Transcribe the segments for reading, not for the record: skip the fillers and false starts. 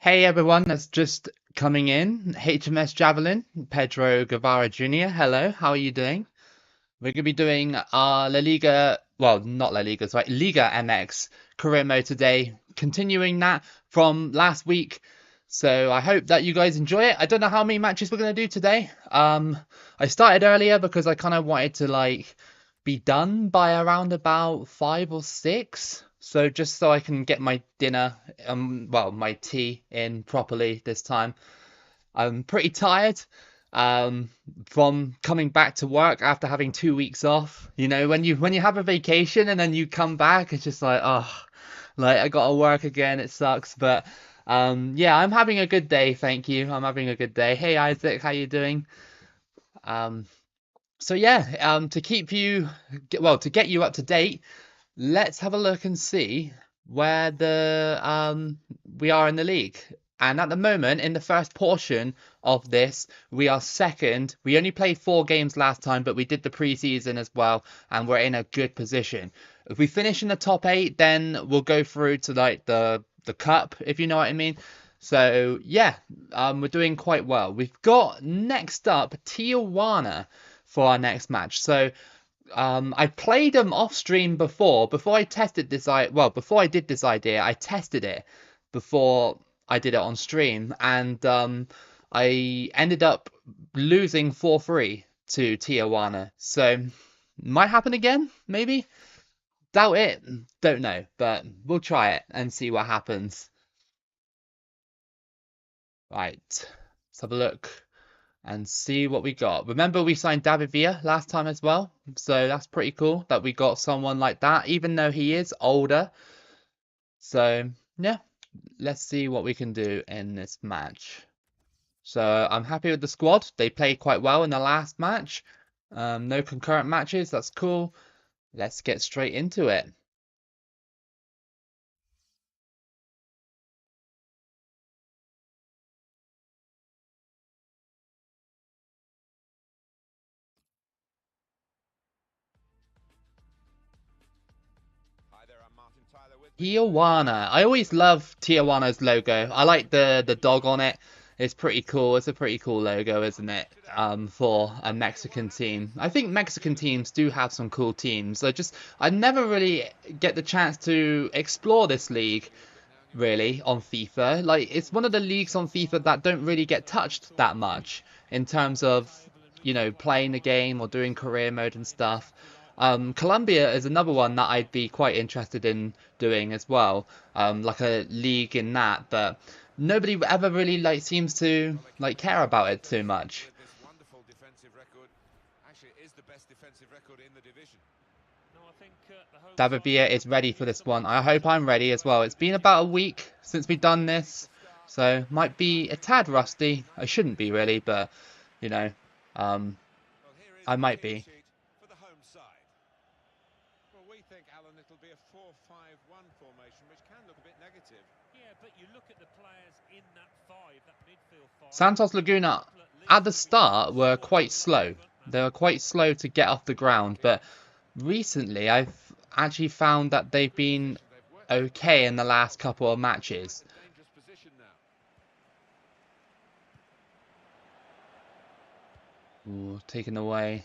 Hey everyone, that's just coming in. HMS Javelin, Pedro Guevara Jr. Hello, how are you doing? We're going to be doing our La Liga, well, not La Liga, sorry, Liga MX career mode today, continuing that from last week. So I hope that you guys enjoy it. I don't know how many matches we're going to do today. I started earlier because I kind of wanted to be done by around about 5 or 6. So just so I can get my dinner, well, my tea in properly this time. I'm pretty tired um, from coming back to work after having 2 weeks off. You know, when you have a vacation and then you come back, it's just like, oh, like I gotta work again. It sucks, but yeah, I'm having a good day. Thank you. I'm having a good day. Hey Isaac, how you doing? Um, so yeah, to keep you, well, to get you up to date, let's have a look and see where the we are in the league. And at the moment, in the first portion of this, we are second. We only played 4 games last time, but we did the preseason as well, and we're in a good position. If we finish in the top 8, then we'll go through to like the cup, if you know what I mean. So yeah, we're doing quite well. We've got next up Tijuana for our next match. So I played them off stream before I tested this before I did this idea, I tested it before I did it on stream, and I ended up losing 4-3 to Tijuana. So might happen again, maybe. Doubt it. Don't know, but we'll try it and see what happens. Right. Let's have a look and see what we got. Remember, we signed David Villa last time as well, so that's pretty cool that we got someone like that, even though he is older. So yeah, let's see what we can do in this match. So I'm happy with the squad. They played quite well in the last match. No concurrent matches. That's cool. Let's get straight into it. Tijuana. I always love Tijuana's logo. I like the dog on it. It's pretty cool. It's a pretty cool logo, isn't it? For a Mexican team. I think Mexican teams do have some cool teams. I never really get the chance to explore this league really on FIFA. Like it's one of the leagues on FIFA that don't really get touched that much in terms of, playing the game or doing career mode and stuff. Colombia is another one that I'd be quite interested in doing as well, like a league in that, but nobody ever really seems to care about it too much. Davavia is ready for this one. I hope I'm ready as well. It's been about a week since we've done this, so might be a tad rusty. I shouldn't be really, but you know, I might be. Santos Laguna at the start were quite slow. They were quite slow to get off the ground, but recently I've actually found that they've been okay in the last couple of matches. Ooh, taken away.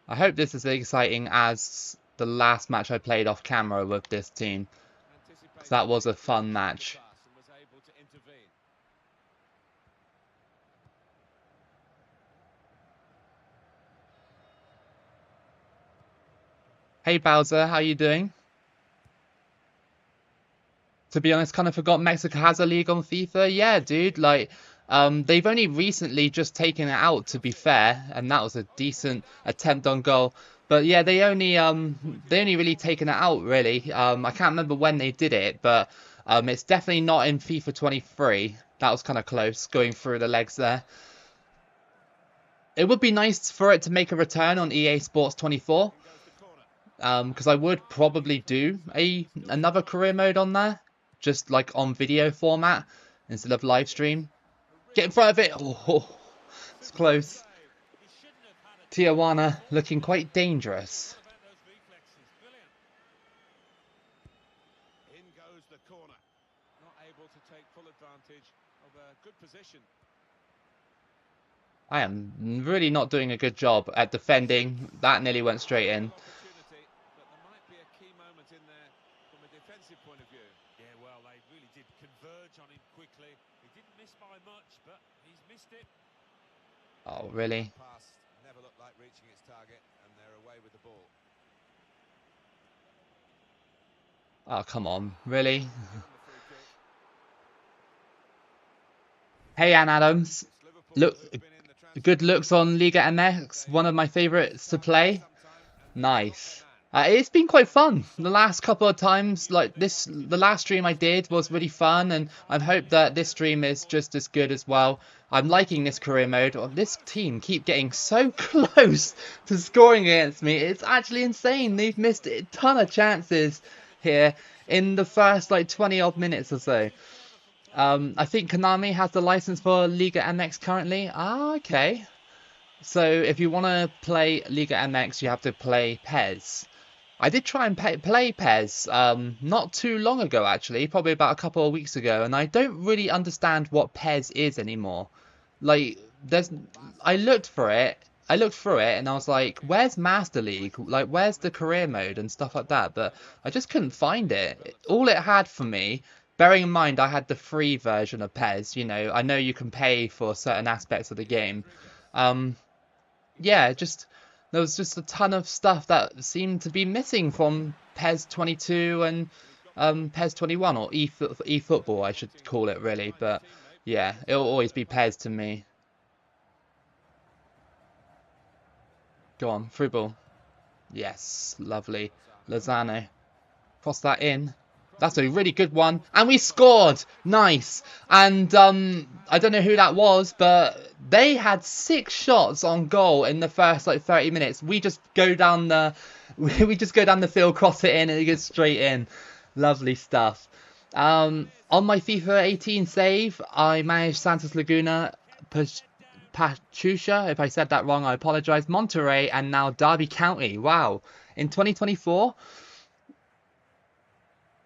I hope this is as exciting as the last match I played off camera with this team, because that was a fun match. Hey Bowser, how you doing? To be honest, kind of forgot Mexico has a league on FIFA. Yeah, dude, they've only recently just taken it out, to be fair, and that was a decent attempt on goal. But yeah, they only really taken it out, really. I can't remember when they did it, but it's definitely not in FIFA 23. That was kind of close, going through the legs there. It would be nice for it to make a return on EA Sports 24. Because I would probably do another career mode on there, just like on video format instead of live stream. Get in front of it. Oh, it's close. Tijuana looking quite dangerous. I am really not doing a good job at defending. That nearly went straight in. Yeah, well, they really did converge on him quickly. He didn't miss by much, but he's missed it. Oh, really? Pass never looked like reaching its target, and they're away with the ball. Oh, come on. Really? Hey, Ann Adams. Look, good looks on Liga MX. One of my favorites to play. Nice. It's been quite fun the last couple of times. Like the last stream I did was really fun, and I hope that this stream is just as good as well. I'm liking this career mode. Oh, this team keep getting so close to scoring against me. It's actually insane. They've missed a ton of chances here in the first like 20 odd minutes or so. I think Konami has the license for Liga MX currently. Ah, okay. So if you want to play Liga MX, you have to play PES. I did try and play PES not too long ago, actually, probably about a couple of weeks ago, and I don't really understand what PES is anymore. Like, I looked through it, and I was like, where's Master League? Like, where's the career mode and stuff like that? But I just couldn't find it. All it had for me, bearing in mind I had the free version of PES, you know, I know you can pay for certain aspects of the game. Yeah, there was just a ton of stuff that seemed to be missing from PES 22 and PES 21, or eFootball, I should call it really. But yeah, it'll always be PES to me. Go on, through ball. Yes, lovely. Lozano. Cross that in. That's a really good one. And we scored! Nice. And I don't know who that was, but they had 6 shots on goal in the first like 30 minutes. We just go down the field, cross it in, and it goes straight in. Lovely stuff. On my FIFA 18 save, I managed Santos, Laguna, Pachuca. If I said that wrong, I apologize. Monterrey, and now Derby County. Wow. In 2024.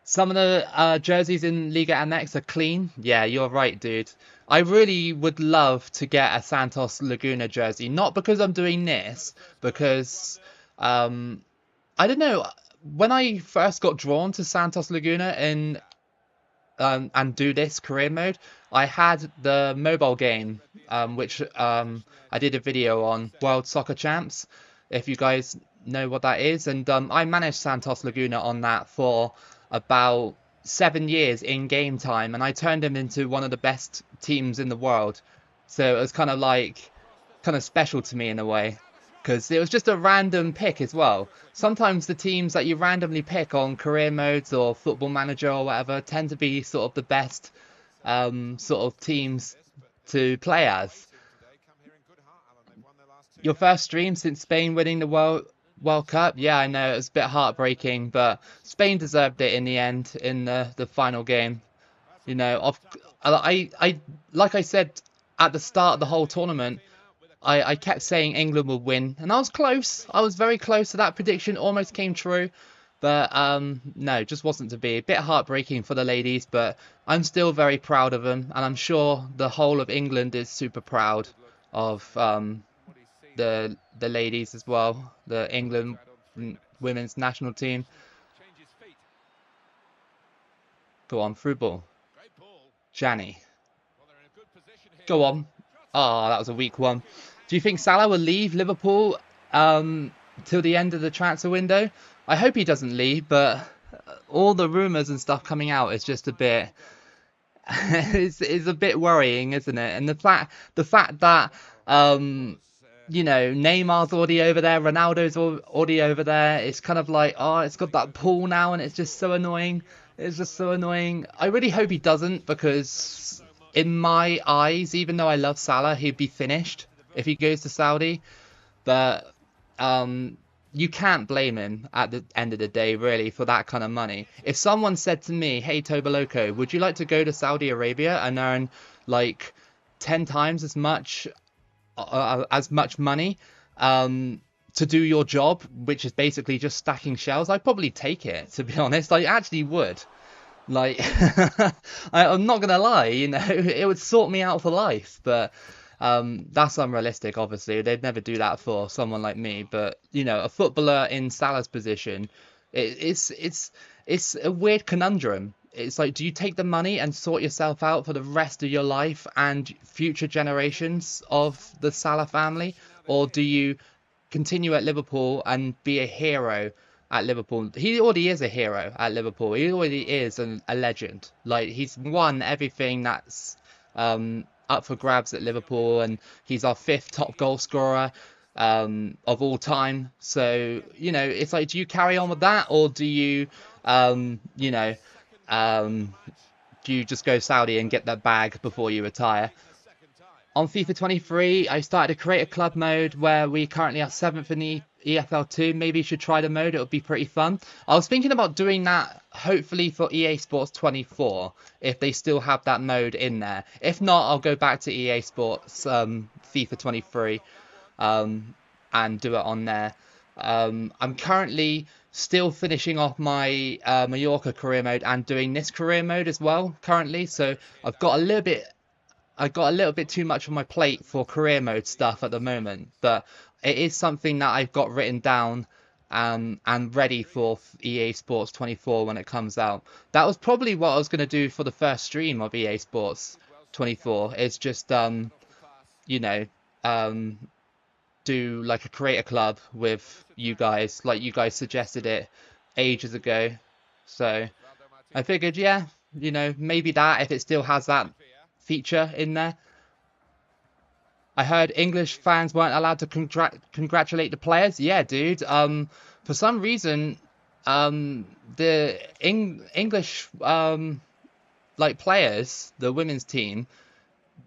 Some of the jerseys in Liga MX are clean. Yeah, you're right, dude. I really would love to get a Santos Laguna jersey. Not because I'm doing this, because, I don't know. When I first got drawn to Santos Laguna and do this career mode, I had the mobile game, which I did a video on, World Soccer Champs, if you guys know what that is. And I managed Santos Laguna on that for about 7 years in game time, and I turned him into one of the best teams in the world. So it was kind of special to me in a way, because it was just a random pick as well. Sometimes the teams that you randomly pick on career modes or Football Manager or whatever tend to be sort of the best sort of teams to play as. Your first stream since Spain winning the World Cup? Yeah, I know, it was a bit heartbreaking, but Spain deserved it in the end, in the final game. You know, I like I said at the start of the whole tournament, I kept saying England would win, and I was close. I was very close to that prediction, almost came true. But no, just wasn't to be. A bit heartbreaking for the ladies, but I'm still very proud of them, and I'm sure the whole of England is super proud of the ladies as well, the England women's national team. Go on, through ball. Jani. Go on. Oh, that was a weak one. Do you think Salah will leave Liverpool till the end of the transfer window? I hope he doesn't leave, but all the rumours and stuff coming out is just a bit it's a bit worrying, isn't it? And the fact that you know, Neymar's already over there, Ronaldo's already over there. It's kind of like, oh, it's got that pull now, and it's just so annoying. It's just so annoying. I really hope he doesn't, because in my eyes, even though I love Salah, he'd be finished if he goes to Saudi. But you can't blame him at the end of the day, really, for that kind of money. If someone said to me, hey, Toba Loco, would you like to go to Saudi Arabia and earn like 10 times as much money to do your job, which is basically just stacking shells, I'd probably take it, to be honest. I actually would. Like, I'm not gonna lie, you know, it would sort me out for life. But That's unrealistic, obviously. They'd never do that for someone like me. But, you know, a footballer in Salah's position, it's a weird conundrum. It's like, do you take the money and sort yourself out for the rest of your life and future generations of the Salah family? Or do you continue at Liverpool and be a hero at Liverpool? He already is a hero at Liverpool. He already is a legend. Like, he's won everything that's up for grabs at Liverpool, and he's our 5th top goal scorer of all time. So, you know, it's like, do you carry on with that, or do you, you know, um, do you just go Saudi and get that bag before you retire? On FIFA 23, I started to create a club mode where we currently are 7th in the EFL2. Maybe you should try the mode. It would be pretty fun. I was thinking about doing that, hopefully, for EA Sports 24, if they still have that mode in there. If not, I'll go back to EA Sports FIFA 23 and do it on there. I'm currently still finishing off my Mallorca career mode and doing this career mode as well currently. So I've got a little bit too much on my plate for career mode stuff at the moment, but it is something that I've got written down and ready for EA Sports 24 when it comes out. That was probably what I was going to do for the first stream of EA Sports 24. It's just, you know, do like a creator club with you guys, like you guys suggested it ages ago. So I figured, yeah, you know, maybe that, if it still has that feature in there. I heard English fans weren't allowed to congratulate the players. Yeah, dude. For some reason, the English like players, the women's team,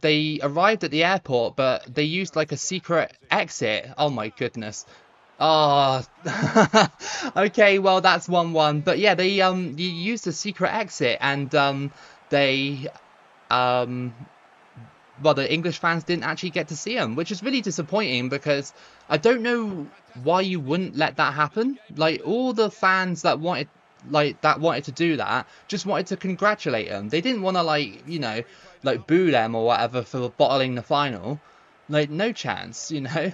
they arrived at the airport, but they used like a secret exit. Oh my goodness. Oh, okay. Well, that's 1-1. But yeah, they you used a secret exit, and they well, the English fans didn't actually get to see him, which is really disappointing because I don't know why you wouldn't let that happen. Like, all the fans that wanted to do that just wanted to congratulate him. They didn't want to, like, you know, like boo them or whatever for bottling the final. Like, no chance, you know.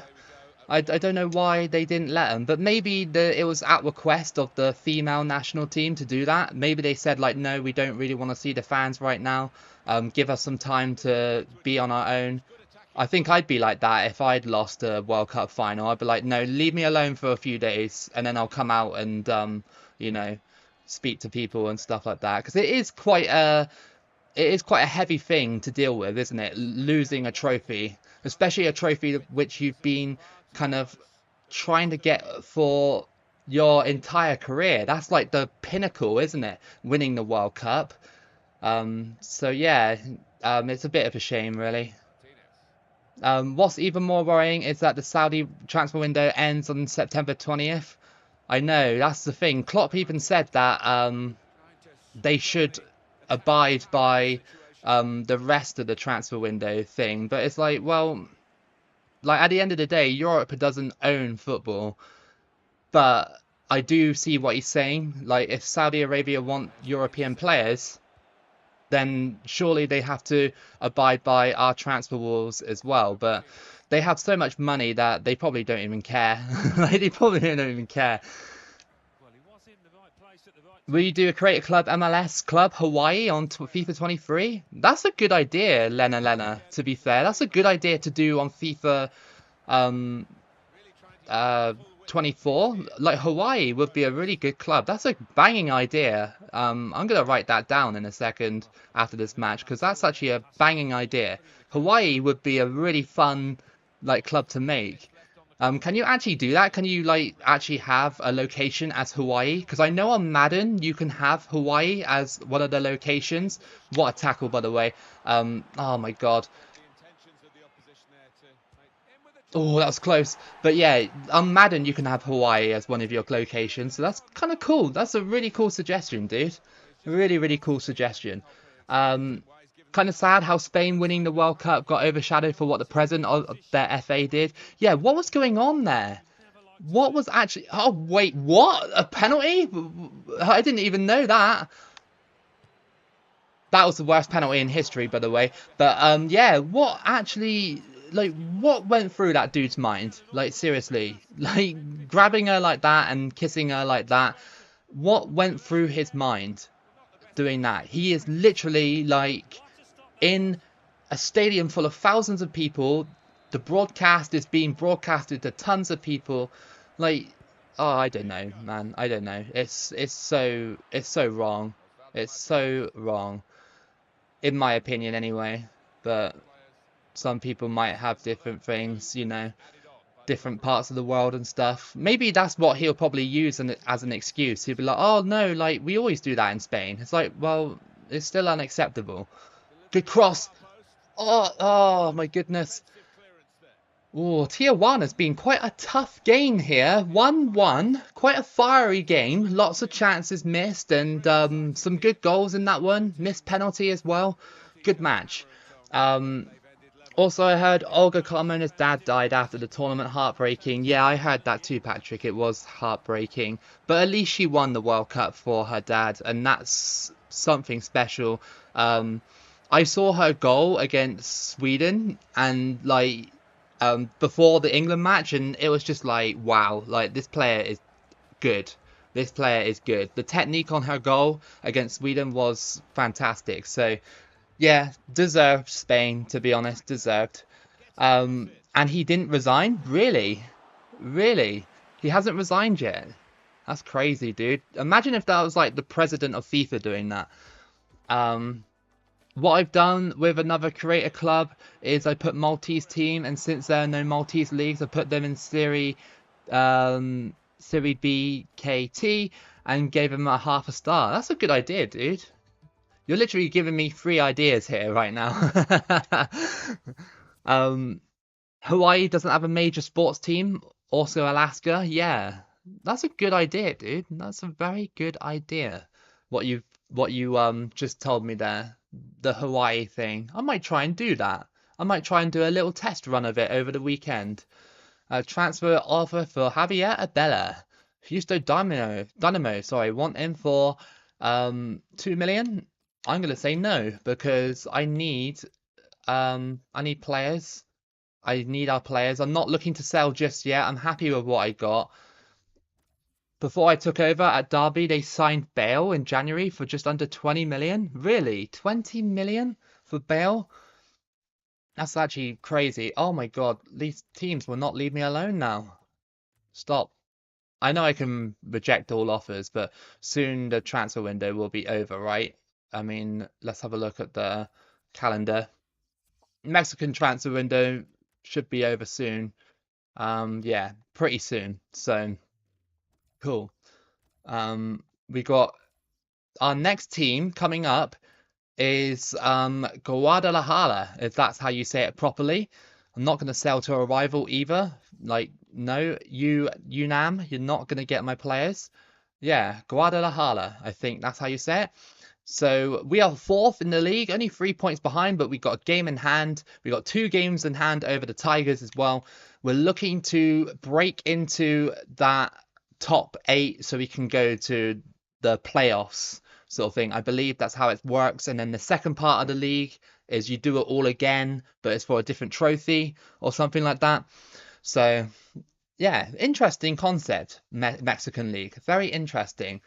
I don't know why they didn't let him, but maybe it was at request of the female national team to do that. Maybe they said, like, no, we don't really want to see the fans right now. Give us some time to be on our own. I think I'd be like that if I'd lost a World Cup final. I'd be like, no, leave me alone for a few days, and then I'll come out and, you know, speak to people and stuff like that. Because it is quite a heavy thing to deal with, isn't it? Losing a trophy, especially a trophy which you've been kind of trying to get for your entire career. That's like the pinnacle, isn't it? Winning the World Cup. So yeah, it's a bit of a shame, really. What's even more worrying is that the Saudi transfer window ends on September 20th. I know, that's the thing. Klopp even said that they should abide by the rest of the transfer window thing, but it's like, well, like, at the end of the day, Europe doesn't own football, but I do see what he's saying. Like, if Saudi Arabia want European players, then surely they have to abide by our transfer rules as well. But they have so much money that they probably don't even care. Like, they probably don't even care. Will you do a create a club MLS club Hawaii on FIFA 23? That's a good idea, Lena. To be fair, that's a good idea to do on FIFA 24. Like, Hawaii would be a really good club. That's a banging idea. I'm gonna write that down in a second after this match, because that's actually a banging idea. Hawaii would be a really fun, like, club to make. Can you actually do that? Can you, like, actually have a location as Hawaii? Because I know on Madden you can have Hawaii as one of the locations. What a tackle, by the way. Oh my god. Oh, that was close. But yeah, on Madden you can have Hawaii as one of your locations. So that's kind of cool. That's a really cool suggestion, dude. Really, really cool suggestion. Kind of sad how Spain winning the World Cup got overshadowed for what the president of their FA did. Yeah, what was going on there? What was actually... Oh, wait, what? A penalty? I didn't even know that. That was the worst penalty in history, by the way. But, yeah, what actually... like, what went through that dude's mind? Like, seriously, like, grabbing her like that and kissing her like that. What went through his mind doing that? He is literally, like, in a stadium full of thousands of people. The broadcast is being broadcasted to tons of people. Like, oh, I don't know, man. I don't know. It's so wrong. It's so wrong, in my opinion, anyway. But some people might have different things, you know, different parts of the world and stuff. Maybe that's what he'll probably use as an excuse. He'll be like, oh no, like we always do that in Spain. It's like, well, it's still unacceptable. Good cross. Oh my goodness. Oh, Tijuana's been quite a tough game here. 1-1, quite a fiery game. Lots of chances missed and some good goals in that one. Missed penalty as well. Good match. Also, I heard Olga Carmona's dad died after the tournament. Heartbreaking. Yeah, I heard that too, Patrick. It was heartbreaking. But at least she won the World Cup for her dad, and that's something special. I saw her goal against Sweden, and like before the England match, and it was just like, wow, like this player is good. This player is good. The technique on her goal against Sweden was fantastic. So yeah, deserved Spain, to be honest, deserved. And he didn't resign? Really? Really? He hasn't resigned yet? That's crazy, dude. Imagine if that was like the president of FIFA doing that. What I've done with another creator club is I put Maltese team, and since there are no Maltese leagues, I put them in Serie B KT and gave them a half a star. That's a good idea, dude. You're literally giving me 3 ideas here right now. Hawaii doesn't have a major sports team. Also Alaska. Yeah, that's a good idea, dude. That's a very good idea. What you just told me there. The Hawaii thing. I might try and do that. I might try and do a little test run of it over the weekend. Transfer offer for Javier Abella. Houston Dynamo, sorry, want him for 2 million. I'm gonna say no because I need players. I need our players. I'm not looking to sell just yet. I'm happy with what I got. Before I took over at Derby, they signed Bale in January for just under 20 million. Really? 20 million for Bale? That's actually crazy. Oh my god, these teams will not leave me alone now. Stop. I know I can reject all offers, but soon the transfer window will be over, right? I mean, let's have a look at the calendar. Mexican transfer window should be over soon. Yeah, pretty soon. So, cool. We got our next team coming up is Guadalajara, if that's how you say it properly. I'm not going to sell to a rival either. Like, no, UNAM, you're not going to get my players. Yeah, Guadalajara, I think that's how you say it. So we are 4th in the league, only 3 points behind, but we got a game in hand. We got 2 games in hand over the Tigers as well. We're looking to break into that top 8 so we can go to the playoffs sort of thing. I believe that's how it works. And then the second part of the league is you do it all again, but it's for a different trophy or something like that. So yeah, interesting concept, Mexican League. Very interesting.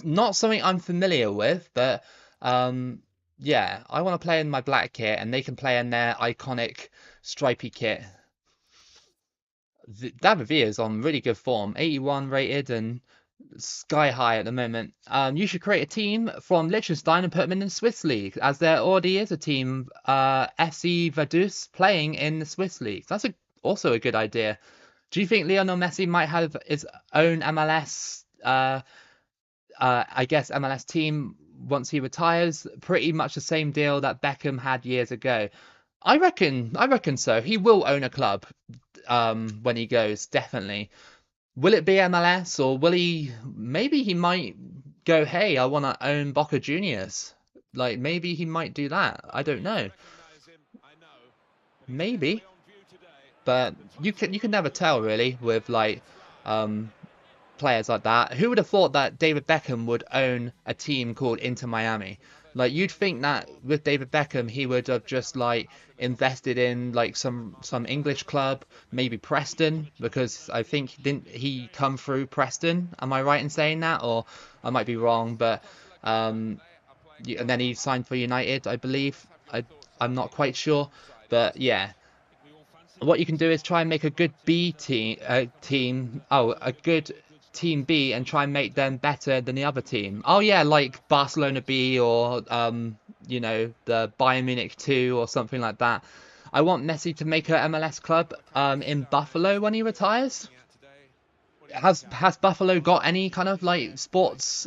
Not something I'm familiar with, but yeah, I want to play in my black kit and they can play in their iconic stripy kit. David Villa is on really good form, 81 rated and sky high at the moment. You should create a team from Liechtenstein and put them in the Swiss League, as there already is a team, FC Vaduz, playing in the Swiss League. That's also a good idea. Do you think Lionel Messi might have his own MLS, I guess MLS team once he retires? Pretty much the same deal that Beckham had years ago. I reckon so. He will own a club when he goes, definitely. Will it be MLS or will he? Maybe he might go, hey, I want to own Boca Juniors. Like maybe he might do that. I don't know. Maybe. But you can never tell really with like players like that. Who would have thought that David Beckham would own a team called Inter Miami? Like you'd think that with David Beckham, he would have just like invested in like some English club, maybe Preston, because I think didn't he come through Preston? Am I right in saying that, or I might be wrong? But um, and then he signed for United, I believe. I'm not quite sure, but yeah. What you can do is try and make a good B team, a good team B, and try and make them better than the other team. Oh yeah, like Barcelona B, or you know, the Bayern Munich 2 or something like that. I want Messi to make a MLS club in Buffalo when he retires. Has Buffalo got any kind of like sports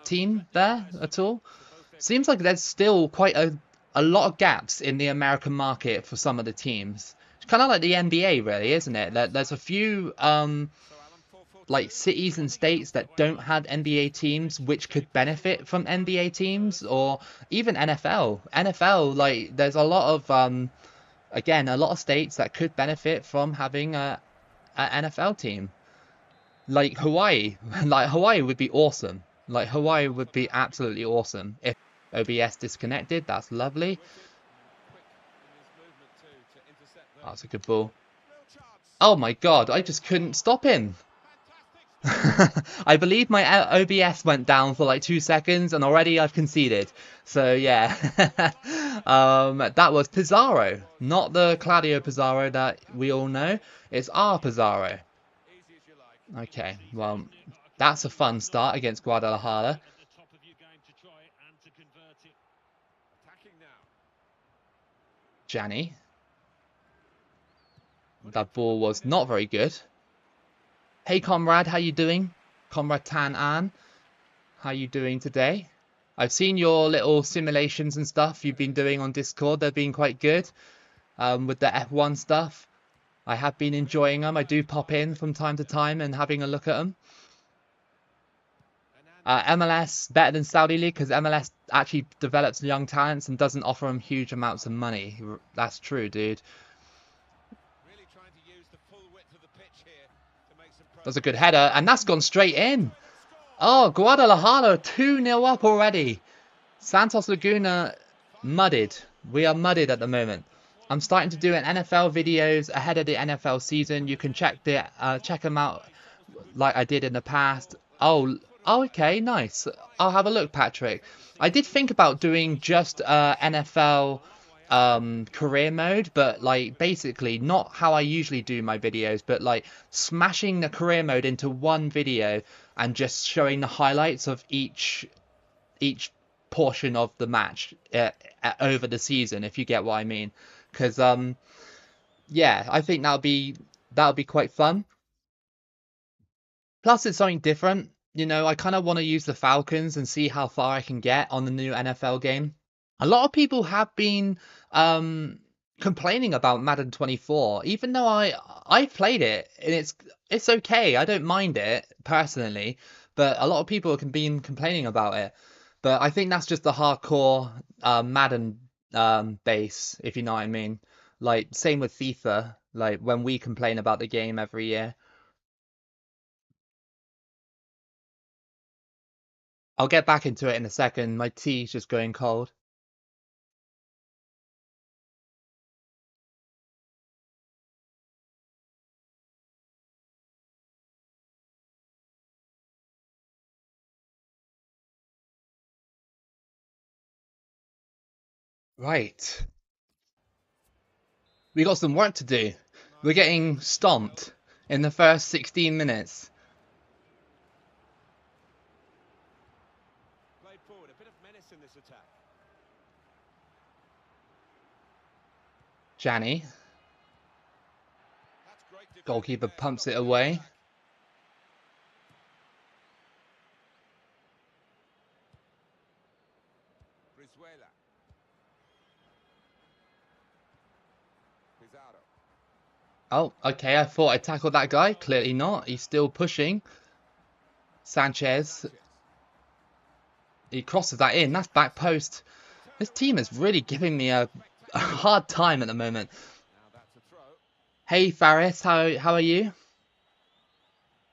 team there at all? Seems like there's still quite a lot of gaps in the American market for some of the teams. It's kind of like the NBA, really, isn't it? There's a few like cities and states that don't have NBA teams, which could benefit from NBA teams, or even NFL. NFL, like there's a lot of again, a lot of states that could benefit from having a NFL team. Like Hawaii, like Hawaii would be awesome. Like Hawaii would be absolutely awesome if OBS disconnected. That's lovely. Oh, that's a good ball. Oh my God, I just couldn't stop him. I believe my OBS went down for like 2 seconds and already I've conceded. So yeah, that was Pizarro, not the Claudio Pizarro that we all know. It's our Pizarro. Okay, well, that's a fun start against Guadalajara. Gianni. That ball was not very good. Hey, comrade, how you doing? Comrade Tan An, how you doing today? I've seen your little simulations and stuff you've been doing on Discord. They've been quite good with the F1 stuff. I have been enjoying them. I do pop in from time to time and having a look at them. MLS better than Saudi League because MLS actually develops young talents and doesn't offer them huge amounts of money. That's true, dude. That's a good header, and that's gone straight in. Oh, Guadalajara 2-0 up already. Santos Laguna mudded. We are mudded at the moment. I'm starting to do an NFL videos ahead of the NFL season. You can check them out like I did in the past. Oh, okay, nice. I'll have a look, Patrick. I did think about doing just NFL career mode, but like basically not how I usually do my videos, but like smashing the career mode into one video and just showing the highlights of each portion of the match over the season, if you get what I mean. Because yeah, I think that'll be quite fun. Plus, it's something different. You know, I kind of want to use the Falcons and see how far I can get on the new NFL game. A lot of people have been complaining about Madden 24, even though I played it and it's okay. I don't mind it personally, but a lot of people have been complaining about it. But I think that's just the hardcore Madden base, if you know what I mean. Like same with FIFA, like when we complain about the game every year. I'll get back into it in a second. My tea's just going cold. Right. We got some work to do. We're getting stomped in the first 16 minutes. Played forward, a bit of menace in this attack. Gianni. That's great defending Goalkeeper there, pumps it stopping the away. attack. Brizuela. Pizarro. Oh, okay. I thought I tackled that guy. Clearly not. He's still pushing. Sanchez. He crosses that in. That's back post. This team is really giving me a hard time at the moment. Now that's a throw. Hey, Faris. How are you?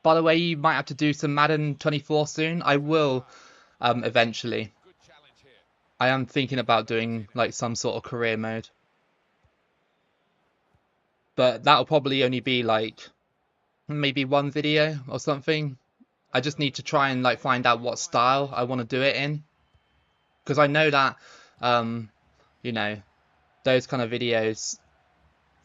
By the way, you might have to do some Madden 24 soon. I will. eventually. Good challenge here. I am thinking about doing like some sort of career mode, but that'll probably only be like maybe one video or something. I just need to try and like find out what style I want to do it in, because I know that you know, those kind of videos,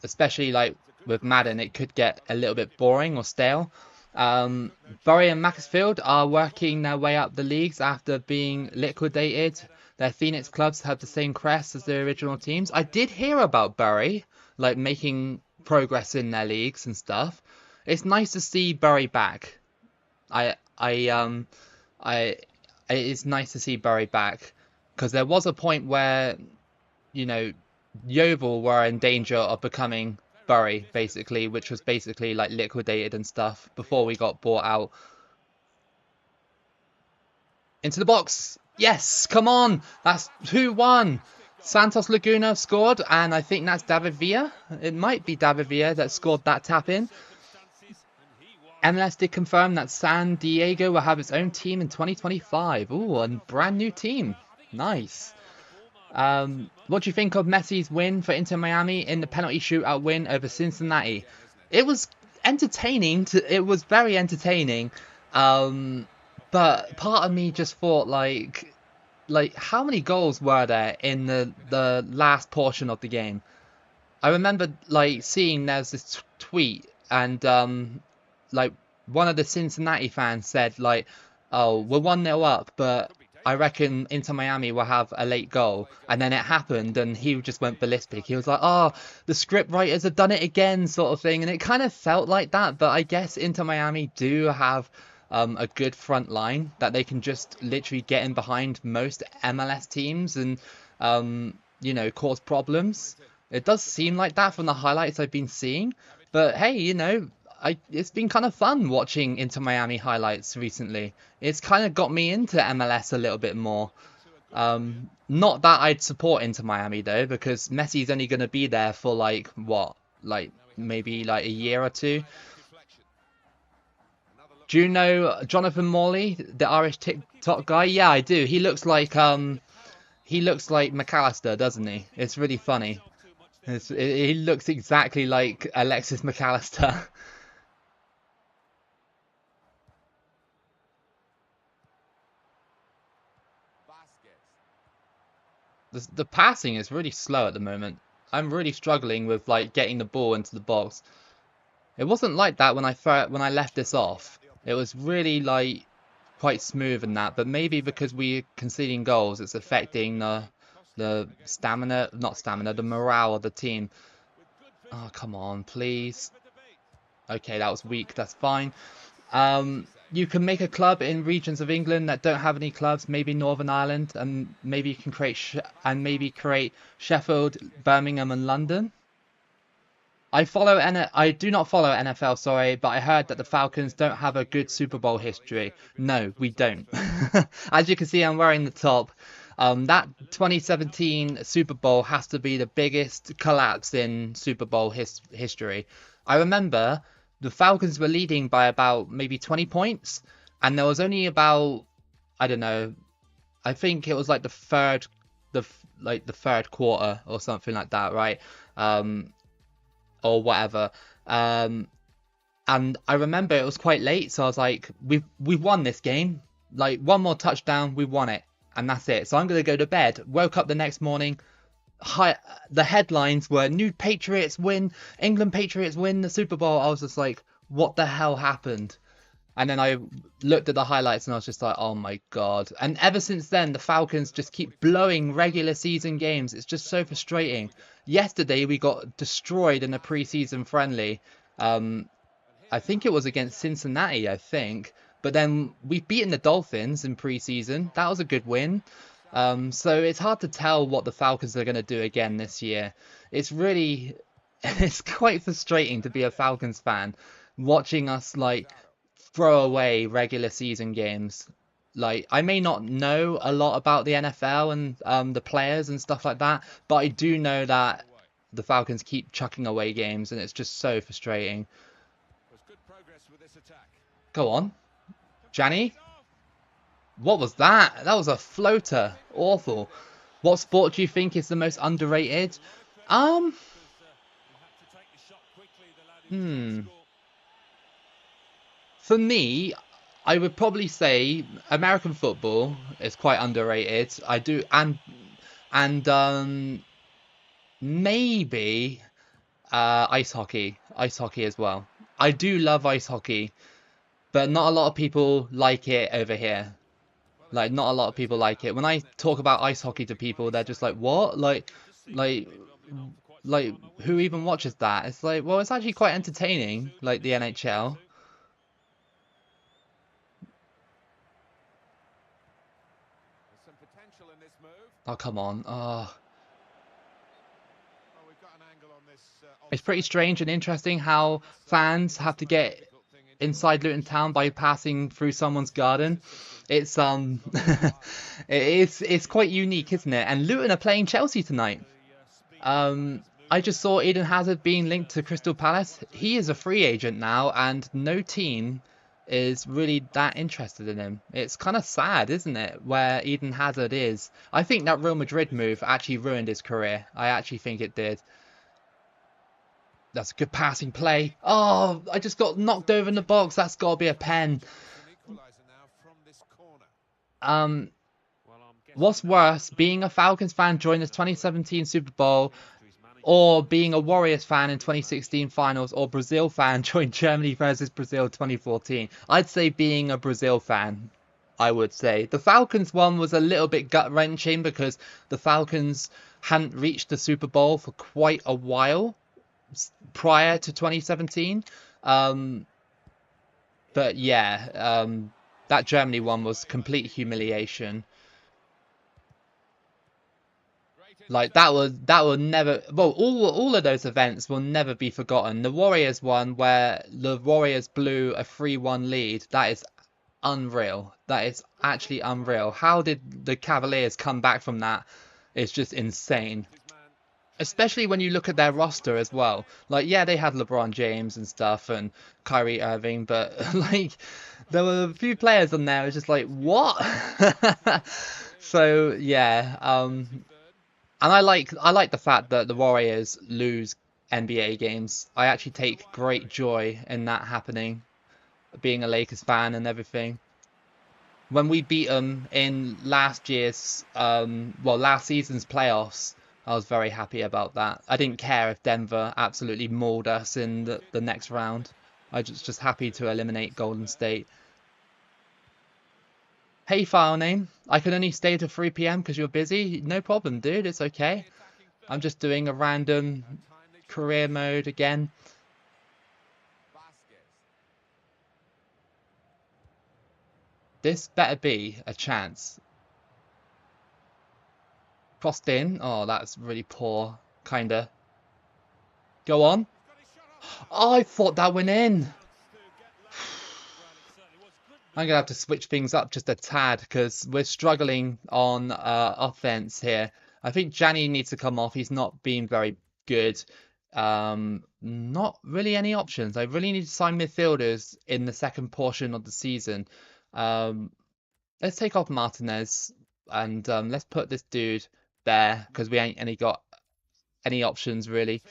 especially like with Madden, it could get a little bit boring or stale. Bury and Macclesfield are working their way up the leagues after being liquidated. Their Phoenix clubs have the same crest as the original teams. I did hear about Bury, like making progress in their leagues and stuff. It's nice to see Bury back. I I um I it's nice to see Bury back, because there was a point where, you know, Yeovil were in danger of becoming Bury, basically, which was basically like liquidated and stuff before we got bought out. Into the box. Yes, come on. That's 2-1. Santos Laguna scored, and I think that's David Villa. It might be David Villa that scored that tap in. MLS did confirm that San Diego will have its own team in 2025. Ooh, a brand new team. Nice. What do you think of Messi's win for Inter Miami in the penalty shootout win over Cincinnati? It was entertaining. It was very entertaining. But part of me just thought like how many goals were there in the last portion of the game? I remember like seeing there's this tweet, and like one of the Cincinnati fans said like, oh, we're 1-0 up, but I reckon Inter Miami will have a late goal. And then it happened, and he just went ballistic. He was like, oh, the script writers have done it again, sort of thing. And it kind of felt like that, but I guess Inter Miami do have a good front line that they can just literally get in behind most MLS teams and you know, cause problems. It does seem like that from the highlights I've been seeing. But hey, you know, it's been kind of fun watching Inter Miami highlights recently. It's kind of got me into MLS a little bit more. Not that I'd support Inter Miami though, because Messi's only going to be there for like what, like maybe like a year or two. Do you know Jonathan Morley, the Irish TikTok guy? Yeah, I do. He looks like McAllister, doesn't he? It's really funny. He looks exactly like Alexis McAllister. The passing is really slow at the moment. I'm really struggling with like getting the ball into the box. It wasn't like that when I left this off. It was really like quite smooth and that, but maybe because we're conceding goals, it's affecting the stamina, not stamina, the morale of the team. Oh, come on, please. Okay, that was weak. That's fine. You can make a club in regions of England that don't have any clubs, maybe Northern Ireland, and maybe you can create Sheffield, Birmingham, and London. I do not follow NFL, sorry, but I heard that the Falcons don't have a good Super Bowl history. No, we don't. As you can see, I'm wearing the top. That 2017 Super Bowl has to be the biggest collapse in Super Bowl history. I remember the Falcons were leading by about maybe 20 points, and there was only about, I don't know, I think it was like the third quarter or something like that, right? Or whatever. And I remember it was quite late, so I was like, we've won this game. Like, one more touchdown, we won it. And that's it. So I'm going to go to bed. Woke up the next morning. The headlines were New Patriots win, England Patriots win the Super Bowl. I was just like, what the hell happened? And then I looked at the highlights and I was just like, oh my God. And ever since then, the Falcons just keep blowing regular season games. It's just so frustrating. Yesterday, we got destroyed in a preseason friendly. I think it was against Cincinnati, I think. But then we've beaten the Dolphins in preseason. That was a good win. So it's hard to tell what the Falcons are going to do again this year. It's really, it's quite frustrating to be a Falcons fan, watching us like throw away regular season games. Like, I may not know a lot about the NFL and the players and stuff like that, but I do know that the Falcons keep chucking away games, and it's just so frustrating. Go on, Janny. What was that? That was a floater. Awful. What sport do you think is the most underrated? Um, hmm. For me, I would probably say American football is quite underrated. I do, and maybe ice hockey as well. I do love ice hockey, but not a lot of people like it over here. Well, it's Like, not a lot of difficult, people isn't it? like it. When I talk about ice hockey to people, they're just like, "What? Like, like, who even watches that?" It's like, well, it's actually quite entertaining, like the NHL. There's some potential in this move. Oh, come on. Oh, Well, we've got an angle on this it's pretty offside strange and call. interesting Not how necessarily fans his have to most get difficult thing in doing, inside but Luton it shows Town by passing through someone's his garden. assistant It's has got some wires. it's quite unique, isn't it? And Luton are playing Chelsea tonight. I just saw Eden Hazard being linked to Crystal Palace. He is a free agent now, and no team is really that interested in him. It's kind of sad, isn't it, where Eden Hazard is? I think that Real Madrid move actually ruined his career. I actually think it did. That's a good passing play. Oh, I just got It's a knocked over in the waiting box. game, That's got to be a and there's a pen. chance for an equaliser now from this corner. Um, what's worse, being a Falcons fan during this 2017 Super Bowl, or being a Warriors fan in 2016 finals, or Brazil fan during Germany versus Brazil 2014? I'd say being a Brazil fan, I would say. The Falcons one was a little bit gut-wrenching because the Falcons hadn't reached the Super Bowl for quite a while prior to 2017. Um, but yeah, that Germany one was complete humiliation. Great Like interception. that will never, well, all of those events will never be forgotten. The Warriors one where the Warriors blew a 3-1 lead, that is unreal. That is actually unreal. How did the Cavaliers come back from that? It's just insane. His man trying to Especially when you look at their roster as well. Like, yeah, they had LeBron James and stuff and Kyrie Irving, but like there were a few players on there. It was just like, what? So yeah, get to third. and I like the fact that the Warriors lose NBA games. I actually take great joy in that happening, being a Lakers fan and everything. When we beat them in last season's playoffs, I was very happy about that. I didn't care if Denver absolutely mauled us in the next round. I just happy to eliminate Golden State. Hey, file name. I can only stay till 3 p.m. because you're busy. No problem, dude. It's In okay. the attacking I'm third. just doing a random Timely career choice. mode again. Vasquez. This better be a chance. Crossed in. Oh, that's really poor. Kinda. Go on. He's got his shot off Oh, target. I thought that went in. Chance to get level. Well, it certainly was good I'm gonna have to switch things up just a tad because we're struggling on offense here. I think Jani needs to come off. He's not been very good. Not really any options. I really need to sign midfielders in the second portion of the season. Um, let's take off Martinez and let's put this dude there because we ain't any got any options really. two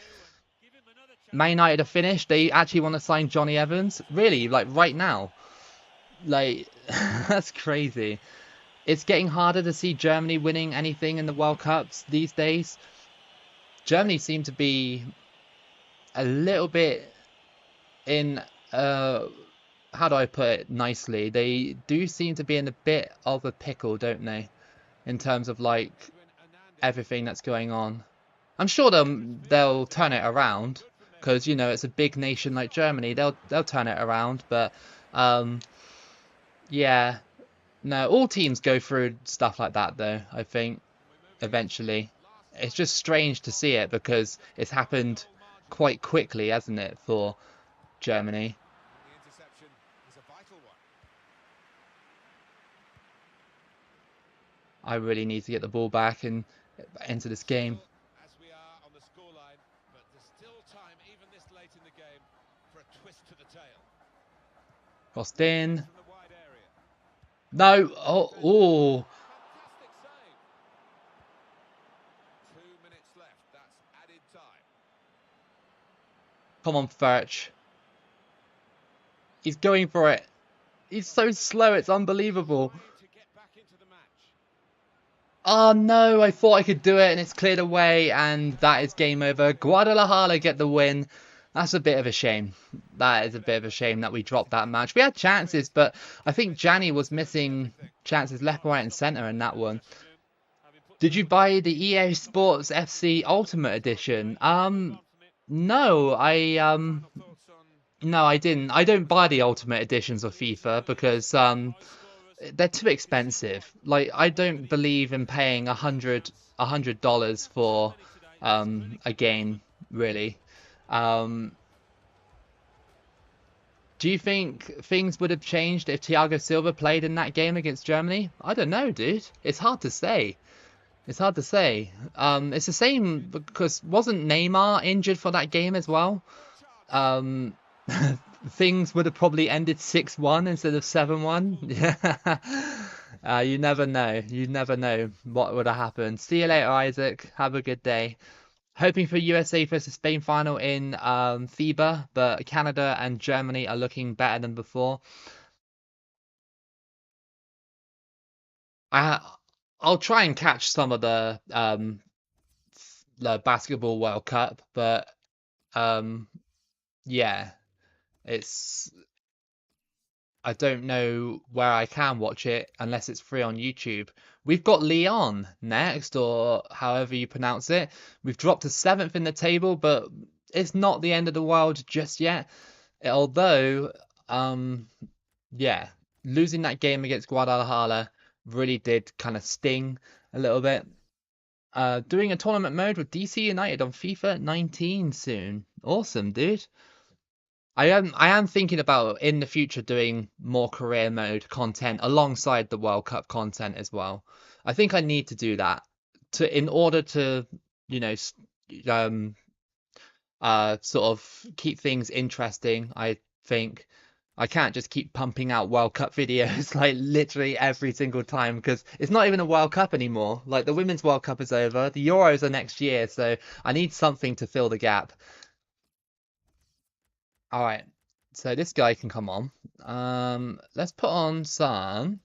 and give him another Man chance. United are finished. They actually want to sign Johnny Evans. Really, like right now. Like that's crazy. It's getting harder to see Germany winning anything in the World Cups these days. Germany seem to be a little bit in how do I put it nicely? They do seem to be in a bit of a pickle, don't they? In terms of like Edwin Hernandez. everything that's going on. I'm sure they'll turn it around Good from Messi. because you know it's a big nation like Germany. They'll turn it around, but um yeah, no, all teams go through stuff like that though, I think, And we're moving into the eventually. last It's 5 just minutes strange to of see it this because it's very happened goal margin. quite quickly, hasn't it, for Germany? And the interception is a vital one. I really need to get the ball back and into this game. Still as we are on the scoreline, but there's still time, even this late in the game, for a twist to the tail. Crossed Chance in. from the wide area. No. Oh, oh. Fantastic save. 2 minutes left. That's added time. Come on, Furch. He's going for it. He's so slow. It's unbelievable. Trying to get back into the match. Oh no, I thought I could do it and it's cleared away and that is game over. Guadalajara get the win. That's a bit of a shame. That is a bit of a shame that we dropped that match. We had chances, but I think Gianni was missing chances left, right and centre in that one. Did you buy the EA Sports FC Ultimate Edition? No, no, I didn't. I don't buy the Ultimate Editions of FIFA because they're too expensive. Like I don't believe in paying $100 for a game, really. Um, do you think things would have changed if Thiago Silva played in that game against Germany? I don't know, dude. It's hard to say. It's hard to say. It's the same because wasn't Neymar injured for that game as well? Um, things would have probably ended 6-1 instead of 7-1. Yeah. You never know. You never know what would have happened. See you later, Isaac. Have a good day. Hoping for USA versus Spain final in FIBA, but Canada and Germany are looking better than before. I'll try and catch some of the basketball World Cup, but yeah, it's I don't know where I can watch it unless it's free on YouTube. We've got Leon next, or however you pronounce it. We've dropped to 7th in the table, but it's not the end of the world just yet. Although, yeah, losing that game against Guadalajara really did kind of sting a little bit. Doing a tournament mode with DC United on FIFA 19 soon. Awesome, dude. I am thinking about in the future doing more career mode content alongside the World Cup content as well. I think I need to do that in order to, you know, sort of keep things interesting. I think I can't just keep pumping out World Cup videos like literally every single time because it's not even a World Cup anymore. Like the Women's World Cup is over, the Euros are next year, so I need something to fill the gap. All right, so this guy can come on. Let's put on some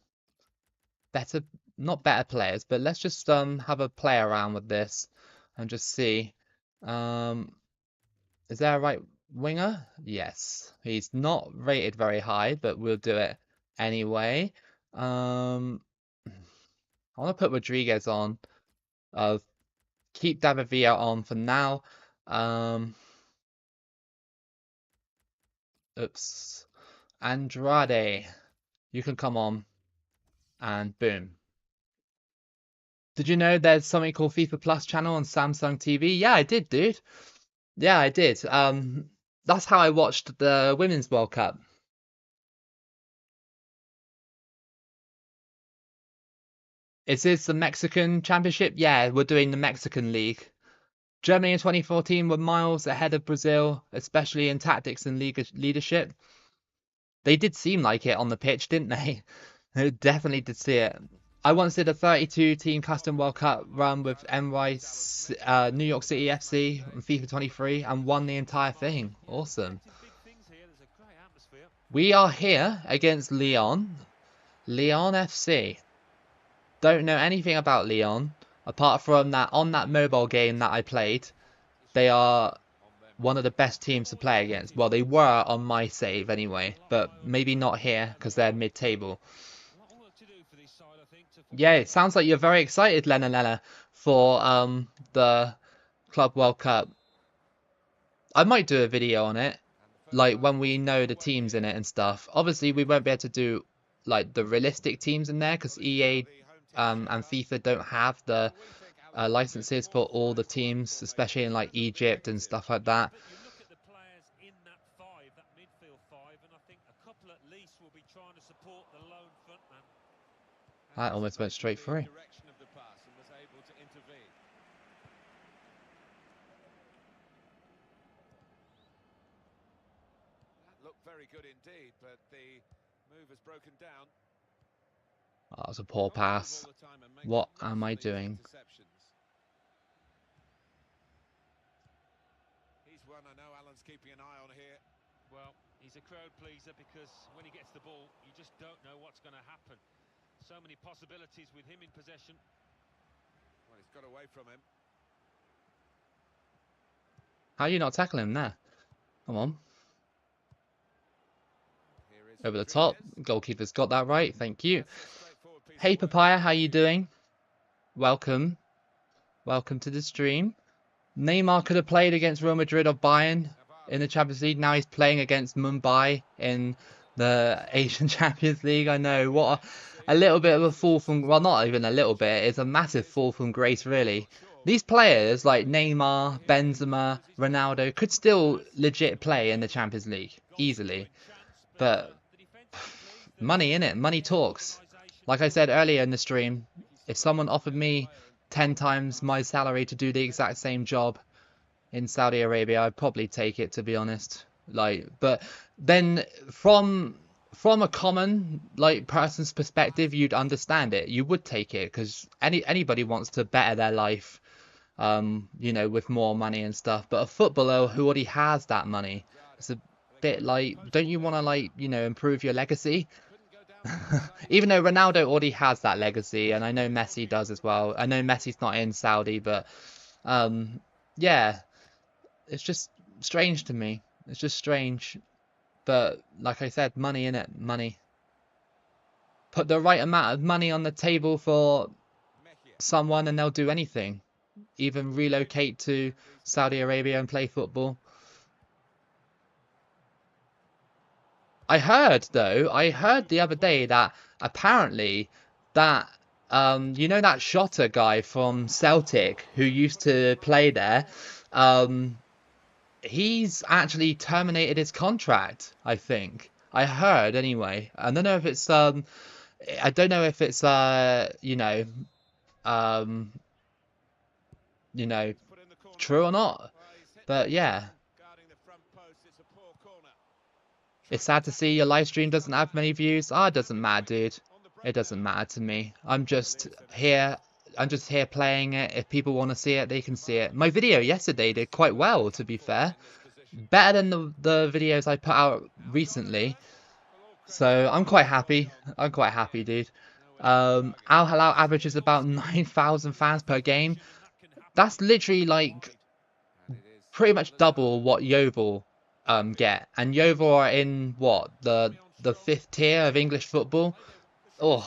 better, not better players, but let's just have a play around with this and just see. Um, is there a right winger? Yes, he's not rated very high, but we'll do it anyway. Um, I want to put Rodriguez on. Uh, keep David Villa on for now. Um, oops, Andrade, you can come on. And boom. Did you know there's something called FIFA Plus channel on Samsung TV? Yeah, I did, dude. Yeah, I did. That's how I watched the Women's World Cup. Is this the Mexican Championship? Yeah, we're doing the Mexican League. Germany in 2014 were miles ahead of Brazil, especially in tactics and leadership. They did seem like it on the pitch, didn't they? They definitely did see it. I once did a 32-team custom World Cup run with New York City FC on FIFA 23 and won the entire thing. Awesome. We are here against Lyon. Lyon FC. Don't know anything about Lyon apart from that on that mobile game that I played. They are one of the best teams to play against. Well, they were on my save anyway, but maybe not here because they're mid-table. Yeah, it sounds like you're very excited, Lena, for the Club World Cup. I might do a video on it, like when we know the teams in it and stuff. Obviously, we won't be able to do like the realistic teams in there because EA and FIFA don't have the licenses for all the teams, especially in like Egypt and stuff like that. But you look at the players in that five, that midfield five, and I think a couple at least will be trying to support the lone frontman. That almost went straight through. Direction of the pass and was able to intervene. That looked very good indeed, but the move has broken down. That was a poor pass. What am I doing? He's one I know Alan's keeping an eye on here. Well, he's a crowd pleaser because when he gets the ball, you just don't know what's going to happen. So many possibilities with him in possession. Well, he's got away from him. How are you not tackling him there? Come on. Here is Over the top. Rodriguez. Goalkeeper's got that right. Thank you. That's a straightforward piece Hey of work. Papaya, how you doing? Welcome. Welcome to the stream. Neymar could have played against Real Madrid or Bayern in the Champions League. Now he's playing against Mumbai in the Asian Champions League. I know. What a little bit of a fall from... Well, not even a little bit. It's a massive fall from grace, really. These players like Neymar, Benzema, Ronaldo could still legit play in the Champions League. Easily. But money, innit? Money talks. Like I said earlier in the stream, if someone offered me 10 times my salary to do the exact same job in Saudi Arabia, I'd probably take it, to be honest. Like, but then from a common like person's perspective, you'd understand it. You would take it because anybody wants to better their life, you know, with more money and stuff. But a footballer who already has that money, it's a bit like, don't you want to, like, you know, improve your legacy? Even though Ronaldo already has that legacy, and I know Messi does as well. I know Messi's not in Saudi, but yeah, it's just strange to me. It's just strange. But like I said, money, innit? Money. Put the right amount of money on the table for someone and they'll do anything. Even relocate to Saudi Arabia and play football. I heard the other day that apparently that you know that Shotta guy from Celtic who used to play there, he's actually terminated his contract, I think. I heard anyway. I don't know if it's you know, true or not. But yeah. It's sad to see your live stream doesn't have many views. Ah, it doesn't matter, dude. It doesn't matter to me. I'm just here playing it. If people want to see it, they can see it. My video yesterday did quite well, to be fair. Better than the videos I put out recently. So I'm quite happy. I'm quite happy, dude. Al Hilal averages about 9,000 fans per game. That's literally like pretty much double what Yeovil get, and Yeovil are in what, the 5th tier of English football. Oh,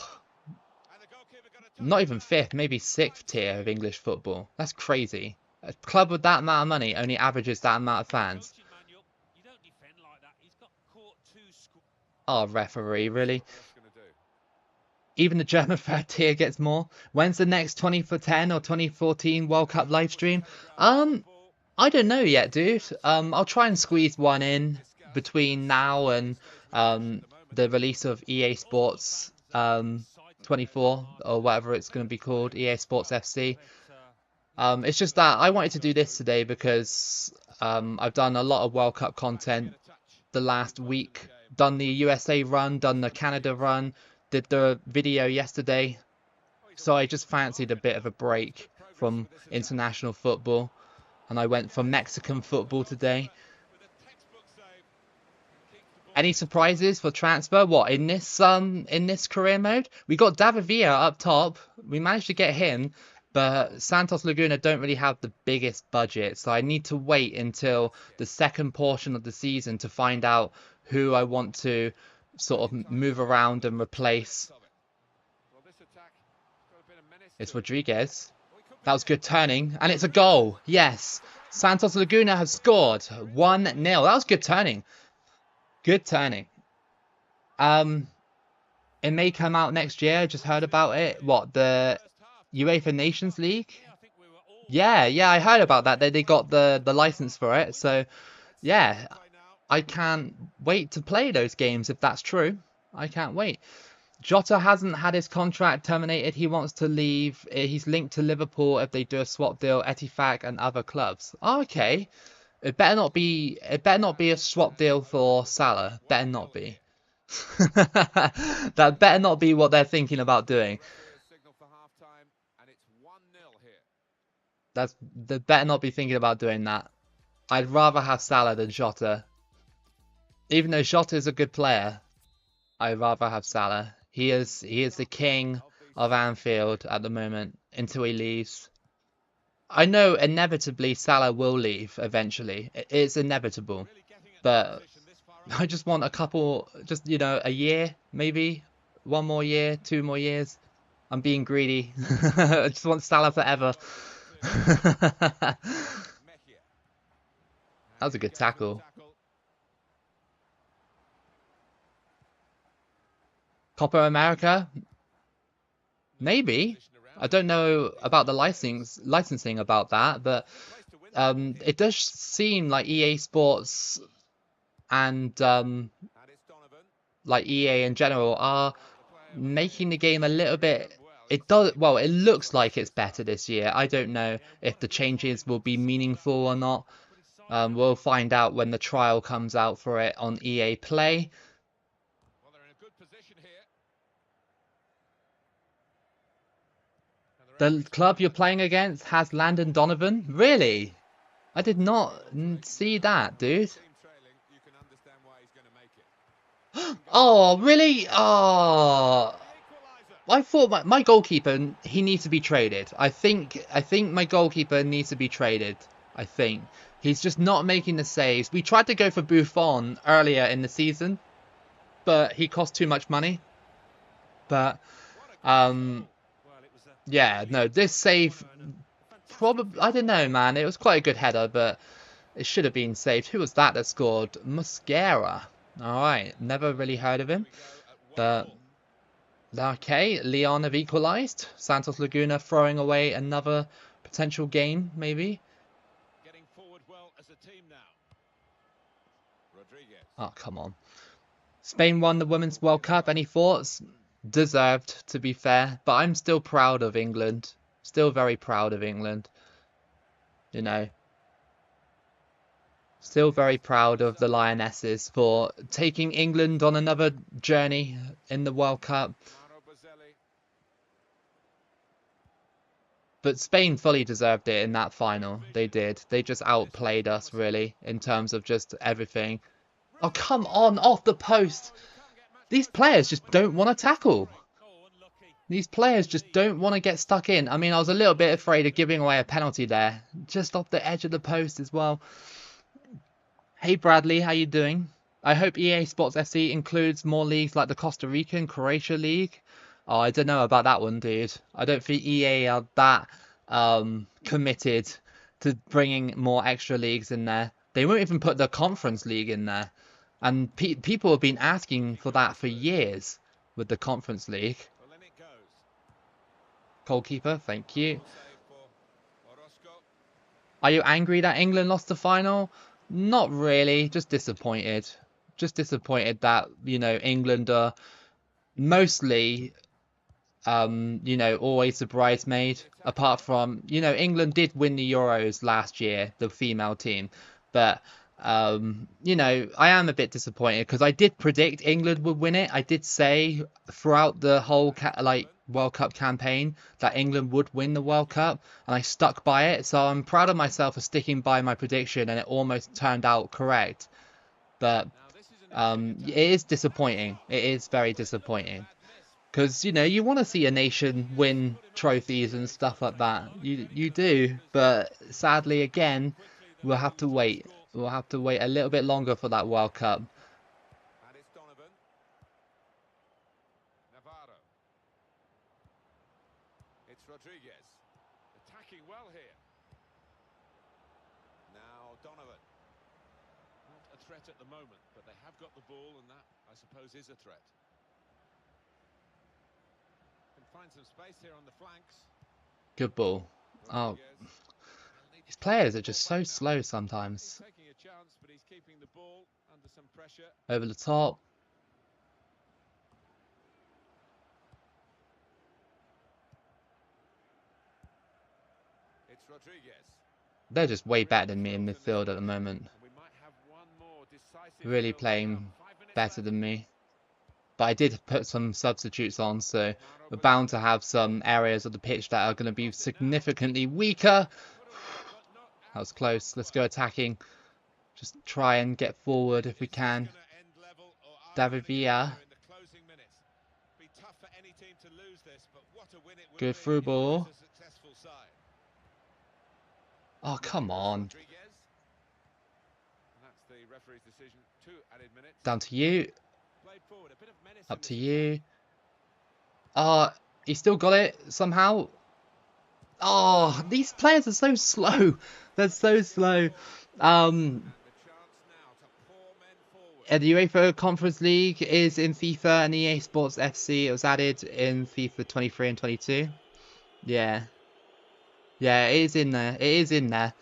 not even 5th, maybe 6th tier of English football. That's crazy. A club with that amount of money only averages that amount of fans. Oh, referee, really? Even the German 3rd tier gets more. When's the next 2010 or 2014 World Cup live stream? I don't know yet, dude. I'll try and squeeze one in between now and the release of EA Sports 24 or whatever it's going to be called, EA Sports FC. It's just that I wanted to do this today because I've done a lot of World Cup content the last week. Done the USA run, done the Canada run, did the video yesterday. So I just fancied a bit of a break from international football. And I went for Mexican football today. Any surprises for transfer? What, in this career mode? We got David Villa up top. We managed to get him, but Santos Laguna don't really have the biggest budget, so I need to wait until the second portion of the season to find out who I want to sort of move around and replace. It's Rodriguez. That was good turning, and it's a goal. Yes, Santos Laguna has scored 1-0. That was good turning. Good turning. It may come out next year. I just heard about it. What, the UEFA Nations League? Yeah, I heard about that. They got the license for it. So, yeah, I can't wait to play those games if that's true. I can't wait. Jota hasn't had his contract terminated. He wants to leave. He's linked to Liverpool if they do a swap deal, Etihad and other clubs. Oh, okay. It better not be a swap deal for Salah. Better not be. That better not be what they're thinking about doing. Referee has signalled for half-time, and it's 1-0 here. They better not be thinking about doing that. I'd rather have Salah than Jota. Even though Jota is a good player, I'd rather have Salah. He is the king of Anfield at the moment until he leaves. I know inevitably Salah will leave eventually. It's inevitable. Really getting at the But opposition this far up. I just want a couple, just, you know, a year, maybe. 1 more year, 2 more years. I'm being greedy. I just want Salah forever. That Mejia. was a good tackle. Copa America? Maybe. I don't know about the licensing about that, but it does seem like EA Sports and like EA in general are making the game a little bit. It looks like it's better this year. I don't know if the changes will be meaningful or not. We'll find out when the trial comes out for it on EA Play. Well, they're in a good position here. The club you're playing against has Landon Donovan? Really? I did not see that, dude. Oh, really? Oh, I thought my goalkeeper, he needs to be traded. I think my goalkeeper needs to be traded. I think he's just not making the saves. We tried to go for Buffon earlier in the season, but he cost too much money. But yeah, no, this save probably, I don't know, man. It was quite a good header, but it should have been saved. Who was that scored? Mosquera. All right, never really heard of him, but okay. Leon have equalised. Santos Laguna throwing away another potential game, maybe. Getting forward well as a team now. Rodriguez. Oh, come on. Spain won the Women's World Cup. Any thoughts? Deserved, to be fair, but I'm still proud of England. Still very proud of England. You know. Still very proud of the Lionesses for taking England on another journey in the World Cup. But Spain fully deserved it in that final. They did. They just outplayed us, really, in terms of just everything. Oh, come on, off the post. These players just don't want to tackle. These players just don't want to get stuck in. I mean, I was a little bit afraid of giving away a penalty there. Just off the edge of the post as well. Hey Bradley, how you doing? I hope EA Sports FC includes more leagues like the Costa Rican Croatia League. Oh, I don't know about that one, dude. I don't think EA are that committed to bringing more extra leagues in there. They won't even put the Conference League in there. And people have been asking for that for years with the Conference League. Goalkeeper, thank you. Are you angry that England lost the final? Not really, just disappointed. Just disappointed that, you know, England are mostly, you know, always the bridesmaid. Apart from, you know, England did win the Euros last year, the female team. But, you know, I am a bit disappointed because I did predict England would win it. I did say throughout the whole, World Cup campaign that England would win the World Cup, and I stuck by it, so I'm proud of myself for sticking by my prediction, and it almost turned out correct. But it is disappointing. It is very disappointing because, you know, you want to see a nation win trophies and stuff like that. You do, but sadly again we'll have to wait. We'll have to wait a little bit longer for that World Cup. Rodriguez attacking well here. Now Donovan. Not a threat at the moment, but they have got the ball, and that, I suppose, is a threat. Can find some space here on the flanks. Good ball. Oh, these players are just so slow sometimes. Taking a chance, but he's keeping the ball under some pressure. Over the top. They're just way better than me in midfield at the moment. Really playing better than me. but I did put some substitutes on, so we're bound to have some areas of the pitch that are going to be significantly weaker. That was close. Let's go attacking. Just try and get forward if we can. David Villa. Good through ball. Oh, come on. Down to you. Up to you. He still got it somehow. Oh, these players are so slow. They're so slow. The UEFA Conference League is in FIFA and EA Sports FC. It was added in FIFA 23 and 22. Yeah. Yeah, it is in there. It is in there.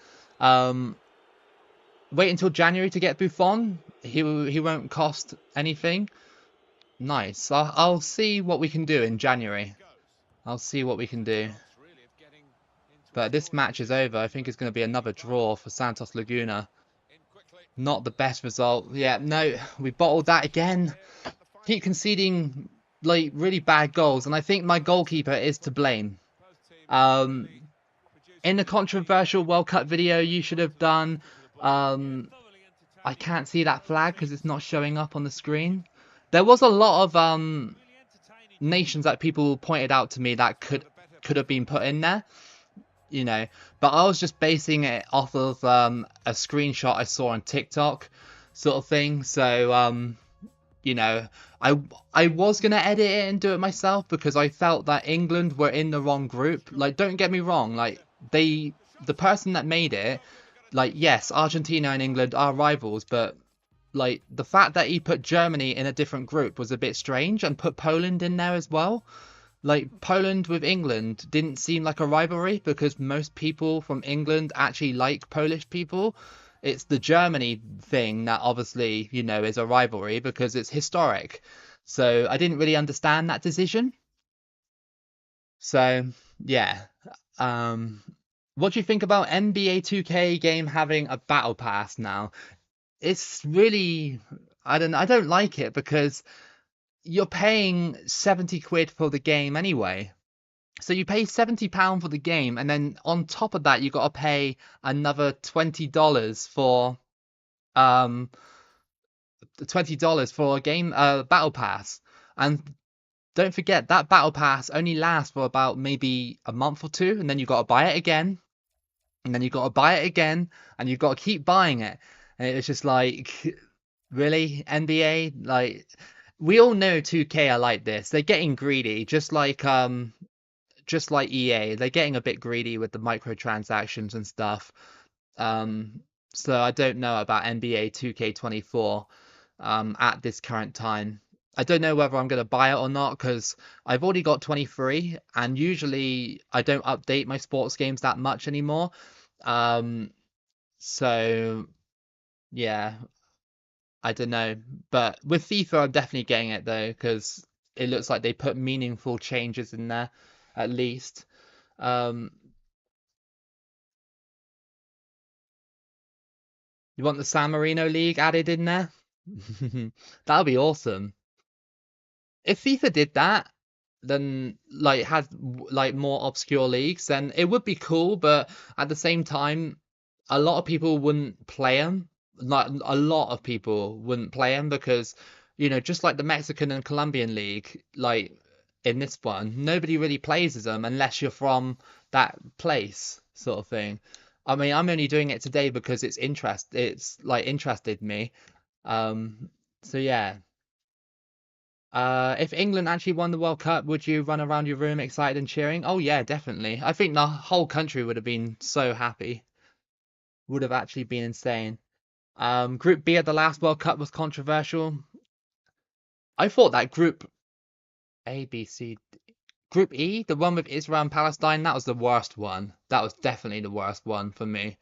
Wait until January to get Buffon. He won't cost anything. Nice. I'll see what we can do in January. I'll see what we can do. But this match is over. I think it's going to be another draw for Santos Laguna. Not the best result. Yeah, no, we bottled that again. Keep conceding like really bad goals, and I think my goalkeeper is to blame. In the controversial World Cup video you should have done, I can't see that flag because it's not showing up on the screen. There was a lot of nations that people pointed out to me that could have been put in there, you know, but I was just basing it off of a screenshot I saw on TikTok sort of thing. So you know, I was gonna edit it and do it myself because I felt that England were in the wrong group. Like, don't get me wrong, like the person that made it, like, yes, Argentina and England are rivals, but like the fact that he put Germany in a different group was a bit strange, and put Poland in there as well. Like, Poland with England didn't seem like a rivalry because most people from England actually like Polish people. It's the Germany thing that obviously, you know, is a rivalry because it's historic. So I didn't really understand that decision. So yeah. What do you think about NBA 2K game having a battle pass now? It's really, I don't like it because you're paying 70 quid for the game anyway. So you pay £70 for the game, and then on top of that you got to pay another $20 for a game battle pass. And don't forget that battle pass only lasts for about maybe a month or two, and then you got to buy it again, and then you got to buy it again, and you've got to keep buying it. And it was just like, really, NBA? Like, we all know 2K are like this. They're getting greedy, just like EA. They're getting a bit greedy with the microtransactions and stuff. So I don't know about NBA 2K24 at this current time. I don't know whether I'm going to buy it or not because I've already got 23, and usually I don't update my sports games that much anymore. So yeah, I don't know. But with FIFA, I'm definitely getting it though because it looks like they put meaningful changes in there, at least. You want the San Marino League added in there? That would be awesome. If FIFA did that, then like had like more obscure leagues, then it would be cool. But at the same time, a lot of people wouldn't play them. Like, a lot of people wouldn't play them because, you know, just like the Mexican and Colombian league, like in this one, nobody really plays as them unless you're from that place, sort of thing. I mean, I'm only doing it today because it's like interested me. So yeah. If England actually won the World Cup, would you run around your room excited and cheering? Oh yeah, definitely. I think the whole country would have been so happy. Would have actually been insane. Group B at the last World Cup was controversial. I thought that Group A, B, C, Group E, the one with Israel and Palestine, that was the worst one. That was definitely the worst one for me.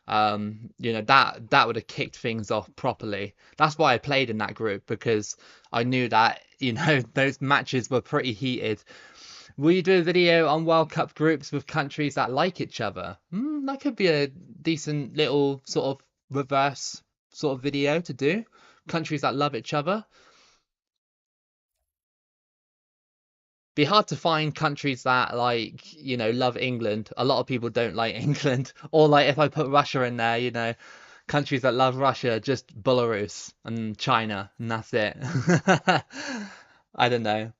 You know, that would have kicked things off properly. That's why I played in that group, because I knew that, you know, those matches were pretty heated. Will you do a video on World Cup groups with countries that like each other? That could be a decent little sort of reverse sort of video to do. Countries that love each other. be hard to find countries that like, love England. A lot of people don't like England. Or like if I put Russia in there, countries that love Russia, just Belarus and China, and that's it. I don't know.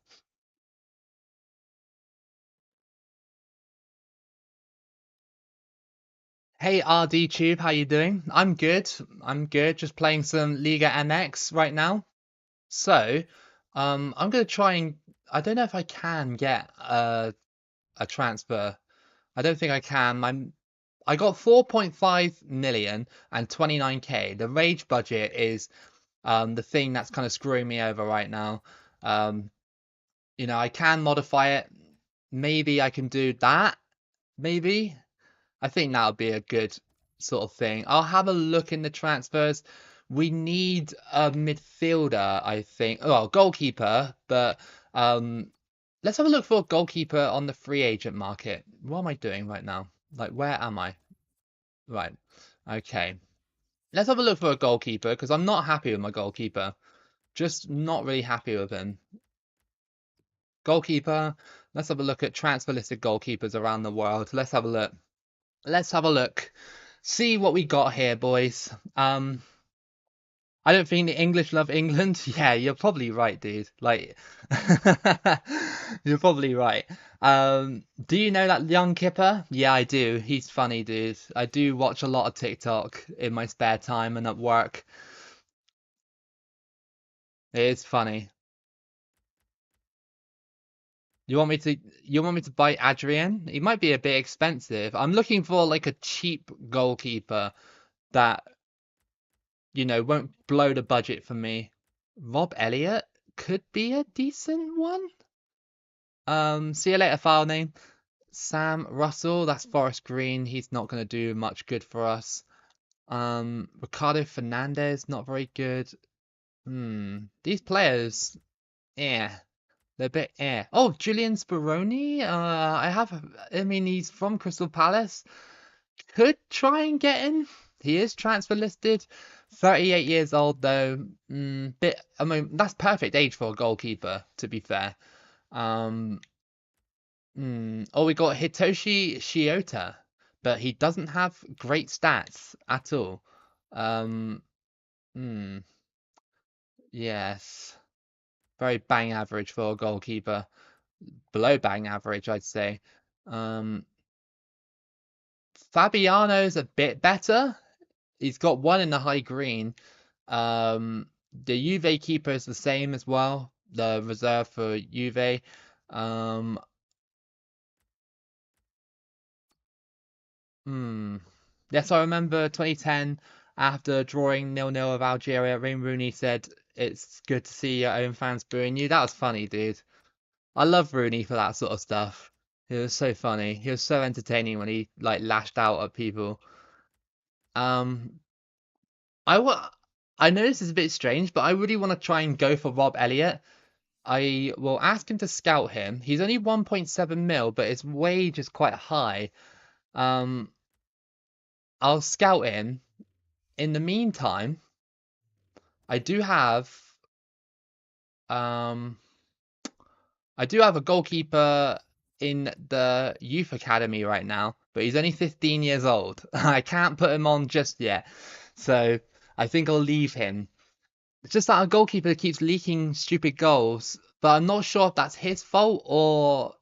Hey RD Tube, how you doing? I'm good. I'm good. Just playing some Liga MX right now. So, I'm gonna try and I don't know if I can get a transfer. I don't think I can. I got 4.5 million and 29K. The rage budget is the thing that's kind of screwing me over right now. Um, I can modify it. Maybe I can do that. Maybe. I think that would be a good sort of thing. I'll have a look in the transfers. We need a midfielder, I think. Well, goalkeeper, but let's have a look for a goalkeeper on the free agent market. What am I doing right now? Like, where am I? Right. Okay. Let's have a look for a goalkeeper because I'm not happy with my goalkeeper. Just not really happy with him. Goalkeeper. Let's have a look at transfer listed goalkeepers around the world. Let's have a look. Let's have a look. See what we got here, boys. I don't think the English love England. Yeah, you're probably right, dude. Like, you're probably right. Do you know that young Kipper? Yeah, I do. He's funny, dude. I do watch a lot of TikTok in my spare time and at work. It is funny. You want me to buy Adrian? He might be a bit expensive. I'm looking for like a cheap goalkeeper that, won't blow the budget for me. Rob Elliott could be a decent one. See you later, file name. Sam Russell, that's Forest Green. He's not going to do much good for us. Ricardo Fernandez, not very good. These players, yeah, they're a bit Oh, Julian Speroni. I mean, he's from Crystal Palace. Could try and get him. He is transfer listed. 38 years old though. I mean, that's perfect age for a goalkeeper, to be fair. Um, Oh, we got Hitoshi Shiota, but he doesn't have great stats at all. Um, hmm, yes, very bang average for a goalkeeper. Below bang average, I'd say. Um, Fabiano's a bit better. He's got one in the high green. The Juve keeper is the same as well. The reserve for Juve. Um, Hmm. Yes, I remember 2010 after drawing 0-0 of Algeria, Wayne Rooney said, "It's good to see your own fans booing you." That was funny, dude. I love Rooney for that sort of stuff. He was so funny. He was so entertaining when he like lashed out at people. Um, I wa I know this is a bit strange, but I really want to try and go for Rob Elliott. I will ask him to scout him. He's only 1.7 mil, but his wage is quite high. Um, I'll scout him. In the meantime, I do have um I do have a goalkeeper in the youth academy right now, but he's only 15 years old. I can't put him on just yet. So I think I'll leave him. It's just that a goalkeeper keeps leaking stupid goals, but I'm not sure if that's his fault or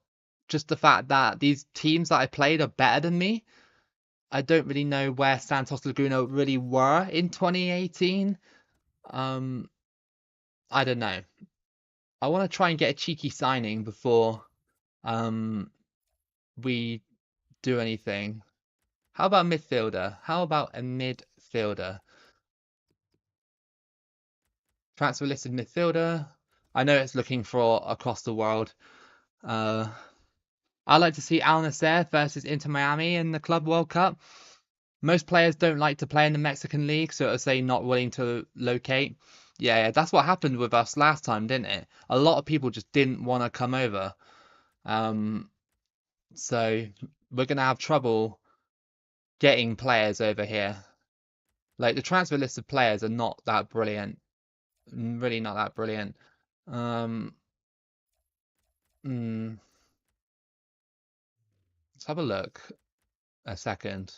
just the fact that these teams that I played are better than me. I don't really know where Santos Laguna really were in 2018. Um, I don't know. I want to try and get a cheeky signing before um we do anything. How about midfielder? How about a midfielder? Transfer listed midfielder. I know it's looking for across the world. Uh, I like to see Al Nassr versus Inter Miami in the Club World Cup. Most players don't like to play in the Mexican League, so it'll say not willing to locate. Yeah, that's what happened with us last time, didn't it? A lot of people just didn't want to come over. Um, so we're gonna have trouble getting players over here. Like the transfer list of players are not that brilliant. Really not that brilliant. Um, Hmm. Let's have a look. A second.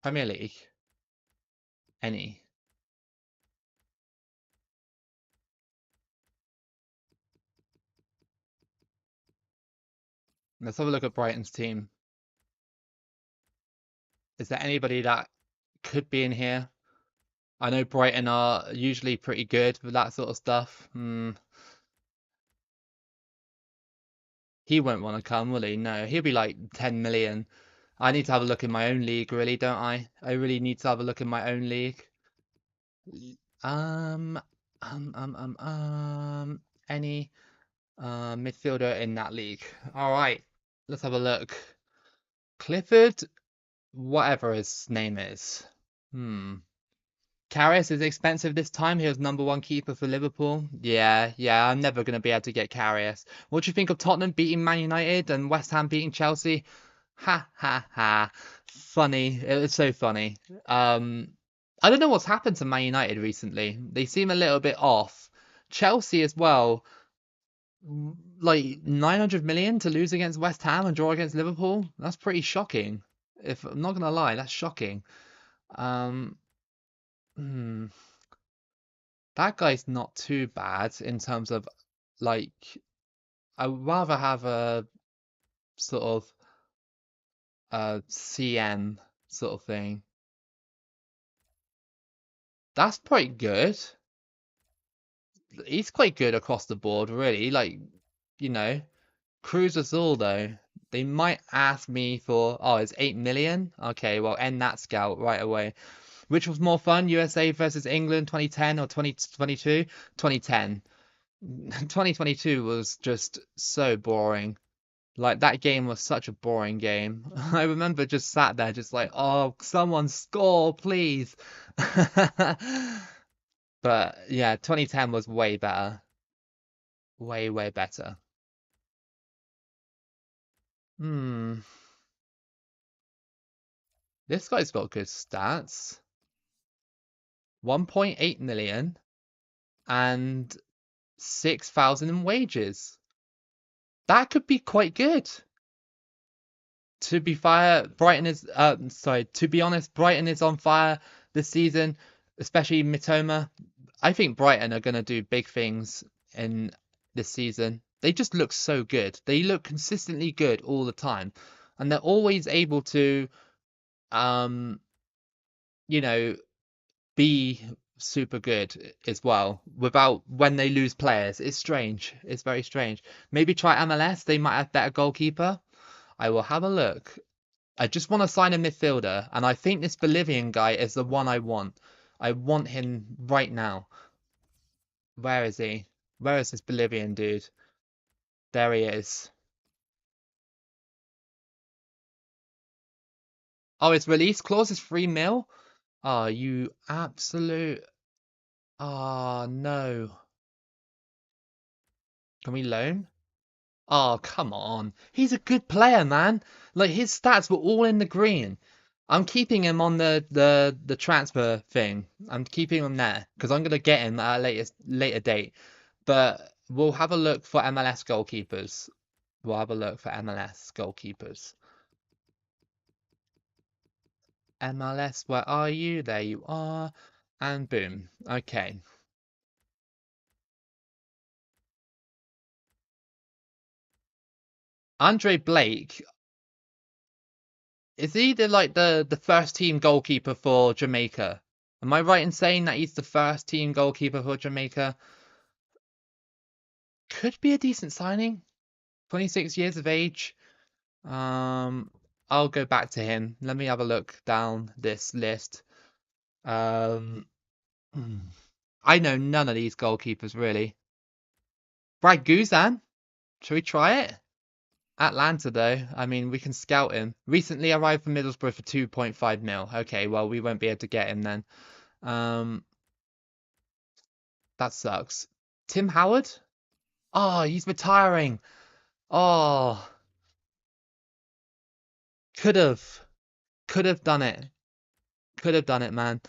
Premier League. Any. Let's have a look at Brighton's team. Is there anybody that could be in here? I know Brighton are usually pretty good with that sort of stuff. He won't want to come, will he? No, he'll be like 10 million. I need to have a look in my own league, really, don't I? I really need to have a look in my own league. Um, any midfielder in that league. All right, let's have a look. Clifford, whatever his name is. Hmm. Karius is expensive this time. He was #1 keeper for Liverpool. Yeah, I'm never going to be able to get Karius. What do you think of Tottenham beating Man United and West Ham beating Chelsea? Ha ha ha. Funny. It was so funny. I don't know what's happened to Man United recently. They seem a little bit off. Chelsea as well. Like 900 million to lose against West Ham and draw against Liverpool. That's pretty shocking. If I'm not gonna lie, that's shocking. Um, hmm. That guy's not too bad in terms of like I would rather have a sort of CM sort of thing. That's quite good. He's quite good across the board, really. Like, you know, cruise us all though. They might ask me for, oh, it's 8 million. Okay, well, end that scout right away. Which was more fun, USA versus England 2010 or 2022? 2010. 2022 was just so boring. Like that game was such a boring game. I remember just sat there just like, oh, someone score, please. But yeah, 2010 was way better. Way, way better. Hmm. This guy's got good stats. 1.8 million and 6,000 in wages. That could be quite good. To be fair, to be honest, Brighton is on fire this season, especially Mitoma. I think Brighton are going to do big things in this season. They just look so good. They look consistently good all the time. And they're always able to, um, you know, be super good as well without when they lose players. It's strange. It's very strange. Maybe try MLS. They might have better goalkeeper. I will have a look. I just want to sign a midfielder, and I think this Bolivian guy is the one I want. I want him right now. Where is he? Where is this Bolivian dude? There he is. Oh, his release clause is 3 mil? Oh, you absolute... Oh, no. Can we loan? Oh, come on. He's a good player, man. Like, his stats were all in the green. I'm keeping him on the transfer thing. I'm keeping him there because I'm gonna get him at a later date. But we'll have a look for MLS goalkeepers. We'll have a look for MLS goalkeepers. MLS, where are you? There you are. And boom. Okay. Andre Blake, is he the first team goalkeeper for Jamaica? Am I right in saying that he's the first team goalkeeper for Jamaica? Could be a decent signing. 26 years of age. I'll go back to him. Let me have a look down this list. Um, I know none of these goalkeepers really. Brad Guzan, shall we try it? Atlanta though, I mean we can scout him. Recently arrived from Middlesbrough for 2.5 mil. Okay, well we won't be able to get him then. Um, that sucks. Tim Howard? Oh, he's retiring. Oh, could have, could have done it. Could have done it, man.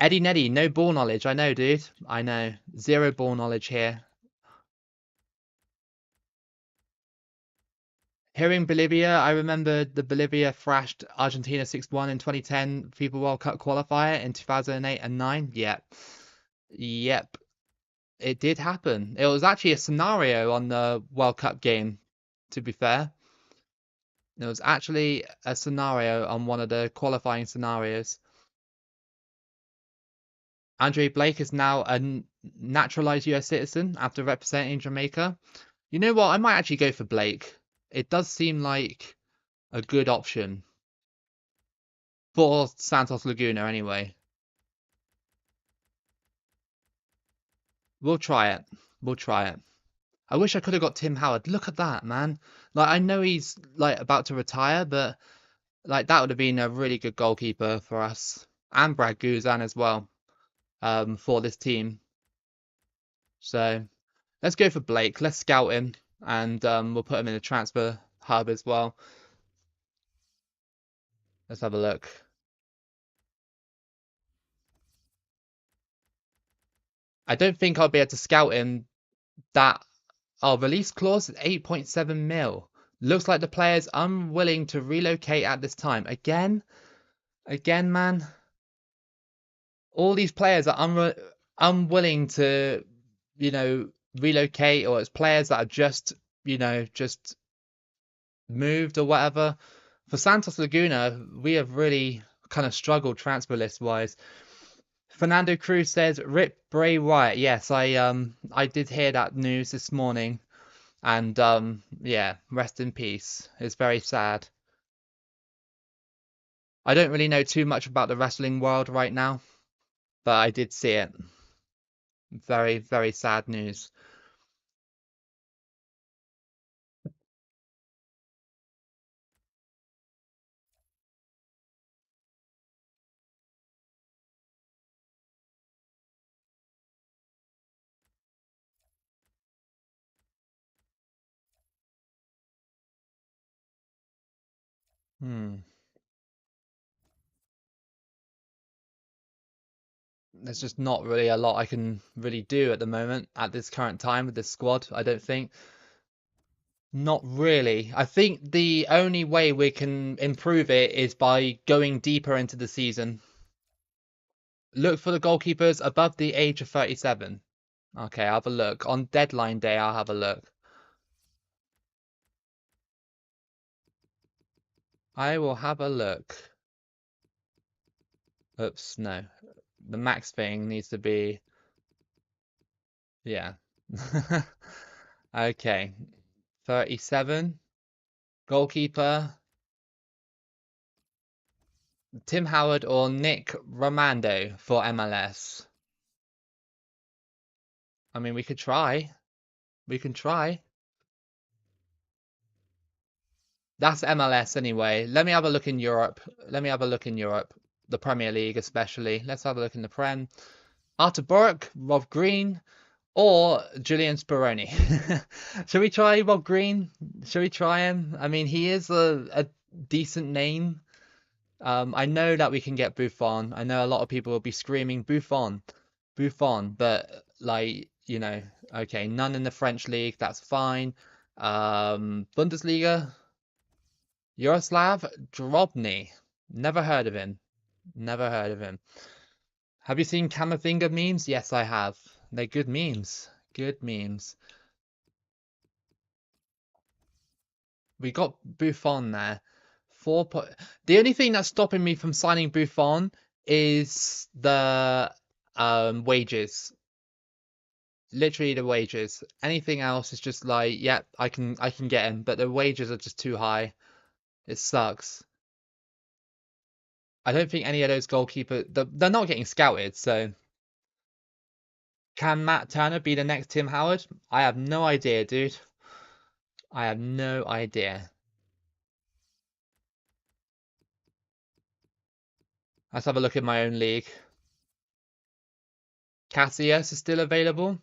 Eddie Neddy, no ball knowledge. I know, dude. I know. Zero ball knowledge here. Hearing Bolivia, I remember the Bolivia thrashed Argentina 6-1 in 2010 FIFA World Cup qualifier in 2008 and 9. Yep. Yep. It did happen. It was actually a scenario on the World Cup game, to be fair. It was actually a scenario on one of the qualifying scenarios. Andre Blake is now a naturalized US citizen after representing Jamaica. You know what? I might actually go for Blake. It does seem like a good option for Santos Laguna anyway. We'll try it. We'll try it. I wish I could have got Tim Howard. Look at that, man. Like, I know he's like about to retire, but like that would have been a really good goalkeeper for us and Brad Guzan as well, for this team. So let's go for Blake. Let's scout him, and we'll put him in the transfer hub as well. Let's have a look. I don't think I'll be able to scout him that. Oh, release clause is 8.7 mil. Looks like the player's unwilling to relocate at this time. Again, man. All these players are unwilling to, relocate, or it's players that are just, just moved or whatever. For Santos Laguna, we have really kind of struggled transfer list wise. Fernando Cruz says, "Rip Bray Wyatt." Yes, I did hear that news this morning, and yeah, rest in peace. It's very sad. I don't really know too much about the wrestling world right now, but I did see it. Very, very sad news. Hmm. There's just not really a lot I can really do at the moment at this current time with this squad, I don't think. Not really. I think the only way we can improve it is by going deeper into the season. Look for the goalkeepers above the age of 37. Okay, I'll have a look. On deadline day, I'll have a look. I will have a look. Oops, no. The max thing needs to be... Yeah. Okay. 37. Goalkeeper. Tim Howard or Nick Romando for MLS. I mean, we could try. We can try. That's MLS anyway. Let me have a look in Europe. Let me have a look in Europe. The Premier League especially. Let's have a look in the Prem. Artur Boruc, Rob Green, or Julian Speroni. Shall we try Rob Green? Shall we try him? I mean, he is a decent name. I know that we can get Buffon. I know a lot of people will be screaming Buffon, Buffon, but like, okay, none in the French league, that's fine. Bundesliga, Yaroslav Drobny. Never heard of him. Never heard of him. Have you seen Camavinga memes? Yes, I have. They're good memes. Good memes. We got Buffon there. The only thing that's stopping me from signing Buffon is the wages. Literally the wages. Anything else is just like, yeah, I can get him, but the wages are just too high. It sucks. I don't think any of those goalkeepers, they're not getting scouted, so can Matt Turner be the next Tim Howard? I have no idea, dude. I have no idea. Let's have a look at my own league. Casillas is still available.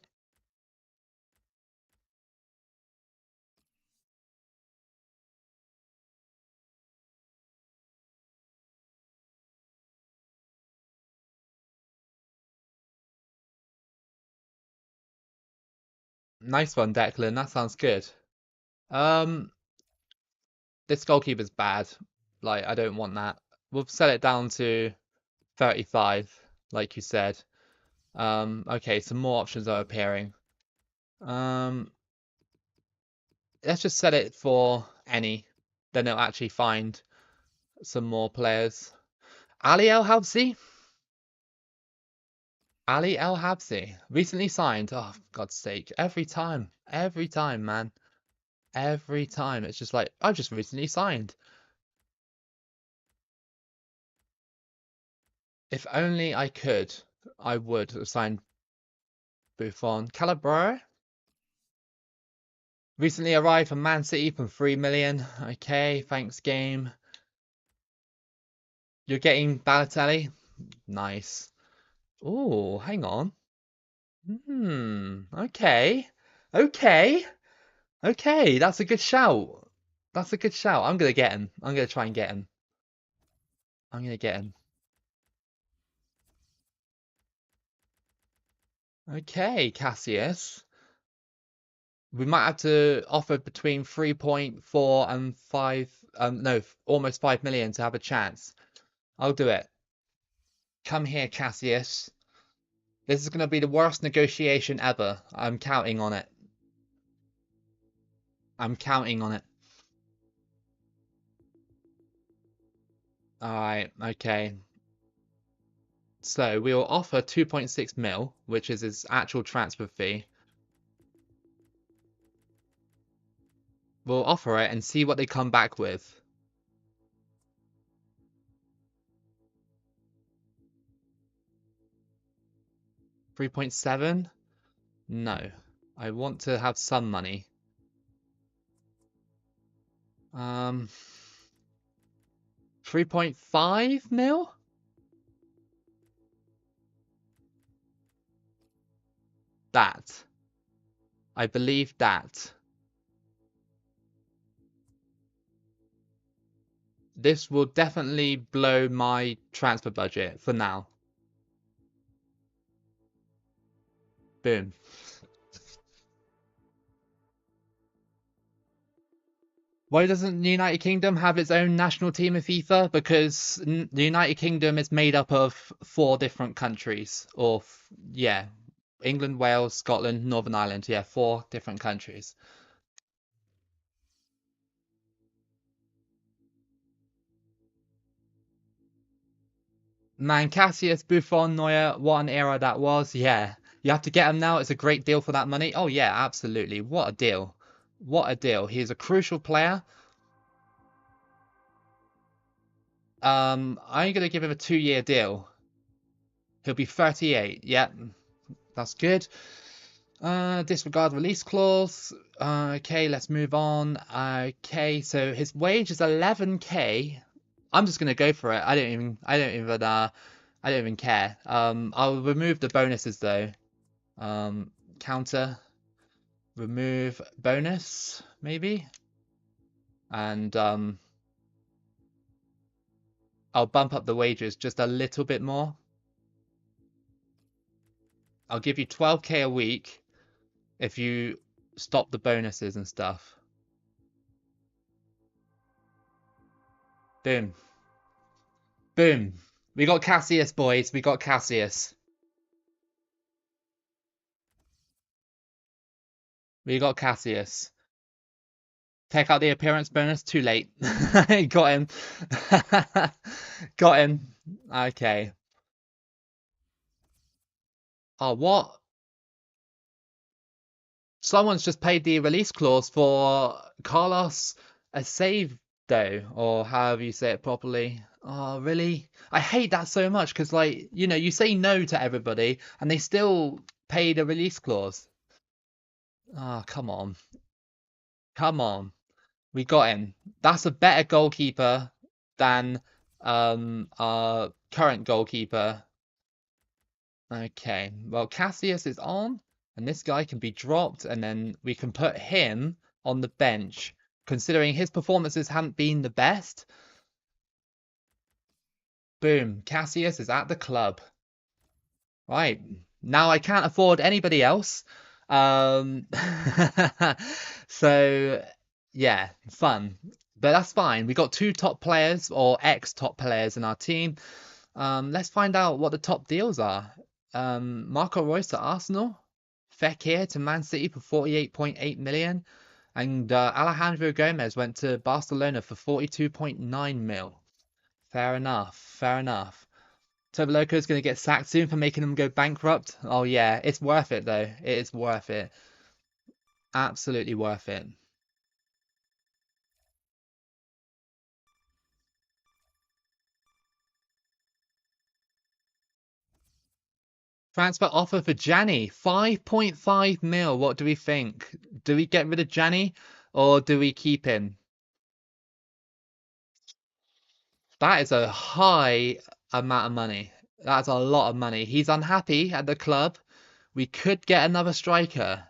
Nice one, Declan. That sounds good. Um, this goalkeeper's bad. Like, I don't want that. We'll set it down to 35, like you said. Okay, some more options are appearing. Um, let's just set it for any. Then it'll actually find some more players. Ali El Habsi? Ali El Habsi. Recently signed. Oh, for God's sake. Every time, man. Every time. It's just like, I've just recently signed. If only I could, I would have signed Buffon. Calabro? Recently arrived from Man City from 3 million. Okay, thanks, game. You're getting Balotelli? Nice. Oh, hang on. Okay. Okay. Okay, that's a good shout. That's a good shout. I'm gonna get him. I'm gonna try and get him. I'm gonna get him. Okay, Cassius. We might have to offer between 3.4 and 5, no, almost 5 million to have a chance. I'll do it. Come here, Cassius. This is going to be the worst negotiation ever. I'm counting on it. I'm counting on it. Alright, okay. So we'll offer 2.6 mil, which is his actual transfer fee. We'll offer it and see what they come back with. $3.7? No. I want to have some money. 3.5 mil? That. I believe that. This will definitely blow my transfer budget for now. Boom. Why doesn't the United Kingdom have its own national team in FIFA? Because the United Kingdom is made up of 4 different countries. Or, yeah, England, Wales, Scotland, Northern Ireland. Yeah, 4 different countries. Man, Cassius, Buffon, Neuer, what an era that was. Yeah, you have to get him now. It's a great deal for that money. Oh, yeah, absolutely. What a deal. What a deal. He's a crucial player. I'm going to give him a 2-year deal. He'll be 38. Yeah, that's good. Disregard release clause. Okay, let's move on. Okay, so his wage is 11k. I'm just gonna go for it. I don't even care. I'll remove the bonuses though. Counter, remove bonus maybe, and I'll bump up the wages just a little bit more. I'll give you 12k a week if you stop the bonuses and stuff. Boom. Boom. We got Cassius, boys. We got Cassius. We got Cassius. Take out the appearance bonus. Too late. Got him. Got him. Okay. Oh, what? Someone's just paid the release clause for Carlos Acevedo, or however you say it properly. Oh, really? I hate that so much because, like, you know, you say no to everybody and they still pay the release clause. Oh, come on. Come on. We got him. That's a better goalkeeper than our current goalkeeper. Okay, well, Cassius is on, and this guy can be dropped, and then we can put him on the bench, considering his performances haven't been the best. Boom, Cassius is at the club. Right, now I can't afford anybody else. Um, so yeah, fun. But that's fine. We got two top players or ex-top players in our team. Let's find out what the top deals are. Marco Reus to Arsenal, Fekir to Man City for 48.8 million, and Alejandro Gomez went to Barcelona for 42.9 mil. Fair enough, fair enough. Toby Loco is going to get sacked soon for making them go bankrupt. Oh yeah, it's worth it though. It is worth it. Absolutely worth it. Transfer offer for Jani, 5.5 mil. What do we think? Do we get rid of Jani or do we keep him? That is a high amount of money. That's a lot of money. He's unhappy at the club. We could get another striker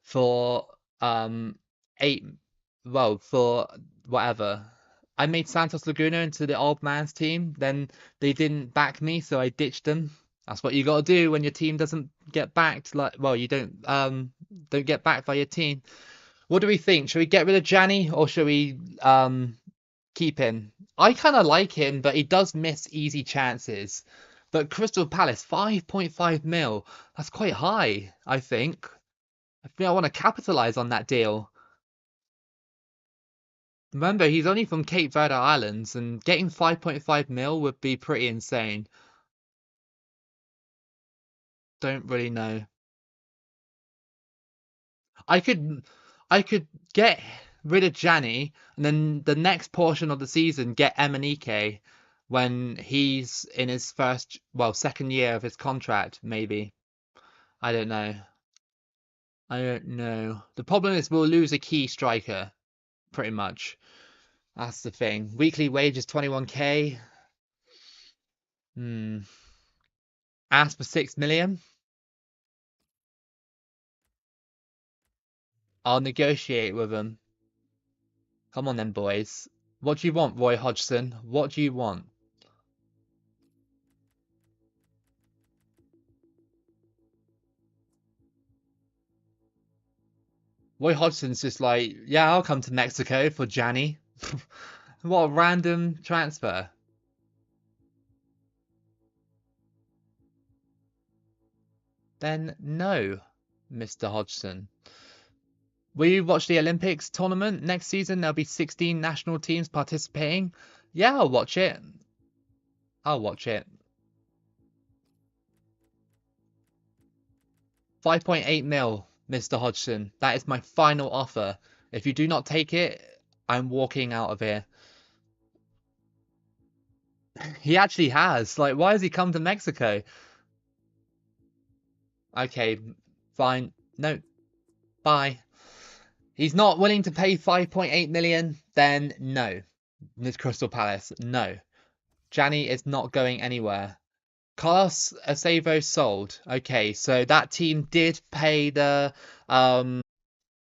for eight, well, for whatever. I made Santos Laguna into the old man's team. Then they didn't back me, so I ditched them. That's what you got to do when your team doesn't get backed. Like, well, you don't get backed by your team. What do we think? Should we get rid of Jani or should we keep him? I kind of like him, but he does miss easy chances. But Crystal Palace, 5.5 mil. That's quite high, I think. I think I want to capitalize on that deal. Remember, he's only from Cape Verde Islands, and getting 5.5 mil would be pretty insane. Don't really know. I could, I could get rid of Jani, and then the next portion of the season get Emenike when he's in his first, well, second year of his contract, maybe. I don't know. I don't know. The problem is we'll lose a key striker, pretty much. That's the thing. Weekly wage is 21k. Hmm. Ask for 6 million. I'll negotiate with him. Come on then, boys. What do you want, Roy Hodgson? What do you want? Roy Hodgson's just like, yeah, I'll come to Mexico for Jani. What a random transfer. Then no, Mr. Hodgson. Will you watch the Olympics tournament next season? There'll be 16 national teams participating. Yeah, I'll watch it. I'll watch it. 5.8 mil, Mr. Hodgson. That is my final offer. If you do not take it, I'm walking out of here. He actually has. Like, why has he come to Mexico? Okay, fine. No, bye. He's not willing to pay 5.8 million, then no. Miss Crystal Palace, no. Jani is not going anywhere. Carlos Acevo sold. Okay, so that team did pay the hmm.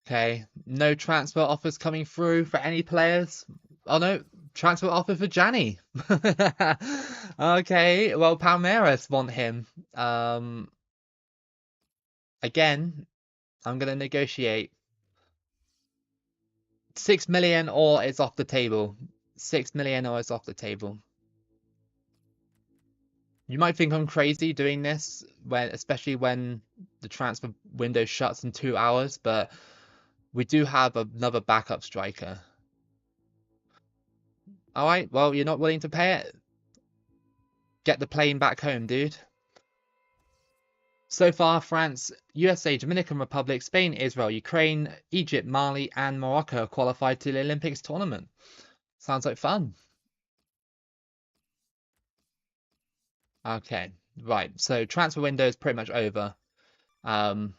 Okay, no transfer offers coming through for any players. Oh no, transfer offer for Jani. Okay, well Palmeiras want him. Again, I'm gonna negotiate 6 million or it's off the table. 6 million or it's off the table. You might think I'm crazy doing this when, especially when the transfer window shuts in 2 hours, but we do have another backup striker. All right, well, you're not willing to pay it. Get the plane back home, dude. So far, France, USA, Dominican Republic, Spain, Israel, Ukraine, Egypt, Mali, and Morocco have qualified to the Olympics tournament. Sounds like fun. Okay, right. So transfer window is pretty much over. Um,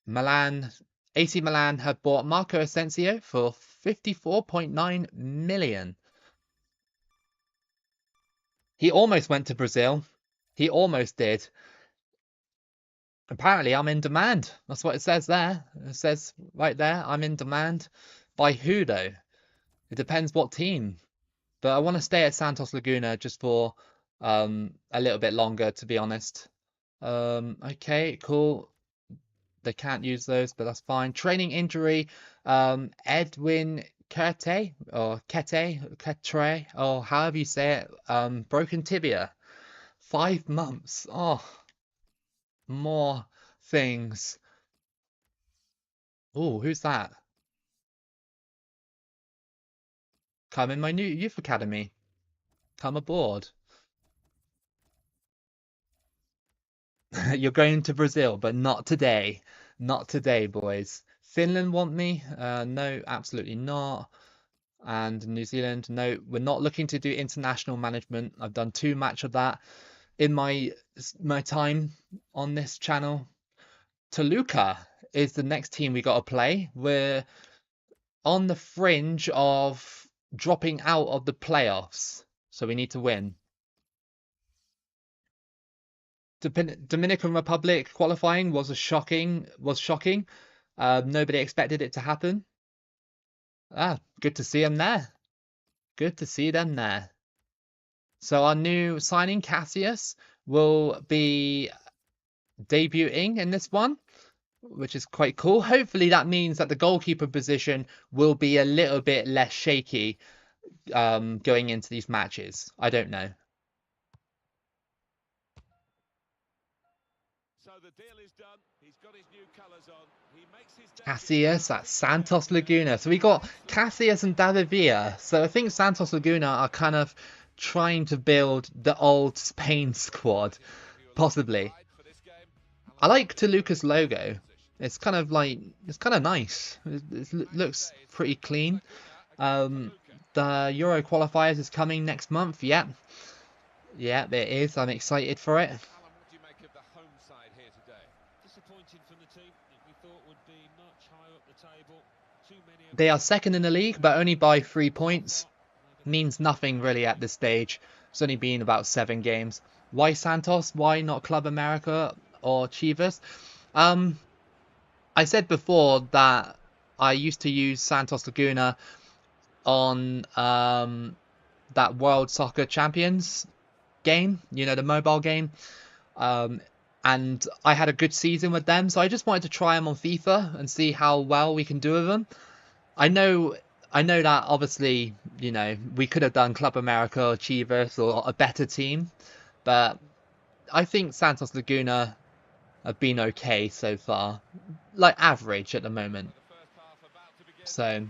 Milan, AC Milan have bought Marco Asensio for 54.9 million. He almost went to Brazil. He almost did. Apparently, I'm in demand. That's what it says there. It says right there, I'm in demand. By who, though? It depends what team. But I want to stay at Santos Laguna just for a little bit longer, to be honest. Okay, cool. They can't use those, but that's fine. Training injury, Edwin Ketre, or however you say it, broken tibia. 5 months. Oh, more things. Oh, who's that? Come in my new youth academy. Come aboard. You're going to Brazil, but not today. Not today, boys. Finland want me? No, absolutely not. And New Zealand, no, we're not looking to do international management. I've done too much of that in my time on this channel. Toluca is the next team we got to play. We're on the fringe of dropping out of the playoffs, so we need to win. Dominican Republic qualifying was shocking. Nobody expected it to happen. Good to see them there. Good to see them there. So our new signing, Cassius, will be debuting in this one, which is quite cool. Hopefully that means that the goalkeeper position will be a little bit less shaky going into these matches. I don't know. So the deal is done. He's got his new colours on. He makes his Cassius at Santos Laguna. So we got Cassius and David Villa. So I think Santos Laguna are kind of trying to build the old Spain squad, possibly. I like Toluca's logo. It's kind of nice. It looks pretty clean. The Euro qualifiers is coming next month. Yep. Yeah, it is. I'm excited for it. They are second in the league, but only by 3 points. Means nothing really at this stage. It's only been about 7 games. Why Santos? Why not Club America or Chivas? I said before that I used to use Santos Laguna on that World Soccer Champions game, you know, the mobile game. And I had a good season with them, so I just wanted to try them on FIFA and see how well we can do with them. I know that obviously, you know, we could have done Club America or Chivas or a better team, but I think Santos Laguna have been okay so far, like average at the moment. So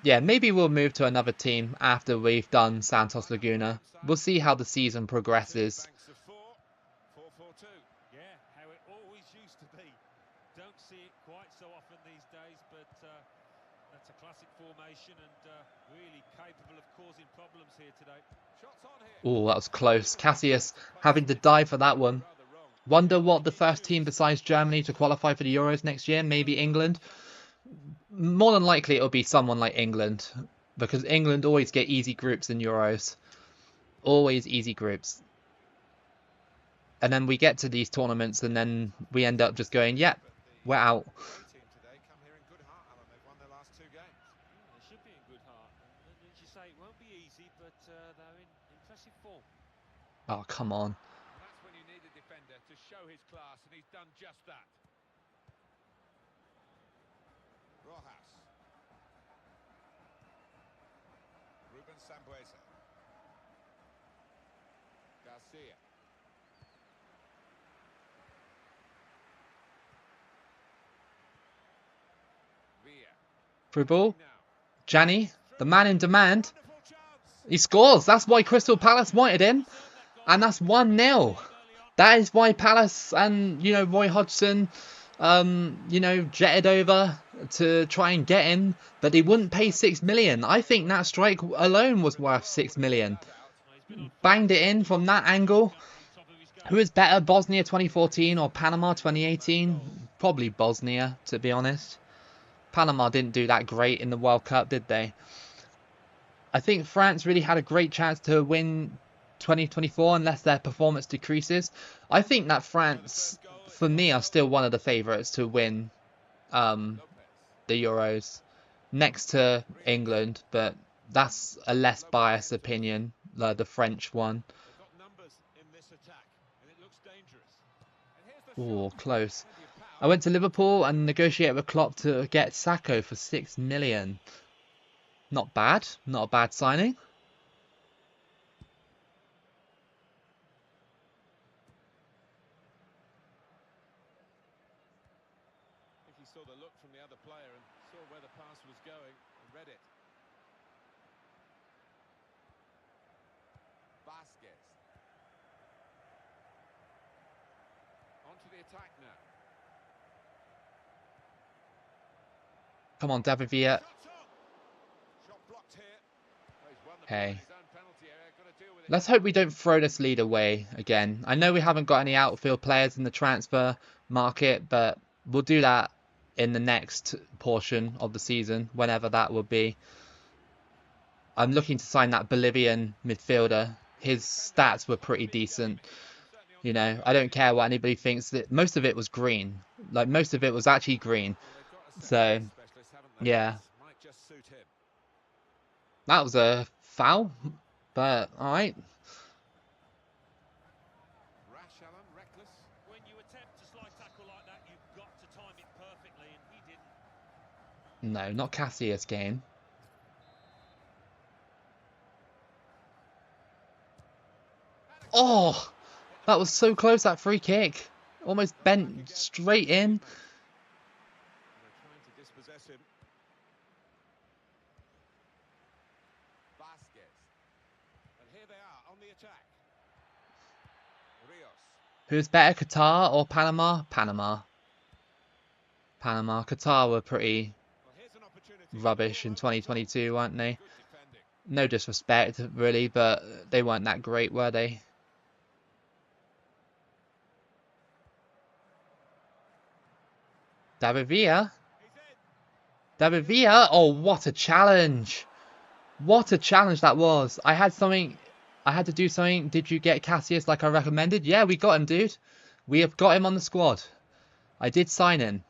yeah, maybe we'll move to another team after we've done Santos Laguna. We'll see how the season progresses. Yeah, how it always used to be. Don't see it quite so often these days, but that's a classic formation and really capable of causing problems here today. Oh, that was close. Cassius having to dive for that one. Wonder what the first team besides Germany to qualify for the Euros next year? Maybe England? More than likely it'll be someone like England, because England always get easy groups in Euros. Always easy groups. And then we get to these tournaments and then we end up just going, yep, we're out. Oh, come on. That's when you need a defender to show his class, and he's done just that. Rojas. Ruben Sambueza. Garcia. Villa. Through ball. Gianni, the man in demand. He scores. That's why Crystal Palace wanted him. And that's 1-0. That is why Palace and, you know, Roy Hodgson, you know, jetted over to try and get him. But they wouldn't pay 6 million. I think that strike alone was worth 6 million. Banged it in from that angle. Who is better, Bosnia 2014 or Panama 2018? Probably Bosnia, to be honest. Panama didn't do that great in the World Cup, did they? I think France really had a great chance to win 2024 unless their performance decreases. I think that France, for me, are still one of the favourites to win the Euros, next to England, but that's a less biased opinion, the French one. Oh, close. I went to Liverpool and negotiated with Klopp to get Sacco for 6 million. Not bad. Not a bad signing. He saw the look from the other player and saw where the pass was going and read it. Vasquez. On to the attack now. Come on, David Villa. Shot blocked here. Oh, he's won the ball in Hey. his own penalty area. Got to deal with it. Let's hope we don't throw this lead away again. I know we haven't got any outfield players in the transfer market, but we'll do that in the next portion of the season, whenever that will be. I'm looking to sign that Bolivian midfielder. His stats were pretty decent. You know, I don't care what anybody thinks. That most of it was green. Like, most of it was actually green. So, yeah. That was a foul, but alright. When you attempt a slide tackle like that, you've got to time it perfectly, and he didn't. No, not Cassius game. Oh, that was so close, that free kick. Almost bent straight in. Trying to dispossess him. Vasquez. And here they are on the attack. Rios. Who's better, Qatar or Panama? Panama. Panama. Qatar were pretty Well, here's an opportunity. rubbish in 2022, weren't they? Good defending. No disrespect, really, but they weren't that great, were they? David Villa? David Villa? Oh, what a challenge! What a challenge that was! I had to do something. Did you get Cassius like I recommended? Yeah, we got him, dude. We have got him on the squad. I did sign him.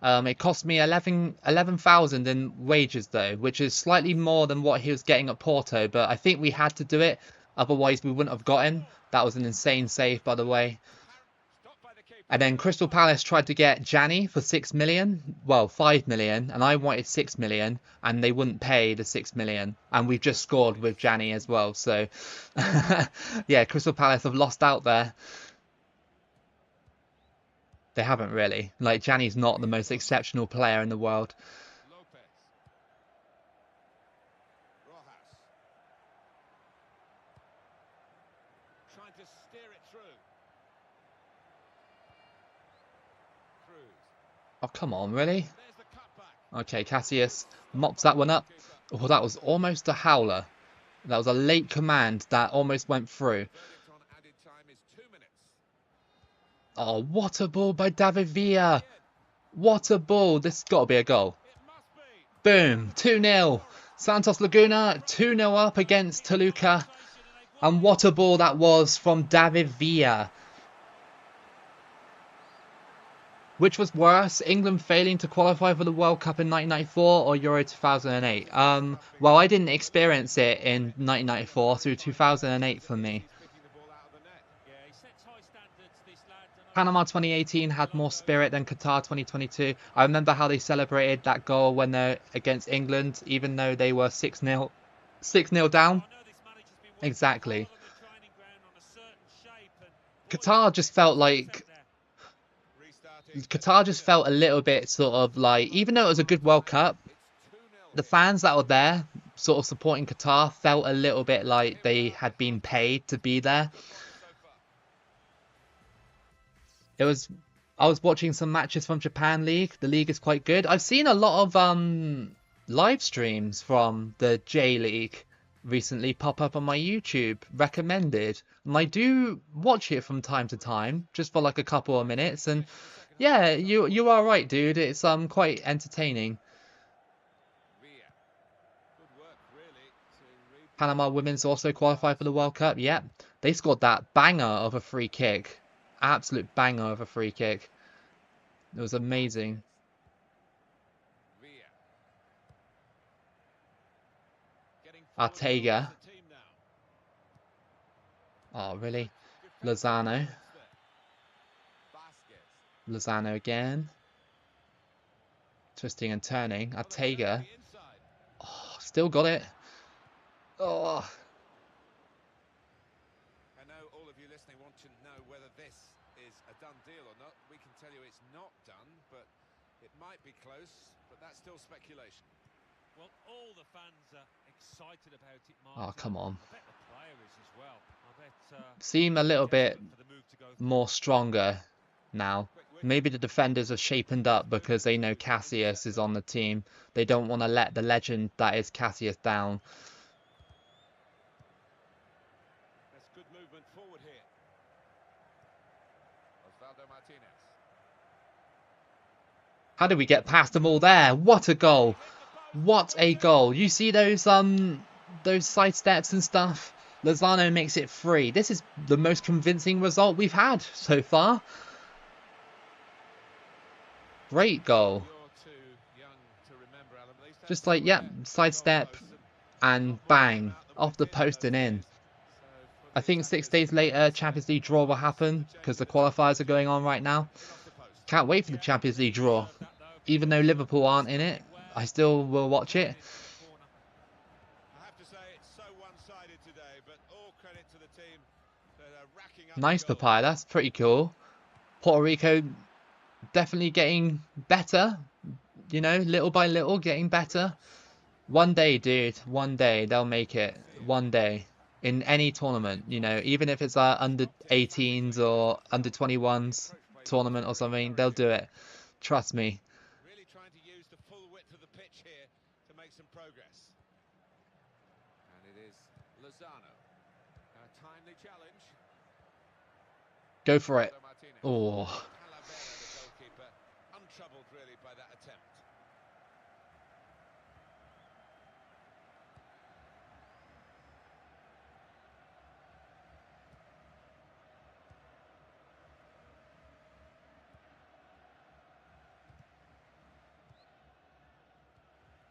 It cost me 11,000 in wages though, which is slightly more than what he was getting at Porto, but I think we had to do it, otherwise we wouldn't have got him. That was an insane save, by the way. And then Crystal Palace tried to get Gianni for 6 million, well 5 million, and I wanted 6 million, and they wouldn't pay the 6 million. And we've just scored with Gianni as well, so yeah, Crystal Palace have lost out there. They haven't really. Like, Gianni's not the most exceptional player in the world. Lopez. Rojas. Trying to steer it through. Cruz. Oh, come on, really? There's the cutback. Okay, Cassius mops that one up. Oh, that was almost a howler. That was a late command that almost went through. Verdict on added time is 2 minutes. Oh, what a ball by David Villa. What a ball. This has got to be a goal. It must be. Boom. 2-0. Santos Laguna 2-0 up against Toluca. And what a ball that was from David Villa. Which was worse, England failing to qualify for the World Cup in 1994 or Euro 2008? Well, I didn't experience it in 1994 through 2008 for me. Panama 2018 had more spirit than Qatar 2022. I remember how they celebrated that goal when they're against England, even though they were 6-0 down. Exactly. Qatar just felt a little bit sort of like, even though it was a good World Cup, the fans that were there sort of supporting Qatar felt a little bit like they had been paid to be there. I was watching some matches from Japan League. The league is quite good. I've seen a lot of live streams from the J League recently pop up on my YouTube, recommended. And I do watch it from time to time, just for like a couple of minutes. And yeah, you are right, dude. It's quite entertaining. Good work, really, to read Panama women's also qualified for the World Cup. Yep, they scored that banger of a free kick. Absolute banger of a free kick. It was amazing. Villa. Getting forward Artega. towards the team now. Oh, really? Defensive Lozano. clearance there. Vasquez. Lozano again. Twisting and turning. On the turn to Artega. the inside. Oh, still got it. Oh, I know all of you listening want to know whether this is a done deal or not. We can tell you it's not done, but it might be close, but that's still speculation. Well, all the fans are excited about it, oh, Martin. come on. I bet the player is as well. I bet Seem a little bit desperate for the move to go through. more stronger now. Maybe the defenders are shapened up because they know Cassius is on the team. They don't want to let the legend that is Cassius down. That's good movement forward here. Osvaldo Martinez. How did we get past them all there? What a goal! What a goal! You see those side steps and stuff? Lozano makes it 3. This is the most convincing result we've had so far. Great goal. You're too young to remember, Alan, but they used to have Just like, similar yep, sidestep goalposts and not much came bang, out the off the wicket in post and those in. days. So for I the think 6 attackers, days later, it's, Champions League draw will happen because the qualifiers are going on right now. in off the post. Can't wait for the Champions League draw. Even though Liverpool aren't in it, I still will watch it. I have to say it's so one-sided today, but all credit to the team that are racking up Nice the goals. papaya, that's pretty cool. Puerto Rico definitely getting better, you know, little by little getting better. One day, dude, one day they'll make it. One day. In any tournament, you know, even if it's under 18s or under 21s tournament or something, they'll do it. Trust me. Really trying to use the full width of the pitch here to make some progress. And it is Lozano. A timely challenge. Go for it. Osvaldo Martinez. Oh, Talavera, the goalkeeper, untroubled really by that attempt.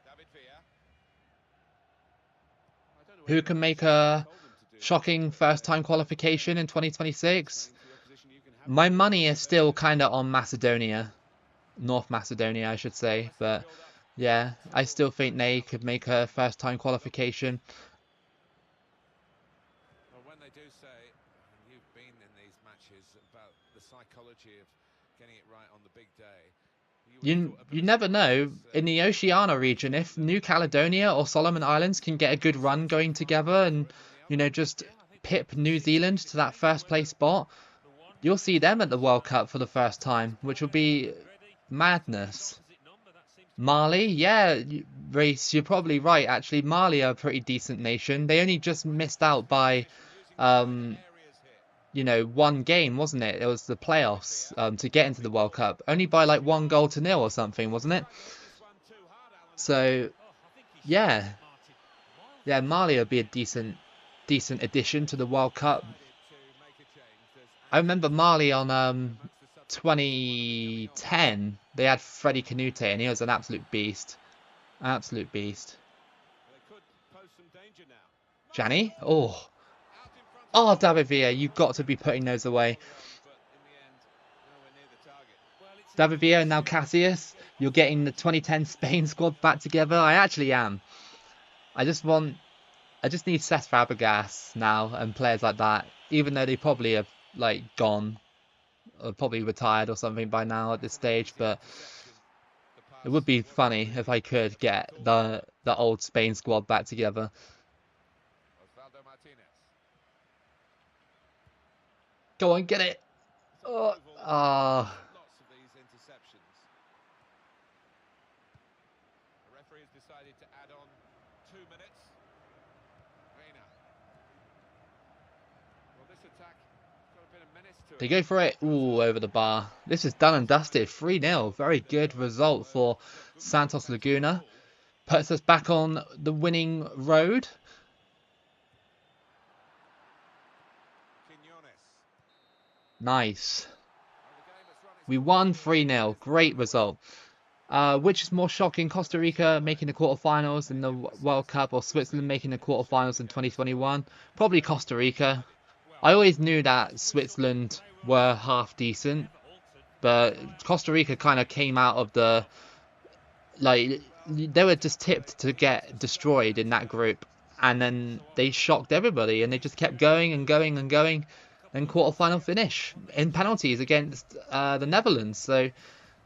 David Villa. I don't know who whether can the make coach a told them to do shocking this, first-time qualification in 2026? for the opposition you can have My the money is still possession. kind of on Macedonia. North Macedonia, I should say. Let's But build up yeah, I till still think that they challenge. could make a first-time qualification. Well, when they do say, and you've been in these matches, about the psychology of getting it right on the big day, would have thought a bit You of never surprise know, is, in the Oceania region, if New Caledonia or Solomon Islands can get a good run going together and, you know, just pip New Zealand to that first place spot, you'll see them at the World Cup for the first time, which will be madness. Mali, yeah, Reece, you're probably right, actually. Mali are a pretty decent nation. They only just missed out by, you know, one game, wasn't it? It was the playoffs to get into the World Cup. Only by like 1-0 or something, wasn't it? So, yeah. Yeah, Mali would be a decent addition to the World Cup. I remember Mali on 2010. They had Freddie Canute, and he was an absolute beast. Absolute beast. Gianni? Oh. Oh, David Villa, you've got to be putting those away. David Villa and now Cassius. You're getting the 2010 Spain squad back together. I actually am. I just need Cesc Fabregas now and players like that. Even though they probably have like gone, or probably retired or something by now at this stage. But it would be funny if I could get the old Spain squad back together. Osvaldo Martinez. Go on, get it. Oh, Lots of these interceptions. The referee has decided to add on 2 minutes. Reina. Well, this attack got a bit of menace to it. They go for it. Ooh, over the bar. This is done and dusted. 3-0. Very good result for Santos Laguna. Puts us back on the winning road. Nice. We won 3-0. Great result. Which is more shocking, Costa Rica making the quarterfinals in the World Cup or Switzerland making the quarterfinals in 2021? Probably Costa Rica. I always knew that Switzerland were half decent, but Costa Rica kind of came out of the, like, they were just tipped to get destroyed in that group, and then they shocked everybody, and they just kept going and going and going, and quarterfinal finish in penalties against the Netherlands. So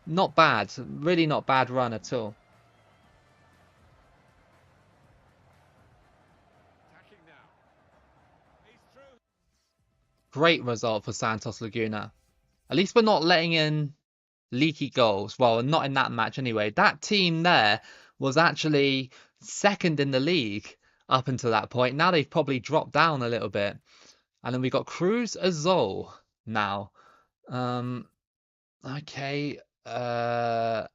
not bad, really not bad run at all. Great result for Santos Laguna. At least we're not letting in leaky goals. Well, not in that match anyway. That team there was actually second in the league up until that point. Now they've probably dropped down a little bit. And then we got Cruz Azul now. Okay. Okay,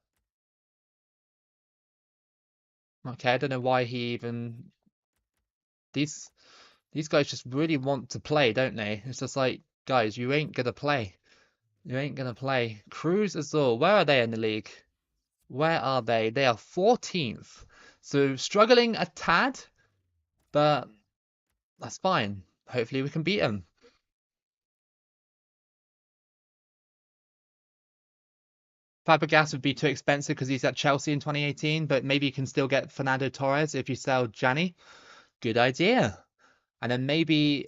I don't know why he even... These guys just really want to play, don't they? It's just like, guys, you ain't gonna play. You ain't gonna play. Cruz Azul, where are they in the league? Where are they? They are 14th. So struggling a tad, but that's fine. Hopefully we can beat them. Fabregas would be too expensive because he's at Chelsea in 2018, but maybe you can still get Fernando Torres if you sell Gianni. Good idea. And then maybe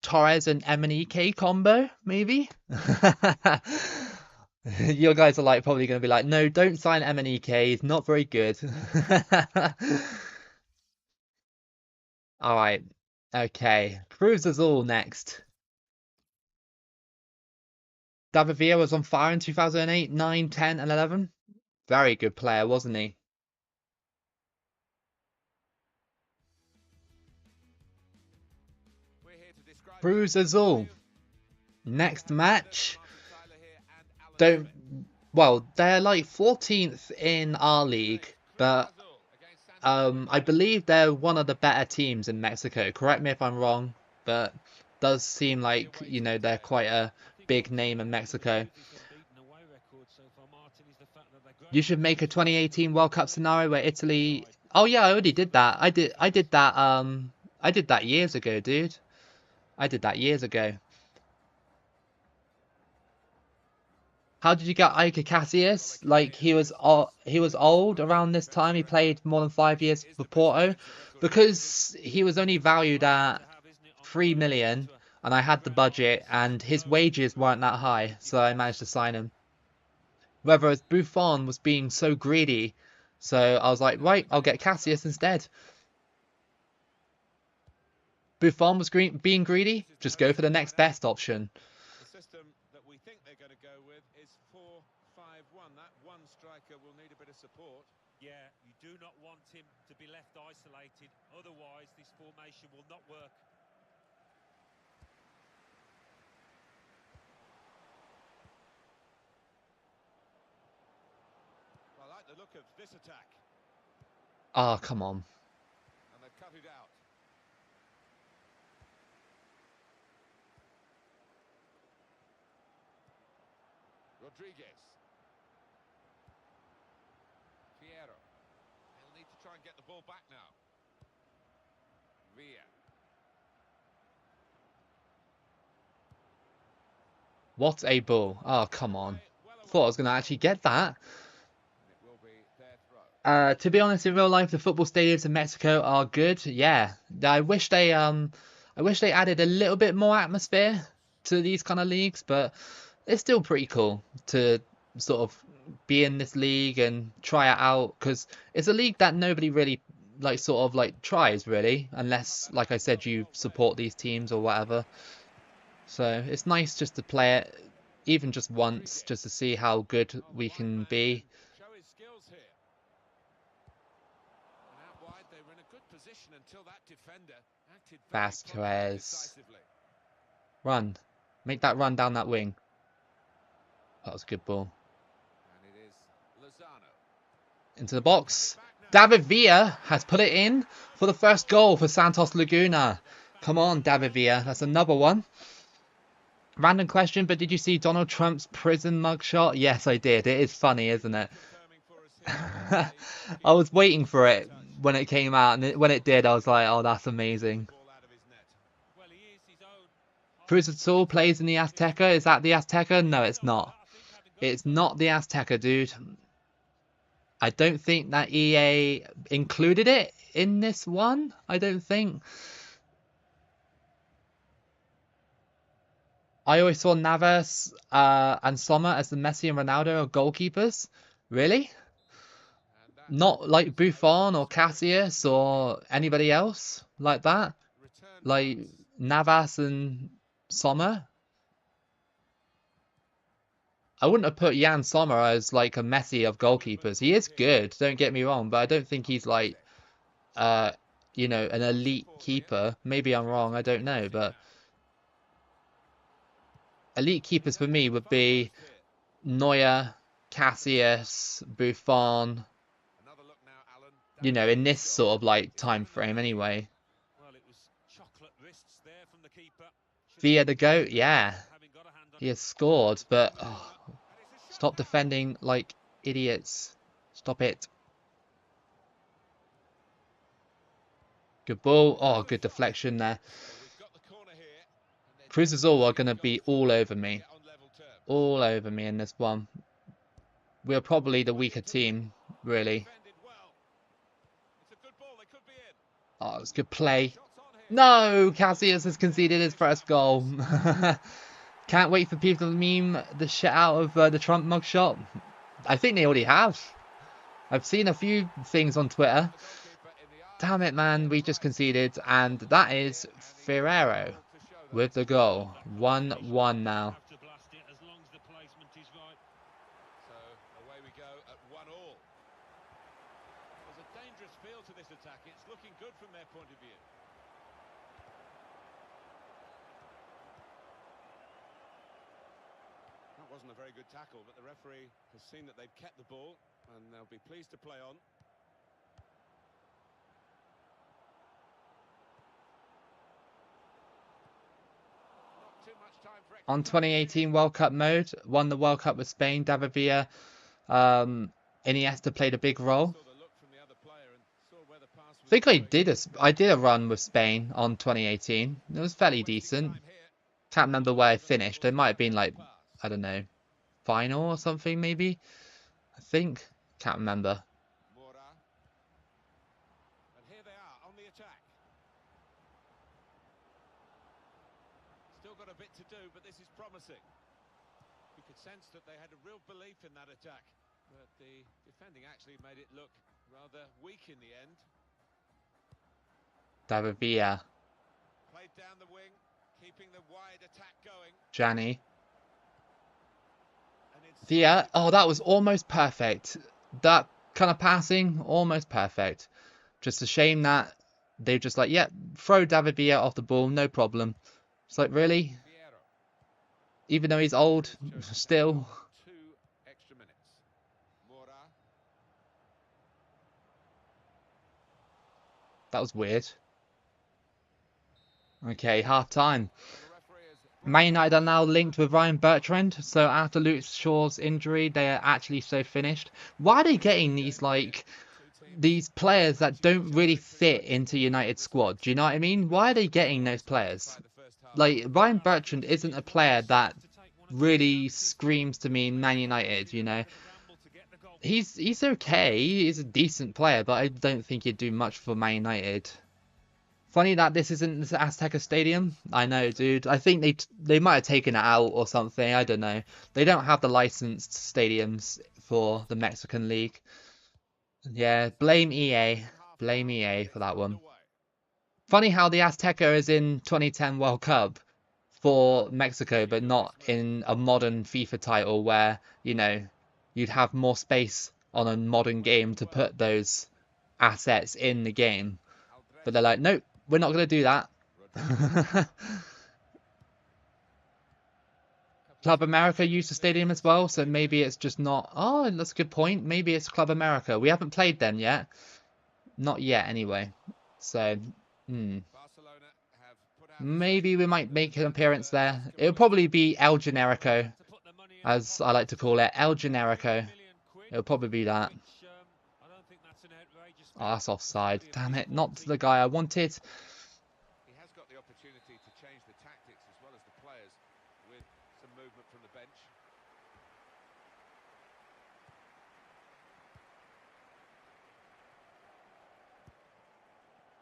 Torres and MNEK combo, maybe? You guys are like probably going to be like, no, don't sign MNEK. He's not very good. All right. Okay. Cruz Azul next. David Villa was on fire in 2008, 9, 10, and 11. Very good player, wasn't he? Cruz Azul. Next match. Well, they're like 14th in our league, but I believe they're one of the better teams in Mexico. Correct me if I'm wrong, but does seem like, you know, they're quite a big name in Mexico. You should make a 2018 World Cup scenario where Italy... Oh yeah, I already did that. I did that years ago, dude. I did that years ago. How did you get Iker Casillas? Like he was old around this time. He played more than 5 years for Porto, because he was only valued at 3 million, and I had the budget, and his wages weren't that high, so I managed to sign him. Whereas Buffon was being so greedy, so I was like, right, I'll get Casillas instead. Buffon was being greedy. Just go for the next best option. The system that we think they're going to go with is 4-5-1. That one striker will need a bit of support. Yeah, you do not want him to be left isolated. Otherwise, this formation will not work. I like the look of this attack. Oh, come on. And they've cut it out. Rodriguez. Piero. They'll need to try and get the ball back now. Villa. What a ball. Oh, come on. Thought I was going to actually get that. To be honest, in real life, the football stadiums in Mexico are good. Yeah, I wish they added a little bit more atmosphere to these kind of leagues, but it's still pretty cool to sort of be in this league and try it out, because it's a league that nobody really tries really, unless, like I said, you support these teams or whatever. So it's nice just to play it, even just once, just to see how good we can be. Vasquez. Run. Make that run down that wing. That was a good ball. Into the box. David Villa has put it in for the first goal for Santos Laguna. Come on, David Villa. That's another one. Random question, but did you see Donald Trump's prison mugshot? Yes, I did. It is funny, isn't it? Confirming for us here, I a goalkeeper was waiting for losing it touch. when it came out, and when it did, I was like, oh, that's amazing. Ball out of his net. Well, he is his own Cruz highest Azul critics. plays in the He's Azteca. Is that the Azteca? No, it's some of not. that, I think, having got it It's first. not the Azteca, dude. I don't think that EA included it in this one. I don't think. I always saw Navas and Sommer as the Messi and Ronaldo of goalkeepers. Really? And that Not like is a Buffon or score Cassius or anybody else like that? return Like pass. Navas and Sommer? I wouldn't have put Jan Sommer as like a Messi of Movement goalkeepers. He is here. good, don't get me wrong, but I don't think he's like Fantastic. uh you know, an Good elite support here. keeper. Maybe I'm wrong, I Finishing don't know, quality but now. elite And he keepers for has got me the would far be post here. Neuer, Cassius, Buffon, Another look now, Alan. you Don't know, think in he's this gone. sort of like It's time given them frame that here. anyway. Well, it was chocolate wrists there from the keeper. Should have Via been the goat, protected better, yeah, having got a hand on he it. has scored, but Good oh, movement. And it's a shot stop now. defending like idiots. Stop it. Good ball. Oh, There's the good shot. deflection there. Well, we've got the corner here. And they're Cruz Azul desperate are to get going a to goal be from all it over to me. get on level terms. All over me in this one. We're probably the Well, he weaker took it. team, really. Defended well. It's a good ball. They could be in. Oh, it's good play. Shots on here. No! Cassius has conceded his Finish first that one goal. is. Can't wait for people to meme the shit out of the Trump mugshot. I think they already have. I've seen a few things on Twitter. Got the goalkeeper in the Damn eyes it, and man. set We just right. conceded. And that is And he has the Ferrero goal to show that. with the Well, goal. that combination 1-1 doesn't now. have to blast it as long as the placement is right. So away we go at 1-1. There's a dangerous feel to this attack. It's looking good from their point of view. That wasn't a very good tackle, but the referee has seen that they've kept the ball and they'll be pleased to play on. Not too much time for On extra time here. 2018 World Cup mode, won the World Cup with Spain. David Villa, Iniesta played a big role. Saw the look from the other player and saw where the pass I was think going. I did a run with Spain on 2018. It was fairly Wasting decent. time here. Can't remember where I Given the finished. It little might have been diagonal like, pass. I don't know, final or something maybe. I think. Can't remember. Mora. And here they are on the attack. Still got a bit to do, but this is promising. You could sense that they had a real belief in that attack, but the defending actually made it look rather weak in the end. David Villa, Played down the wing, keeping the wide attack going. Gianni. And it's Villa, oh, that was almost perfect. That kind of passing, almost perfect. Just a shame that they're just like, yeah, throw David Villa off the ball, no problem. It's like, really? Piero. Even though he's old, still. 2 extra minutes. Mora. That was weird. Okay, half time. The referee has Man United are now linked with Ryan Bertrand, so after Luke Shaw's injury, they are actually so finished. Why are they getting these like these players that don't really fit into United squad? Do you know what I mean? Why are they getting those players? Like Ryan Bertrand isn't a player that really screams to me Man United, you know. He's okay, he's a decent player, but I don't think he'd do much for Man United. Funny that this isn't the Azteca Stadium. I know, dude. I think they might have taken it out or something. I don't know. They don't have the licensed stadiums for the Mexican League. Yeah, blame EA. Blame EA for that one. Funny how the Azteca is in 2010 World Cup for Mexico, but not in a modern FIFA title where, you know, you'd have more space on a modern game to put those assets in the game. But they're like, nope, we're not going to do that. Club America used the stadium as well, so maybe it's just not... Oh, that's a good point. Maybe it's Club America. We haven't played them yet. Not yet, anyway. So, maybe we might make an appearance there. It'll probably be El Generico, as I like to call it, El Generico. It'll probably be that. Oh, that's offside. Damn it, not the guy I wanted. He has got the opportunity to change the tactics as well as the players with some movement from the bench.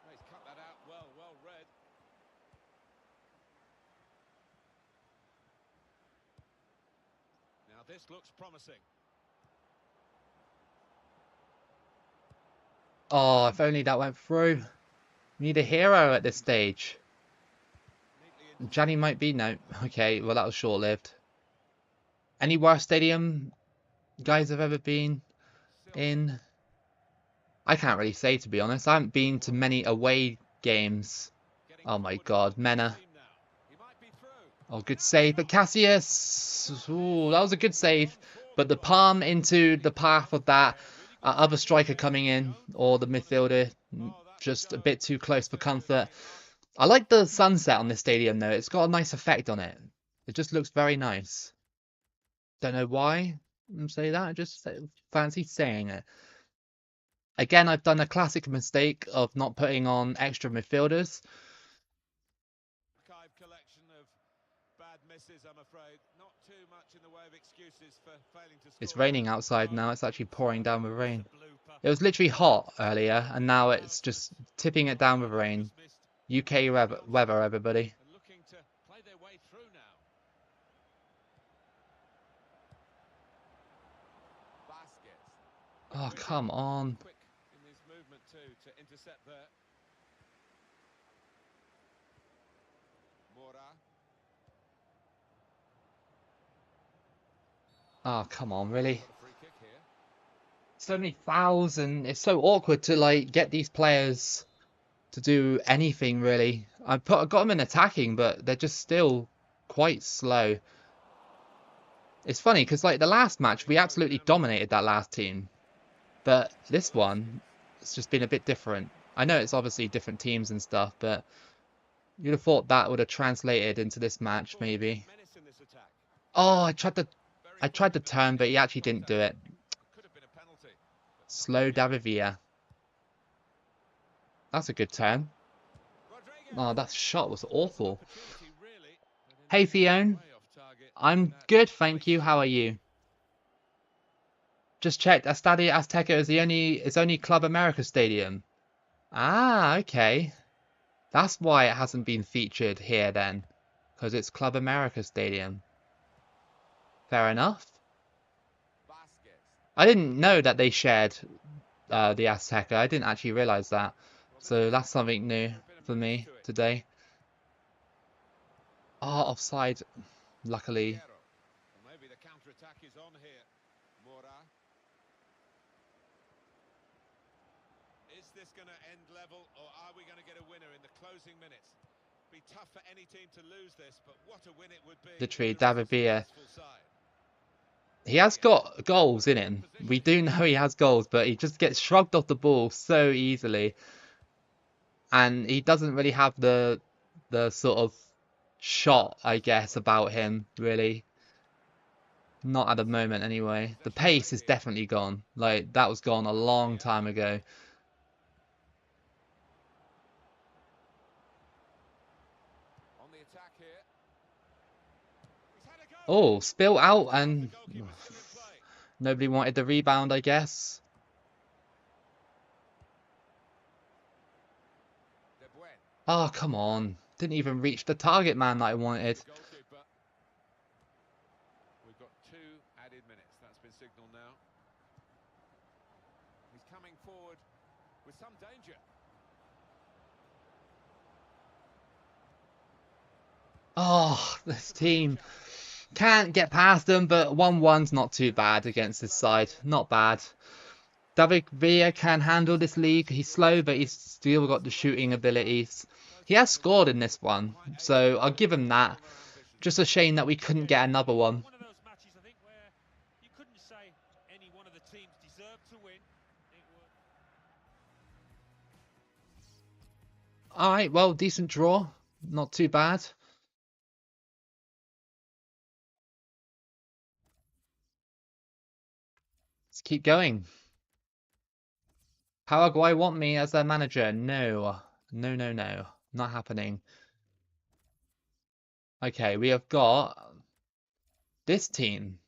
He's cut that out well read. Now this looks promising. Oh, if only that went through. We need a hero at this stage. Gianni might be. No. Okay, well that was short-lived. Any worst stadium guys have ever been in? I can't really say, to be honest. I haven't been to many away games. Oh my god, Mena. Oh, good save, but Cassius. Ooh, that was a good save. But the palm into the path of that other striker coming in, or the midfielder, just a bit too close for comfort. I like the sunset on this stadium though. It's got a nice effect on it. It just looks very nice. Don't know why I say that. I just fancy saying it. Again, I've done a classic mistake of not putting on extra midfielders. Collection of bad misses, I'm afraid. Not too much in the way of excuses for failing to score. It's raining outside now. It's actually pouring down with rain. It was literally hot earlier, and now it's just tipping it down with rain. UK weather, everybody. Looking to play their way through now. Oh, come on. Quick in his movement too to intercept there. Mora. Oh, come on, really? Free kick here. So many thousand. It's so awkward to like get these players to do anything really. I got them in attacking, but they're just still quite slow. It's funny because like the last match, we absolutely dominated that last team, but this one, it's just been a bit different. I know it's obviously different teams and stuff, but you'd have thought that would have translated into this match maybe. Oh, I tried to turn, but he actually didn't do it. Slow David Villa. That's a good turn. Oh, that shot was awful. Hey, Theone. I'm good, thank you. How are you? Just checked. Estadio Azteca is only Club America Stadium. Ah, okay. That's why it hasn't been featured here then, because it's Club America Stadium. Fair enough. I didn't know that they shared the Azteca. I didn't actually realize that. So that's something new for me today. Oh, offside. Luckily. Maybe the counter-attack is on here. Mora. Is this going to end level, or are we going to get a winner in the closing minutes? Be tough for any team to lose this, but what a win it would be. Literally, David Villa. He has got goals in him. We do know he has goals, but he just gets shrugged off the ball so easily. And he doesn't really have the sort of shot, I guess, about him, really. Not at the moment, anyway. The pace is definitely gone. Like, that was gone a long time ago. On the attack here. Oh, spill out, and nobody wanted the rebound, I guess. Oh, come on. Didn't even reach the target man that I wanted. We've got 2 added minutes. That's been signalled now. He's coming forward with some danger. Oh, this team can't get past them, but 1-1's not too bad against this side. Not bad. David Villa can handle this league. He's slow, but he's still got the shooting abilities. He has scored in this one, so I'll give him that. Just a shame that we couldn't get another one. One of those matches, I think, where you couldn't say any one of the teams deserved to win. Alright, well, decent draw. Not too bad. Let's keep going. Paraguay want me as their manager? No. No, no, no. Not happening. Okay, we have got this team.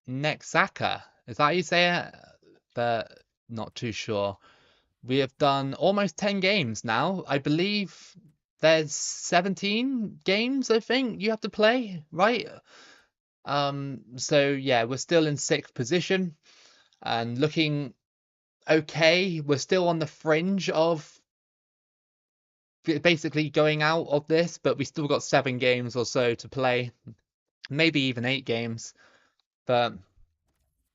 Nexaka. Is that how you say it? But not too sure. We have done almost 10 games now. I believe there's 17 games, I think, you have to play, right? So yeah, we're still in 6th position and looking okay. We're still on the fringe of basically going out of this, but we still got 7 games or so to play, maybe even 8 games. But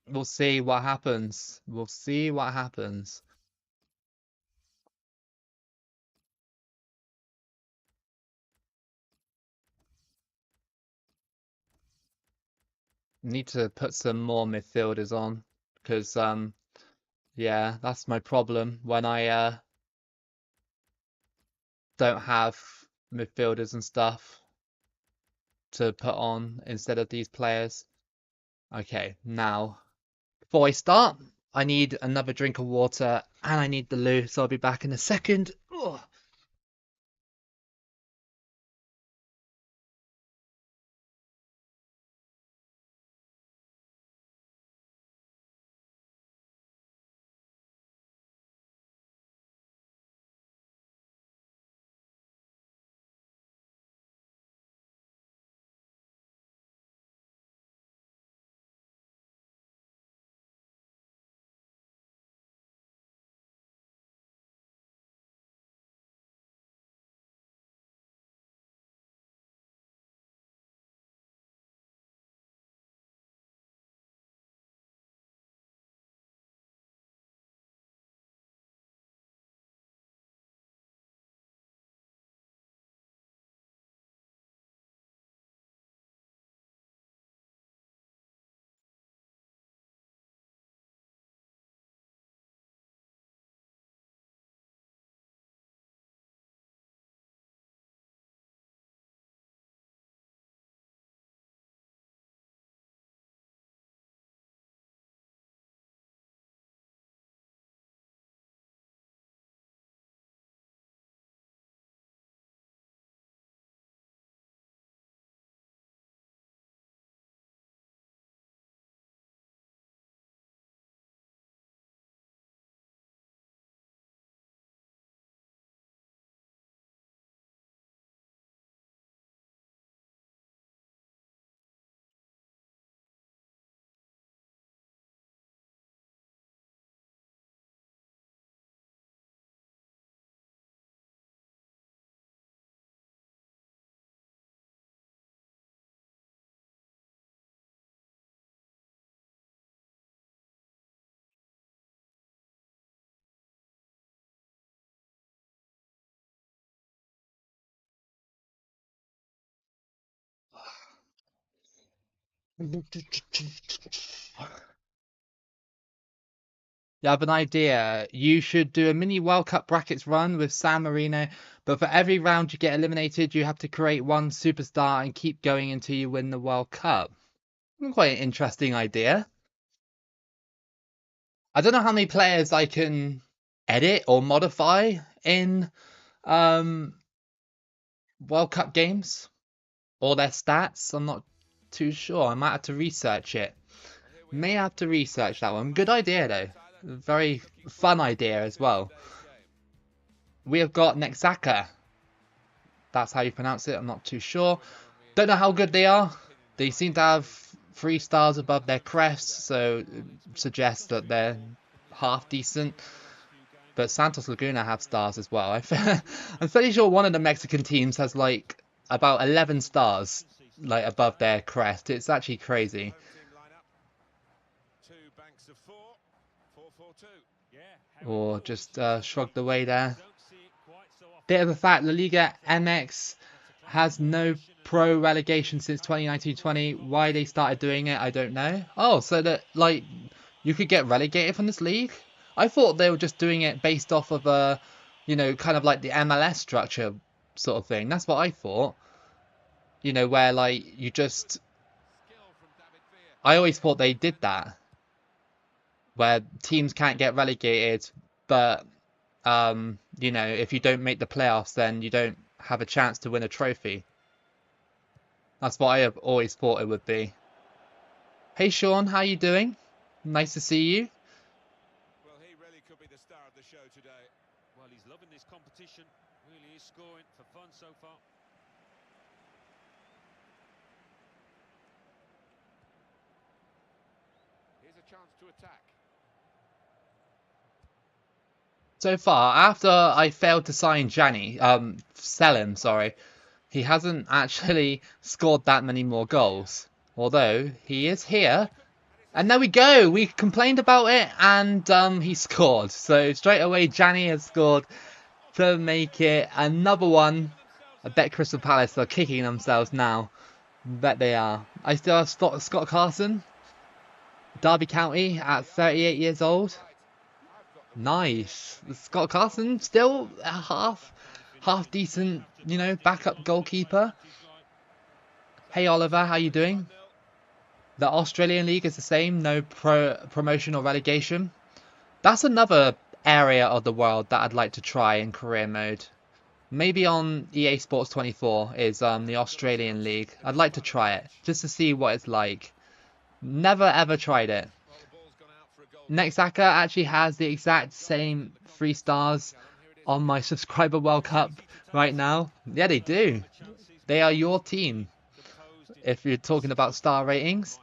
we'll see what happens. We'll see what happens. Need to put some more midfielders on because yeah, that's my problem when I don't have midfielders and stuff to put on instead of these players. Okay, now before I start, I need another drink of water and I need the loo, so I'll be back in a second. Ugh. You have an idea. You should do a mini World Cup brackets run with San Marino, but for every round you get eliminated, you have to create one superstar and keep going until you win the World Cup. Quite an interesting idea. I don't know how many players I can edit or modify in um, World Cup games or their stats. I'm not too sure. I might have to research it. May have to research that one. Good idea though. Very fun idea as well. We have got Nexaka. That's how you pronounce it. I'm not too sure. Don't know how good they are. They seem to have 3 stars above their crests, so it suggests that they're half decent. But Santos Laguna have stars as well. I'm fairly sure one of the Mexican teams has like about 11 stars like above their crest. It's actually crazy. Or just shrugged away there. Bit of a fact, La Liga MX has no pro relegation since 2019-20. Why they started doing it, I don't know. Oh, so that like you could get relegated from this league? I thought they were just doing it based off of a, you know, kind of like the MLS structure. sort of thing. That's what I thought. You know, where like you just, I always thought they did that, where teams can't get relegated, but you know, if you don't make the playoffs, then you don't have a chance to win a trophy. That's what I have always thought it would be. Hey Sean, how you doing? Nice to see you. Well, he really could be the star of the show today. Well, he's loving this competition. Really is scoring for fun so far. Here's a chance to attack. So far, after I failed to sign sell him, sorry, he hasn't actually scored that many more goals. Although he is here. And there we go. We complained about it, and he scored. So straight away, Gianni has scored to make it another one. I bet Crystal Palace are kicking themselves now. Bet they are. I still have Scott Carson, Derby County at 38 years old. Nice. Scott Carson still a half decent, you know, backup goalkeeper. Hey Oliver, how you doing? The Australian League is the same, no promotion or relegation. That's another area of the world that I'd like to try in career mode. Maybe on EA Sports 24 is the Australian League. I'd like to try it, just to see what it's like. Never ever tried it. Nexaka actually has the exact same 3 stars on my Subscriber World Cup right now. Yeah, they do. They are your team. If you're talking about star ratings.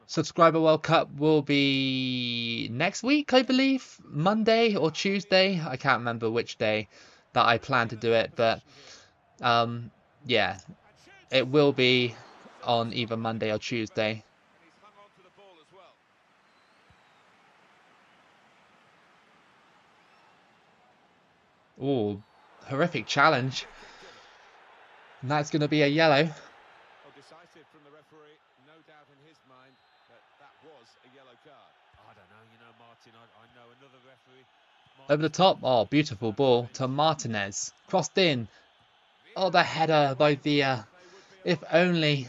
Subscriber World Cup will be next week, I believe. Monday or Tuesday. I can't remember which day that I plan to do it. But yeah, it will be on either Monday or Tuesday. Ooh, horrific challenge. And that's going to be a yellow. Decisive from the referee, no doubt in his mind that was a yellow card. I don't know, you know, Martin, I know another referee. Over the top. Oh, beautiful ball to Martinez. Crossed in. Oh, the header by Villa. If only.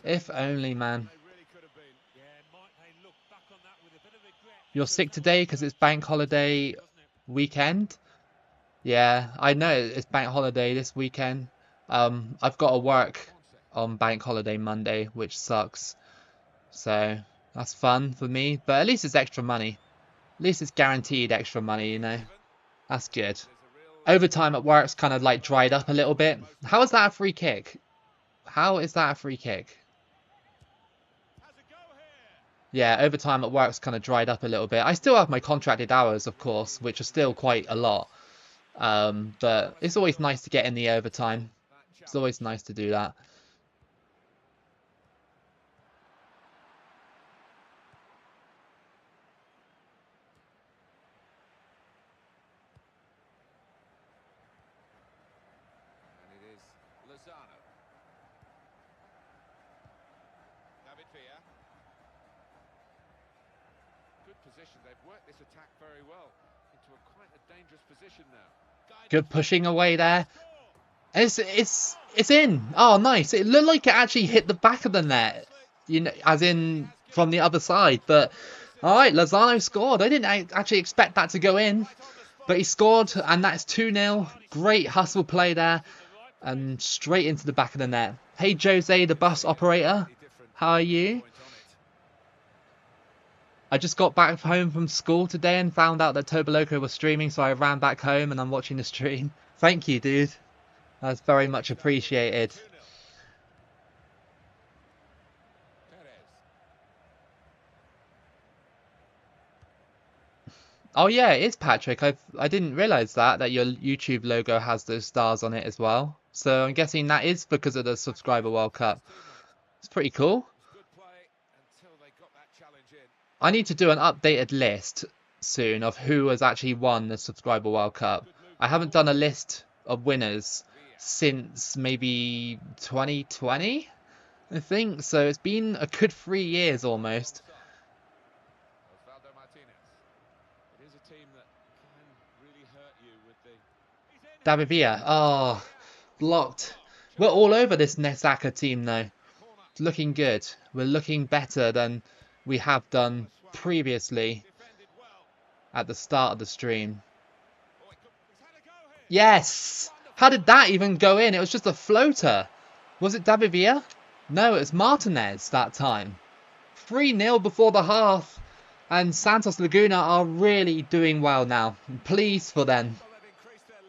If only, man. You're sick today because it's bank holiday weekend? Yeah, I know it's bank holiday this weekend. I've got to work on bank holiday Monday, which sucks. So that's fun for me, but at least it's extra money. At least it's guaranteed extra money, you know. That's good. Overtime at work's kind of like dried up a little bit. How is that a free kick? How is that a free kick? Yeah, overtime at work's kind of dried up a little bit. I still have my contracted hours, of course, which are still quite a lot. But it's always nice to get in the overtime. It's always nice to do that. And it is Lozano. David Villa. Good position. They've worked this attack very well into quite a dangerous position now. Good pushing away there. It's in. Oh, nice. It looked like it actually hit the back of the net, you know, as in from the other side. But all right, Lozano scored. I didn't actually expect that to go in, but he scored, and that's 2-0. Great hustle play there, and straight into the back of the net. Hey, Jose, the bus operator. How are you? I just got back home from school today and found out that Toba Loco was streaming, so I ran back home and I'm watching the stream. Thank you, dude. That's very much appreciated. Oh yeah, it is Patrick. I didn't realise that your YouTube logo has those stars on it as well. So I'm guessing that is because of the Subscriber World Cup. It's pretty cool. I need to do an updated list soon of who has actually won the Subscriber World Cup. I haven't done a list of winners since maybe 2020, I think. So it's been a good 3 years almost. David Villa. Oh, blocked. We're all over this Nesaka team though. It's looking good. We're looking better than we have done previously at the start of the stream. Yes! How did that even go in? It was just a floater. Was it David Villa? No, it was Martinez that time. 3-0 before the half. And Santos Laguna are really doing well now. I'm pleased for them.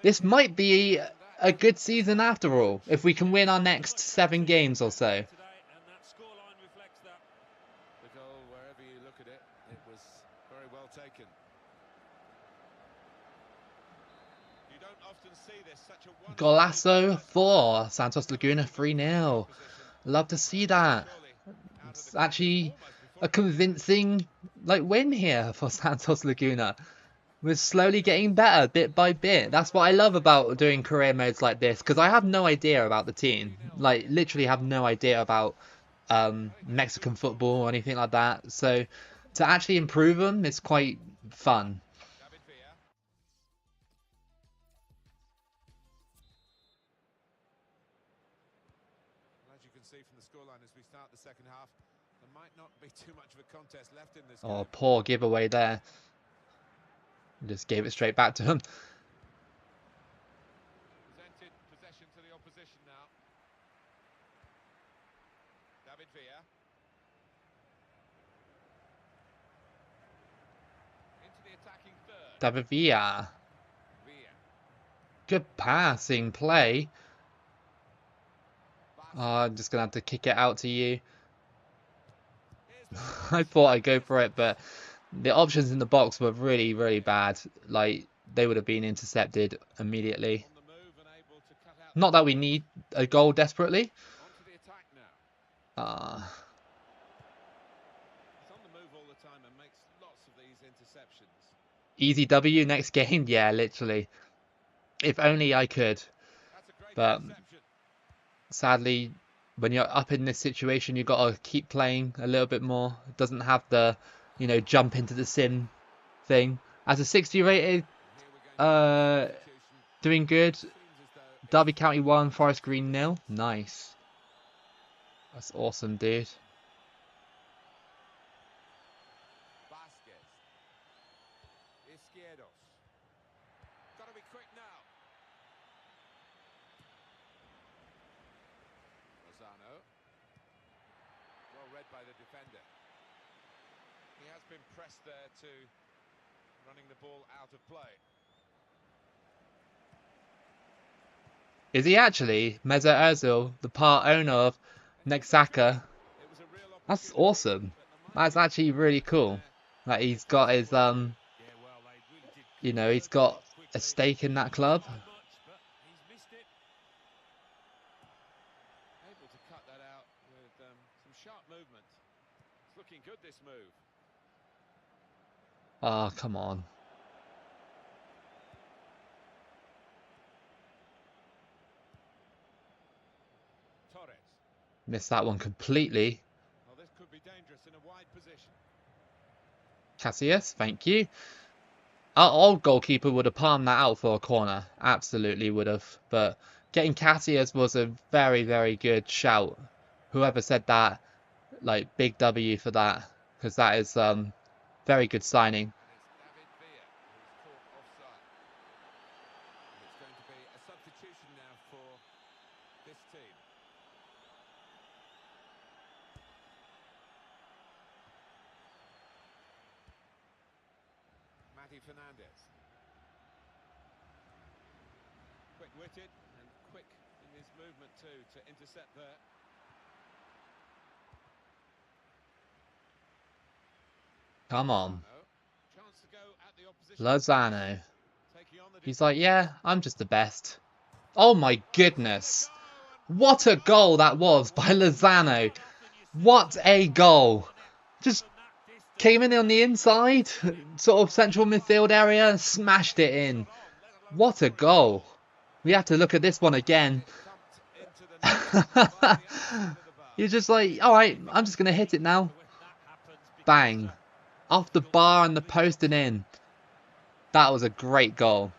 This might be a good season after all, if we can win our next 7 games or so. Golazo for Santos Laguna 3-0. Love to see that. It's actually a convincing win here for Santos Laguna. We're slowly getting better bit by bit. That's what I love about doing career modes like this, because I have no idea about the team. Literally have no idea about Mexican football or anything like that. So to actually improve them is quite fun. Oh, poor giveaway there. Just gave it straight back to him. Presented possession to the opposition now. David Villa. Into the attacking third. David Villa. Good passing play. Oh, I'm just going to have to kick it out to you. I thought I'd go for it, but the options in the box were really, really bad. They would have been intercepted immediately. Not that we need a goal desperately. Easy W next game. Yeah, literally. If only I could. But sadly, when you're up in this situation, you've got to keep playing a little bit more. It doesn't have the, jump into the sim thing. As a 60 rated, doing good. Derby County 1, Forest Green 0. Nice. That's awesome, dude. Gotta be quick now. Lozano. Well read by the defender. He has been pressed there to running the ball out of play. Is he actually Mesut Ozil, the part owner of Nexaka? That's awesome. That's actually really cool. He's got his he's got a stake in that club. Able to cut that out with some sharp movement. It's looking good, this move. Oh, come on. Missed that one completely. Well, this could be dangerous in a wide position. Casillas, thank you. Our old goalkeeper would have palmed that out for a corner. Absolutely would have. But getting Casillas was a very, very good shout. Whoever said that, big W for that. Because that is very good signing. It's going to be a substitution now for this team. Fernandez. Quick-witted and quick in his movement too to intercept there. Come on. Chance to go at the opposition. Lozano. He's like, yeah, I'm just the best. Oh my goodness. What a goal that was by Lozano. What a goal. Just came in on the inside, sort of central midfield area, and smashed it in. What a goal. We have to look at this one again. You're just like, alright, I'm just going to hit it now. Bang. Off the bar and the post and in. That was a great goal.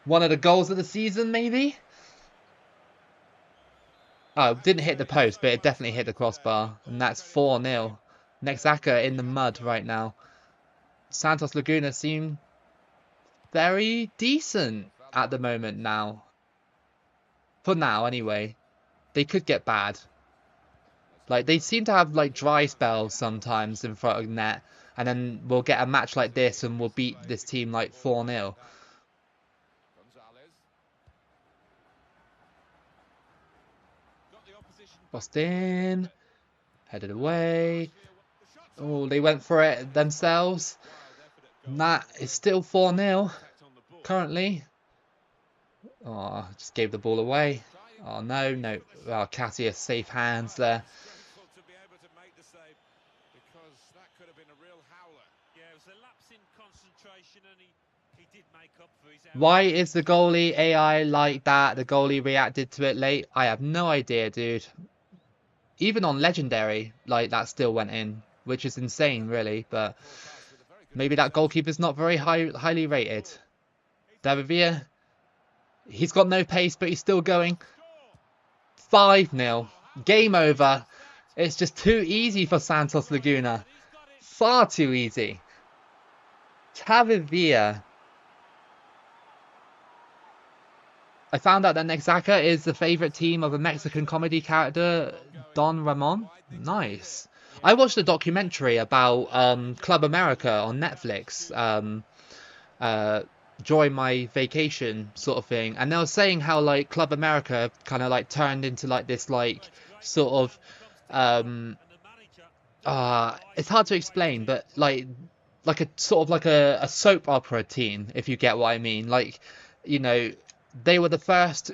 One of the goals of the season, maybe? Oh, it didn't hit the post, but it definitely hit the crossbar. And that's 4-0. Nexaca in the mud right now. Santos Laguna seem very decent at the moment now. For now, anyway. They could get bad. Like, they seem to have, like, dry spells sometimes in front of net. And then we'll get a match like this and we'll beat this team, like, 4-0. Crossed in. Headed away. Oh, they went for it themselves. And that is still 4-0 currently. Oh, just gave the ball away. Oh, no. Oh, Cassius, safe hands there. Why is the goalie AI like that? The goalie reacted to it late. I have no idea, dude. Even on Legendary, like, that still went in, which is insane, really. But maybe that goalkeeper's not very highly rated. David Villa, he's got no pace, but he's still going. 5-0. Game over. It's just too easy for Santos Laguna. Far too easy. David Villa. I found out that Nexaca is the favorite team of a Mexican comedy character, Don Ramon. Nice. I watched a documentary about Club America on Netflix during my vacation sort of thing, and they were saying how like Club America kind of like turned into like this like sort of it's hard to explain, but like a sort of like a soap opera team, if you get what I mean. Like, you know, they were the first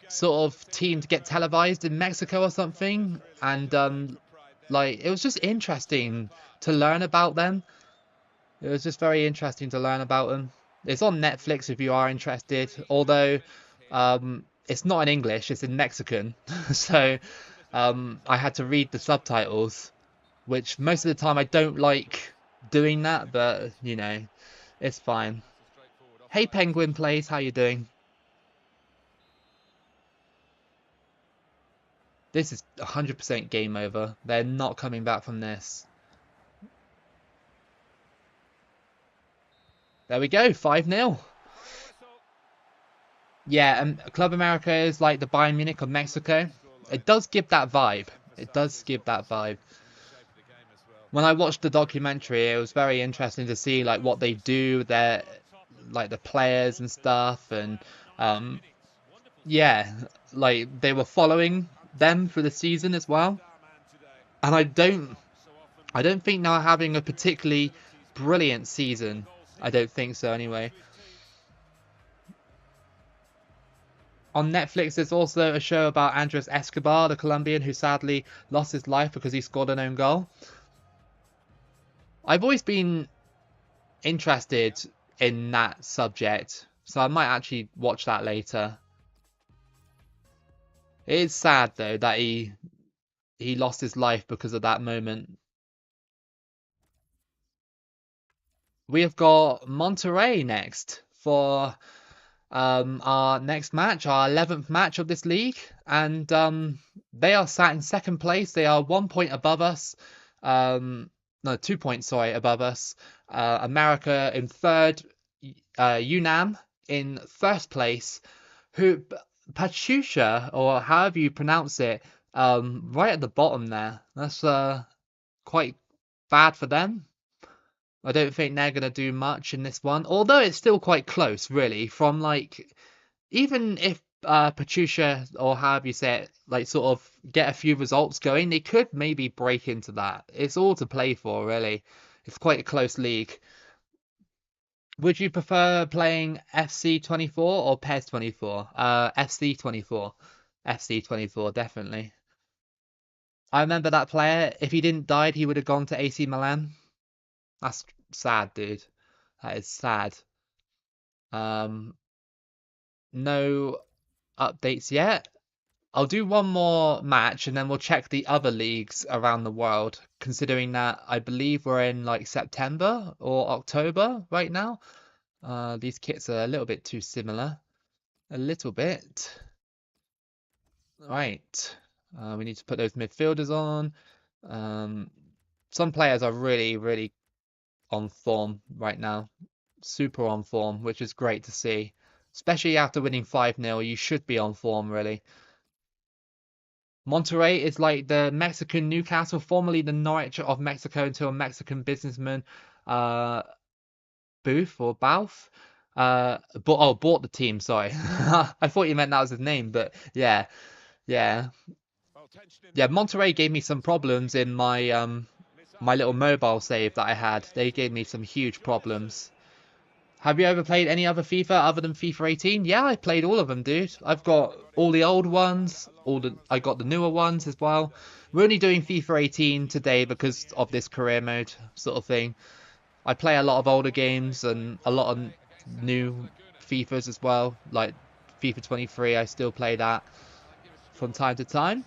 sort of team to get televised in Mexico or something, and like it was just interesting to learn about them. It was just very interesting to learn about them. It's on Netflix if you are interested, although it's not in English, it's in Mexican. So I had to read the subtitles, which most of the time I don't like doing that, but you know, it's fine. Hey Penguin Plays, how you doing? This is 100% game over. They're not coming back from this. There we go, 5-0. Yeah, and Club America is like the Bayern Munich of Mexico. It does give that vibe. It does give that vibe. When I watched the documentary, it was very interesting to see like what they do, their like the players and stuff, and yeah, like they were following them for the season as well. And I don't think they're having a particularly brilliant season. I don't think so anyway. On Netflix, there's also a show about Andres Escobar, the Colombian who sadly lost his life because he scored an own goal. I've always been interested in that subject, so I might actually watch that later. It is sad though that he lost his life because of that moment. We have got Monterrey next for our next match, our 11th match of this league, and they are sat in second place. They are 1 point above us. No, 2 points, sorry, above us. America in third, UNAM in first place, who Pachuca, or however you pronounce it, right at the bottom there. That's quite bad for them. I don't think they're going to do much in this one, although it's still quite close, really, from like, even if Pachuca, or however you say it, like sort of get a few results going, they could maybe break into that. It's all to play for, really. It's quite a close league. Would you prefer playing FC24 or PES24? FC24. FC24, definitely. I remember that player, if he didn't die, he would have gone to AC Milan. That's sad, dude. That is sad. No updates yet. I'll do one more match and then we'll check the other leagues around the world, considering that I believe we're in like September or October right now. These kits are a little bit too similar. A little bit. Right. We need to put those midfielders on. Some players are really, really on form right now. Super on form, which is great to see. Especially after winning 5-0, you should be on form, really. Monterrey is like the Mexican Newcastle, formerly the Norwich of Mexico until a Mexican businessman, Booth or Bouth, bought the team. Sorry, I thought you meant that was his name, but yeah, yeah, yeah. Monterrey gave me some problems in my little mobile save that I had. They gave me some huge problems. Have you ever played any other FIFA other than FIFA 18? Yeah, I played all of them, dude. I've got all the old ones, I got the newer ones as well. We're only doing FIFA 18 today because of this career mode sort of thing. I play a lot of older games and a lot of new FIFAs as well, like FIFA 23. I still play that from time to time.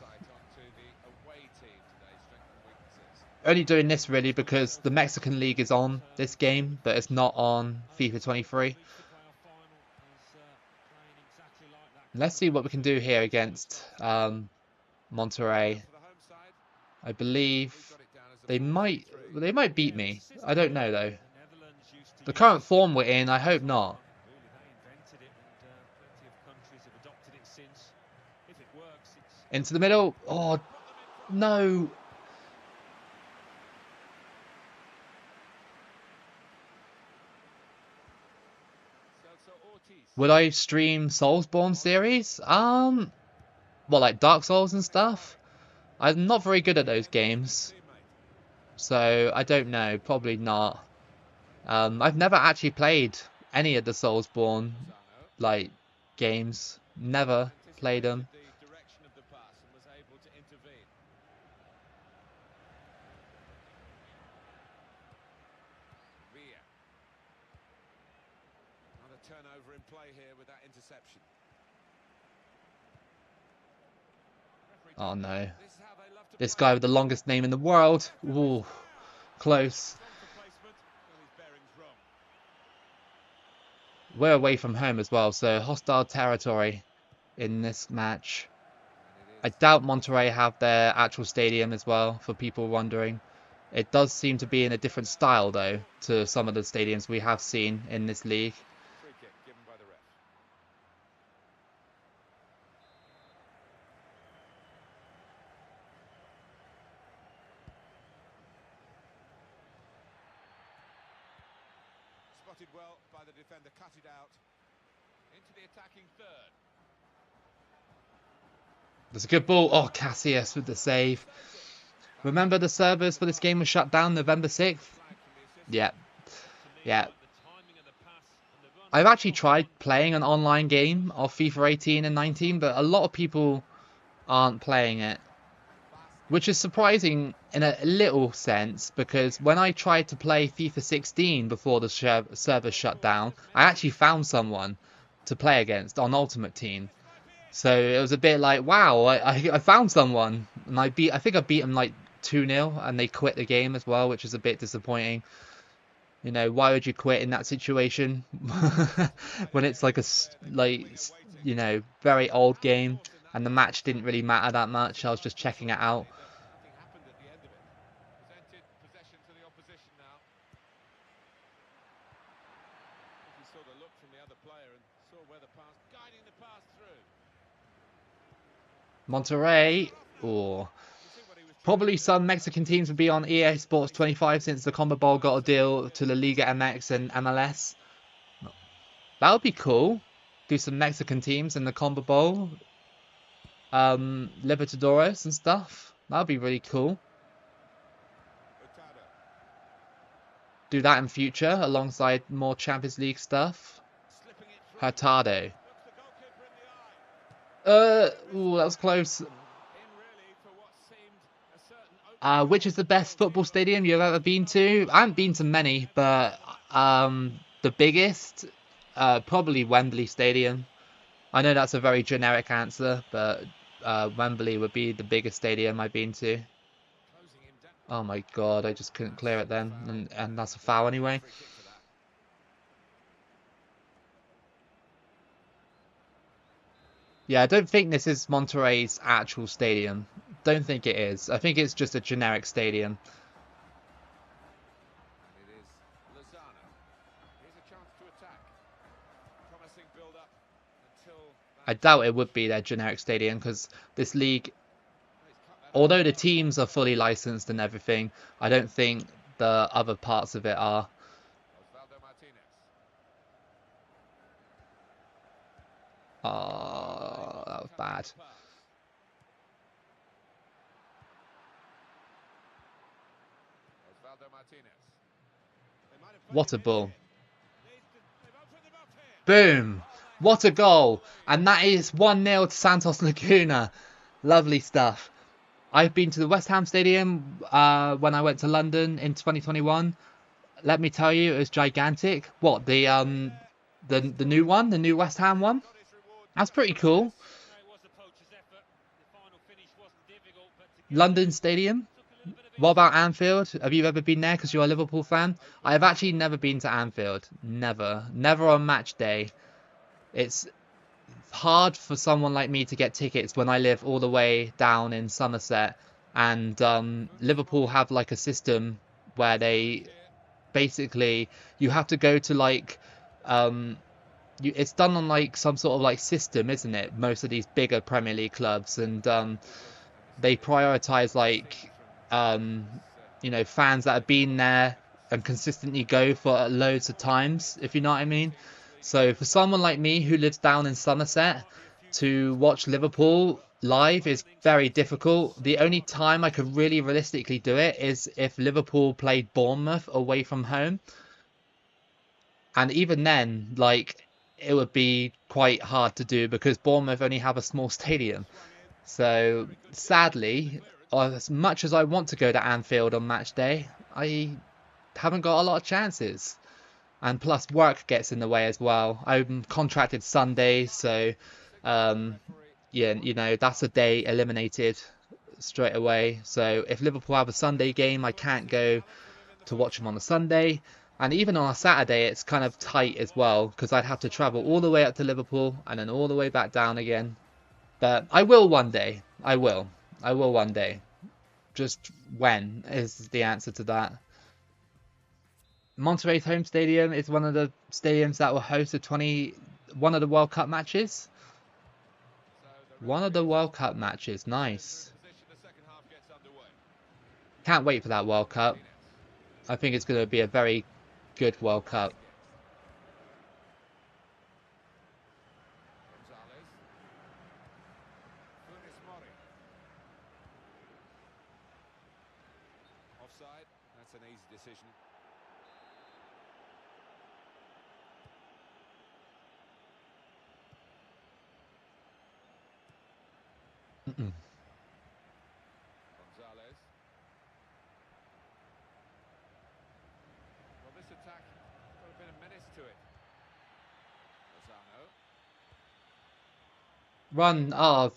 Only doing this really because the Mexican League is on this game, but it's not on FIFA 23. Let's see what we can do here against Monterrey. I believe they might beat me. I don't know though. The current form we're in, I hope not. Into the middle. Oh no. Would I stream Soulsborne series? Well, like Dark Souls and stuff. I'm not very good at those games, so I don't know. Probably not. I've never actually played any of the Soulsborne like games. Never played them. Turnover in play here with that interception. Oh no. This guy with the longest name in the world. Ooh, close. We're away from home as well, so hostile territory in this match. I doubt Monterrey have their actual stadium as well, for people wondering. It does seem to be in a different style, though, to some of the stadiums we have seen in this league. Spotted well by the defender, cut it out into the attacking third. There's a good ball. Oh, Cassius with the save. Remember the servers for this game was shut down November 6th? Yeah. Yeah. I've actually tried playing an online game of FIFA 18 and 19, but a lot of people aren't playing it. Which is surprising in a little sense, because when I tried to play FIFA 16 before the server shut down, I actually found someone to play against on Ultimate Team. So it was a bit like, wow, I found someone, and I think I beat them like 2-0, and they quit the game as well, which is a bit disappointing. You know, why would you quit in that situation when it's like you know, very old game, and the match didn't really matter that much. I was just checking it out. Monterrey, or probably some Mexican teams would be on EA Sports 25 since the Combo Bowl got a deal to La Liga MX and MLS. That would be cool. Do some Mexican teams in the Combo Bowl. Libertadores and stuff. That would be really cool. Do that in future alongside more Champions League stuff. Hurtado. Ooh, that was close. Which is the best football stadium you've ever been to? I haven't been to many, but the biggest, probably Wembley Stadium. I know that's a very generic answer, but Wembley would be the biggest stadium I've been to. Oh my god, I just couldn't clear it then, and that's a foul anyway. Yeah, I don't think this is Monterrey's actual stadium. Don't think it is. I think it's just a generic stadium. And it is Lozano. Here's a chance to attack. Promising build-up until I that doubt it would be their generic stadium because this league, oh, he's cut that off although the well. teams are fully licensed and everything, I don't think the other parts of it are. Osvaldo Martinez. Oh, he Oh, wasn't that was cutting bad. the pass. Osvaldo Martinez. They might have What a faded in ball. here. They've opened them up here. Boom. Oh, What a magnificent goal. volley. And that is 1-0 to Santos Laguna. Lovely stuff. I've been to the West Ham Stadium when I went to London in 2021. Let me tell you, it was gigantic. What, Play there. the Still new with one, it. the new West Ham And one? got his reward That's just pretty like cool. this. No, it was a poacher's effort. The final finish wasn't difficult, but to get London there Stadium. took a little bit of What about instinct. Anfield? Have you ever been there because you're a Liverpool fan? I have actually never been to Anfield. Never. Never on match day. It's hard for someone like me to get tickets when I live all the way down in Somerset. And Funes Liverpool Mori. have like a system where Challenge they here. basically you have to go to like um it's done on like some sort of like system, isn't it? Most of these bigger Premier League clubs, and It was a they mistake prioritize seen like from um his fans that have been defending there and practices. consistently go for loads of times, if you know what I mean. Team this week So for someone like me who lives down in Somerset, to watch Liverpool live is very difficult. The only time I could really realistically do it is if Liverpool played Bournemouth away from home, and even then, like, it would be quite hard to do because Bournemouth only have a small stadium. swung in. So Very good defending in the sadly, clearance. as much as I want to go to Anfield on match day, I haven't got a lot of chances. And plus, work gets in the way as well. I'm contracted Sundays, so Signal from the um, referee. yeah, that's a day eliminated straight away. So if Liverpool have a Sunday game, I can't Promising go talent from him in the to watch first them on a half. Sunday. And even on a Saturday, it's kind of tight as well because I'd have to travel all the way up to Liverpool and then all the way back down again. But I will one day. I will. I will one day. Just when is the answer to that. Monterrey's home stadium is one of the stadiums that will host one of the World Cup matches. So the One of the referees World Cup matches. into Nice. position. The second half gets underway. Can't wait for that World Cup. Martinez. I think it's going to be a very good World Cup. Rodriguez. Gonzalez. Funes Mori. Offside. That's an easy decision. Mm-mm. Gonzalez. Well, this attack got a bit of menace to it. Lozano. Run. Oh,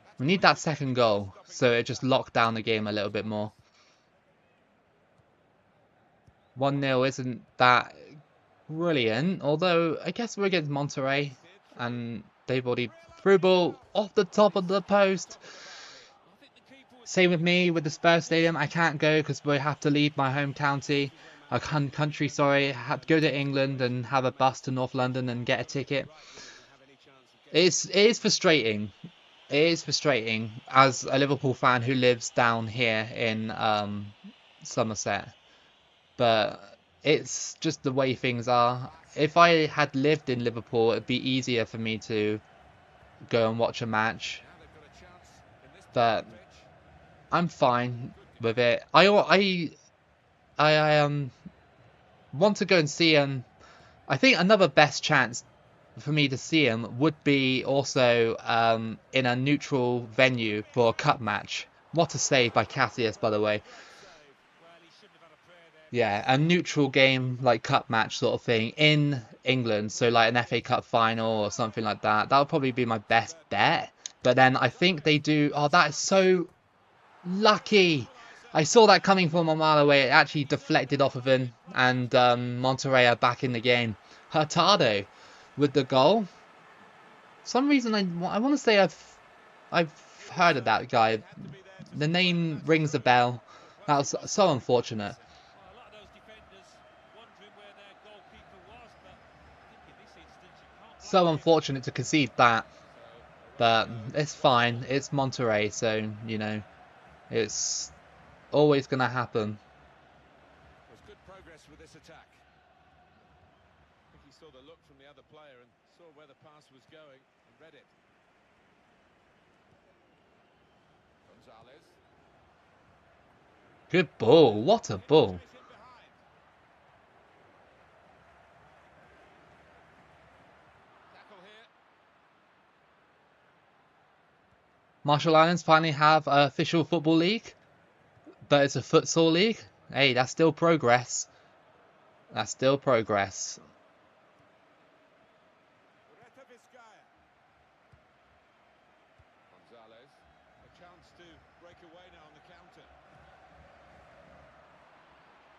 That's we need great that defending, second goal stopping so the it just attack. locked down the game a little bit more. 1-0 isn't that brilliant, although I guess we're against Monterrey Steered through. and they've already Through through and ball now. off the top of He's the post. got the back here. I think the keeper was Same with trying me to with the keep Spurs his Stadium. I distance. can't go because we have to leave my home county, a country, sorry. I have to go to England and have a bus to North London and get a ticket. It is frustrating. It is frustrating as a Liverpool fan who lives down here in Somerset, but it's just the way things are. If I had lived in Liverpool, it'd be easier for me to go and watch a match, Now they've got a chance in this part of but the pitch. I'm fine Good with defending. it. I want to go and see him. I think another best chance for me to see him would be also in a neutral venue for a cup match. What a save by Cassius, by the way. Great save. Well, he shouldn't have had a prayer there, but Yeah, a neutral game, like cup match sort of thing in England. So like an FA Cup final or something like that. That would probably be my best Superb defending. bet. But then I think they do. Oh, that is so lucky. I saw that coming from a mile away. It actually deflected off of him, and Monterrey are back in the game. Hurtado with the goal. some reason I want to say I've heard of that guy. The name rings a bell. That was so unfortunate. Well, a lot of those defenders wondering where their goalkeeper was, but I think in this instance you can't So blame him. unfortunate to concede that, So away but it goes. it's fine. It's Monterrey, so you know it's always gonna happen. Was good progress with this attack. I think he saw the look from the other player and saw where the pass was going and read it. Gonzalez. Good ball. What a ball. Chase in behind. Tackle here. Marshall Islands finally have an official football league, but it's a futsal league. Hey, that's still progress. That's still progress. Ureta Vizcaya. Gonzalez. A chance to break away now on the counter. It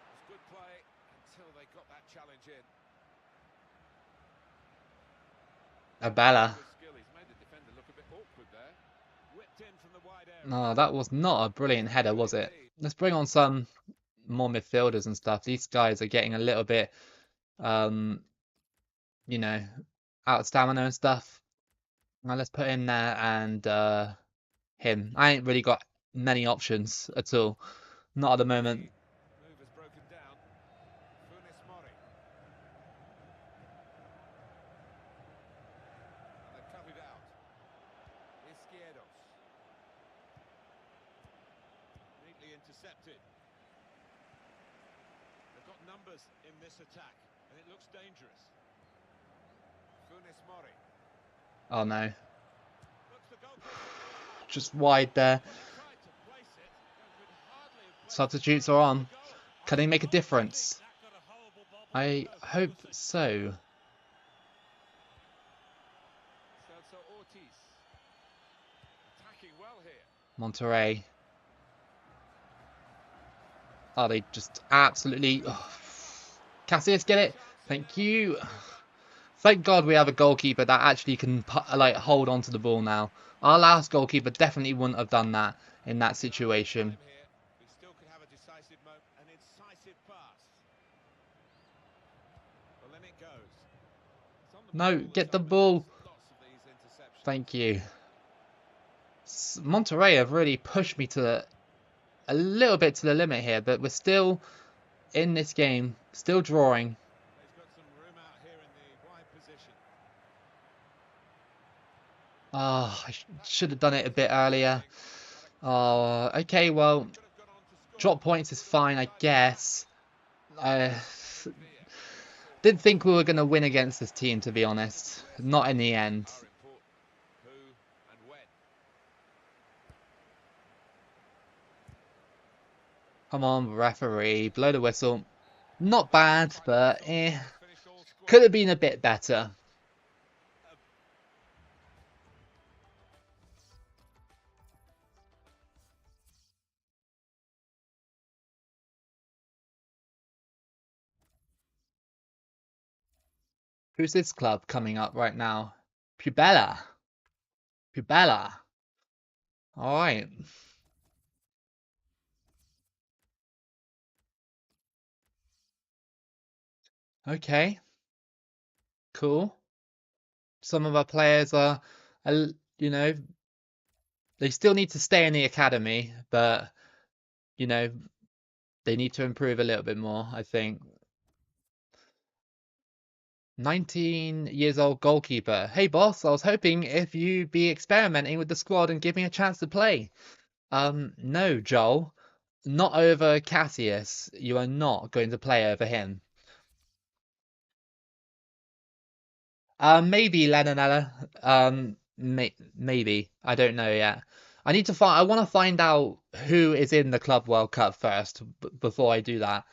was good play until they got that challenge in. Abella. With skill, he's made the defender look a bit awkward there. Whipped in from the wide area. No, that was not a brilliant header, was it? Let's bring on some more midfielders and stuff. These guys are getting a little bit, you know, out of stamina and stuff. Now let's put him there and him. I ain't really got many options at all. Not at the moment. Move has broken down. Funes Mori. And they've cut it out. Izquierdos. Neatly intercepted. They've got numbers in this attack, and it looks dangerous. Funes Mori. Oh no, Looks the goalkeeper. just wide there. Well, he tried to place it, and could hardly have placed Substitutes it are right on. the goal. Can they make a difference? That got a horrible bobble. I hope so. Celso Ortiz. Attacking well here. Monterrey. Oh, they just absolutely... Oh. Casillas, get it? Thank you. Thank God we have a goalkeeper that actually can like hold on to the ball now. Our last goalkeeper definitely wouldn't have done that in that situation. Here, we still could have a decisive moment, an incisive pass. Well, then it goes. It's on the No, ball, get the but ball. there's lots of these interceptions. Thank you. Monterrey have really pushed me to a little bit to the limit here, but we're still in this game, still drawing. He's got some room out here in the wide position. Oh, I should have done it a bit earlier. Oh, okay, well, Could have gone on to score. drop points is fine, I guess. I didn't think we were going to win against this team, to be honest. Not in the end. Are important. Who and when. Come on, referee, blow the whistle. Not bad, but Finished all squad. could have been a bit better. Who's this club coming up right now? Pubella. Pubella. All right. Okay. Cool. Some of our players are, you know, they still need to stay in the academy, but, you know, they need to improve a little bit more, I think. 19 years old goalkeeper. Hey boss, I was hoping if you'd be experimenting with the squad and give me a chance to play. No, Joel. Not over Cassius. You are not going to play over him. Maybe Lenonella. Maybe. I don't know yet. I need to find. I want to find out who is in the Club World Cup first before I do that,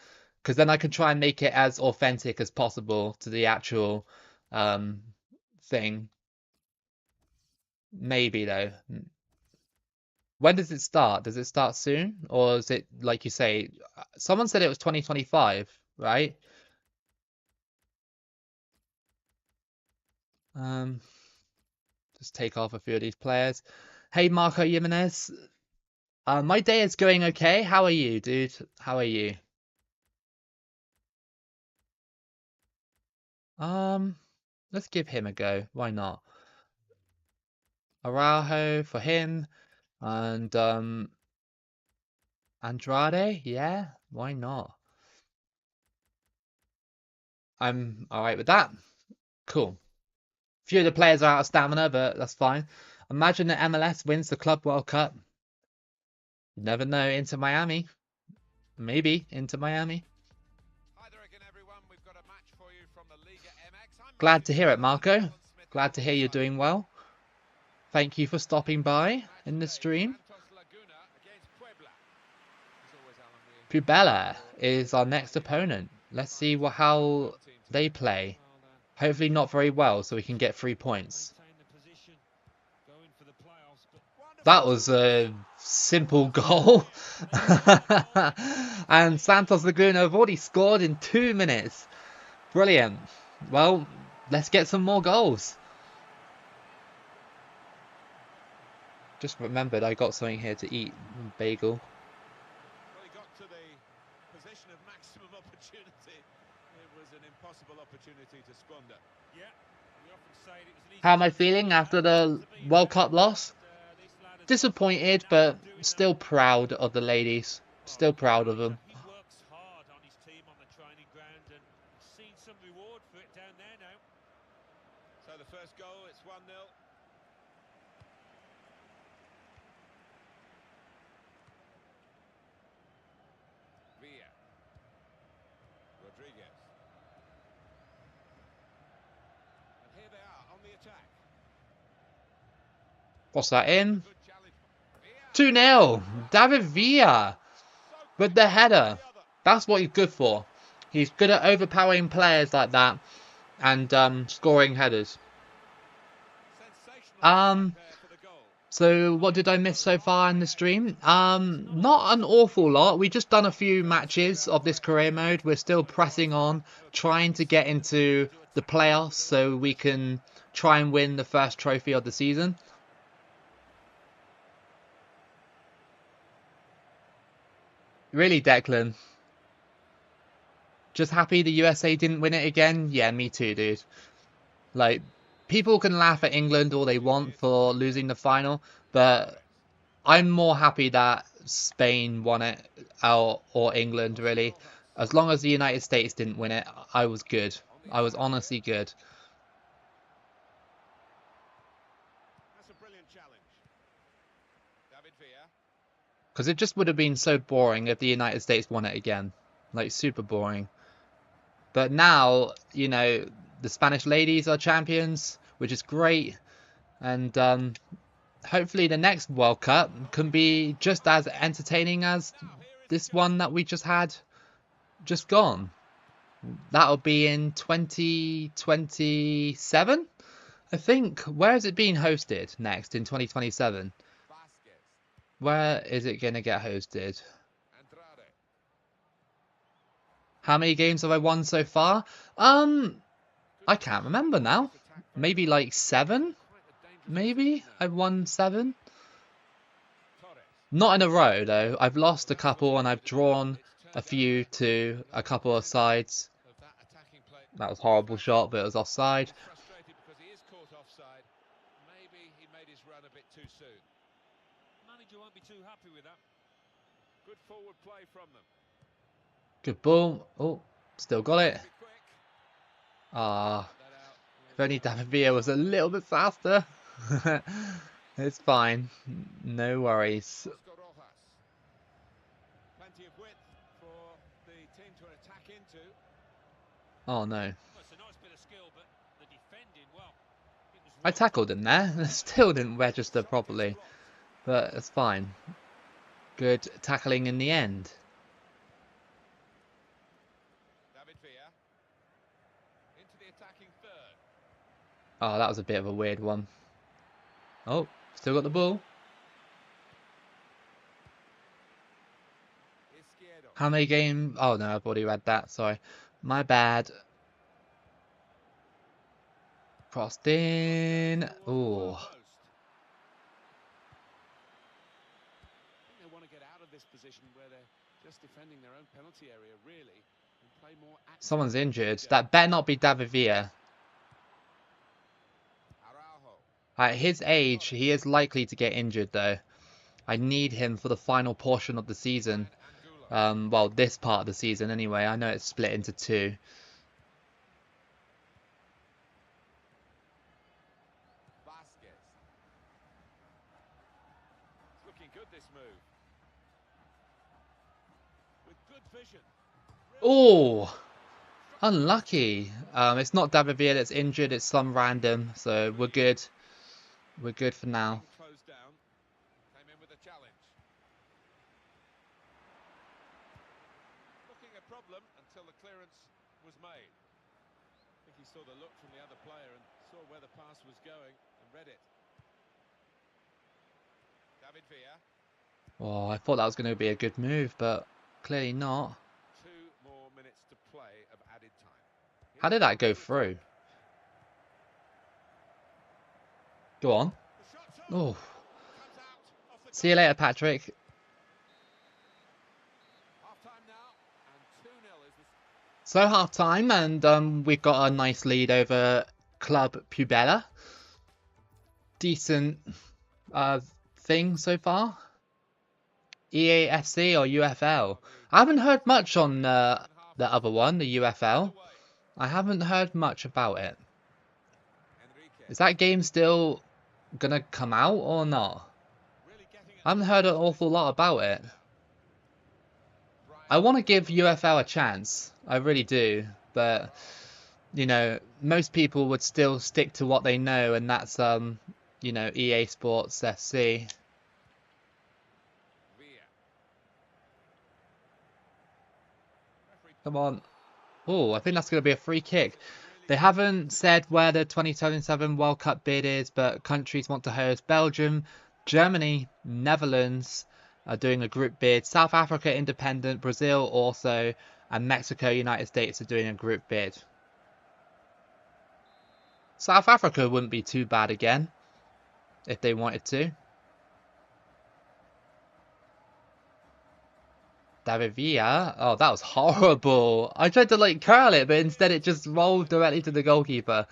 because then I can try and make it as authentic as possible to the actual thing. Maybe though. When does it start? Does it start soon, or is it like you say? Someone said it was 2025, right? Um. Just take off a few of these players. Hey, Marco Jimenez. My day is going okay. How are you, dude? How are you? Let's give him a go. Why not? Araujo for him. And Andrade, yeah, why not? I'm all right with that. Cool. Few of the players are out of stamina, but that's fine. Imagine that MLS wins the Club World Cup. You never know. Into Miami, maybe into Miami. Hi there again, everyone. We've got a match for you from the Liga MX. I'm Glad to Matthew hear it, Stanton, Marco. Alan Smith Glad to hear you're alongside doing me. well. Thank you for stopping by Match in the day, stream. Santos Laguna against Puebla. As always, Alan, we Pubella your is our next opinion opponent. Let's see on how home team they today. play. Well, Hopefully not very well, so we can get 3 points. maintain the position, going for the playoffs, but Wonderful That was a simple goal. And Santos Laguna have already scored in 2 minutes. Brilliant. Well, let's get some more goals. Just remembered I got something here to eat. Bagel. Well, he got to the position of maximum opportunity. It was an impossible opportunity to squander. yeah, we often say it was an easy How am I job to feeling do, after but the to be World fair, Cup loss? this lad has got Disappointed, a knack but of doing that. still proud of the ladies. Oh, Still look at the proud of manager. them. He works hard on his team on the training ground and seen some reward for it down there now. So the first goal, it's 1-0. Villa. Rodriguez. And here they are on the attack. What's that in? Good challenge. Villa. 2-0. David Villa So with quick, the one after header. the other. That's what he's good for. He's good at overpowering players like that and scoring headers. Sensational Um, comeback there for the goal. so what did I miss so far in the stream? Not an awful lot. We just done a few matches of this career mode. We're still pressing on, trying to get into the playoffs so we can try and win the first trophy of the season. Really, Declan? Just happy the USA didn't win it again? Yeah, me too, dude. Like, people can laugh at England all they want for losing the final, but I'm more happy that Spain won it or England, really. As long as the United States didn't win it, I was good. On the I was attack here. honestly good. That's a brilliant challenge. David Villa. Because it just would have been so boring if the United States won it again. Like, super boring. But now, you know, the Spanish ladies are champions, which is great. And hopefully the next World Cup can be just as entertaining as Now here is the this goal. one that we just had, just gone. That'll be in 2027, I think. Where is it being hosted next in 2027? Vasquez. Where is it going to get hosted? Andrade. How many games have I won so far? Good I can't tackling remember on now. this attack, very Maybe well. like 7? Quite a dangerous Maybe position I've now. won 7. Torres. Not in a row though. I've lost a Well, that was couple and always I've the goal. drawn It's a turned few over. to a Got the couple of potential sides. of that attacking play. That was a horrible Dispatched. shot, but it was offside. He's frustrated because he is caught offside. Maybe he made his run a bit too soon. Manager won't be too happy with that. Good forward play from them. Good ball. Oh, still got it. Be quick. Ah, Cut that out if with only a David Villa was a little bit faster. It's fine. No worries. Oscar Rojas. Plenty of width for the team to attack into. Oh no. Well, it's a nice bit of skill, but the defending, well, it was I rough. tackled him there. Still didn't register Shot gets properly. blocked. But it's fine. Good tackling in the end. David Villa. Into the attacking third. Oh, that was a bit of a weird one. Oh, still got the ball. Izquierdo. How many games? Oh no, I've already read that. Sorry. My bad. Crossed in. Towards the far Oh, post. I think they want to get out of this position where they're just defending their own penalty area, really, and play more active someone's injured. football. That better not be David Villa. Araujo. At his age, he is likely to get injured though. I need him for the final portion of the season. And Angulo. Well, this part of the season anyway. I know it's split into two. Vasquez. It's looking good, this move. With good vision. Oh, unlucky. It's not David Villa that's injured. It's some random. So we're good. We're good for now. Closed down. Came in with a challenge. Looking a problem until the clearance was made. I think he saw the look from the other player and saw where the pass was going and read it. David Villa. Oh, I thought that was going to be a good move, but clearly not. 2 more minutes to play of added time. How did that go through? Go on. The shot's on. Oh, Comes out off the see you later, Patrick. half time now, and 2-0 is the So half time, and we've got a nice lead over Club Pubella. Decent thing so far. EAFC or UFL? I haven't heard much on the other one, the UFL. I haven't heard much about it. Enrique. Is that game still gonna come out or not? Really getting I haven't heard an awful lot about it. I want to give UFL a chance. I really do. But, you know, most people would still stick to what they know, and that's, you know, EA Sports FC. Villa. Come on. Oh, I think that's going to be a free kick. They haven't said where the 2027 World Cup bid is, but countries want to host Belgium, Germany, Netherlands are doing a group bid. South Africa independent, Brazil also, and Mexico, United States are doing a group bid. South Africa wouldn't be too bad again, if they wanted to. David Villa. Oh, that was horrible. I tried to like curl it, but instead it just rolled directly to the goalkeeper.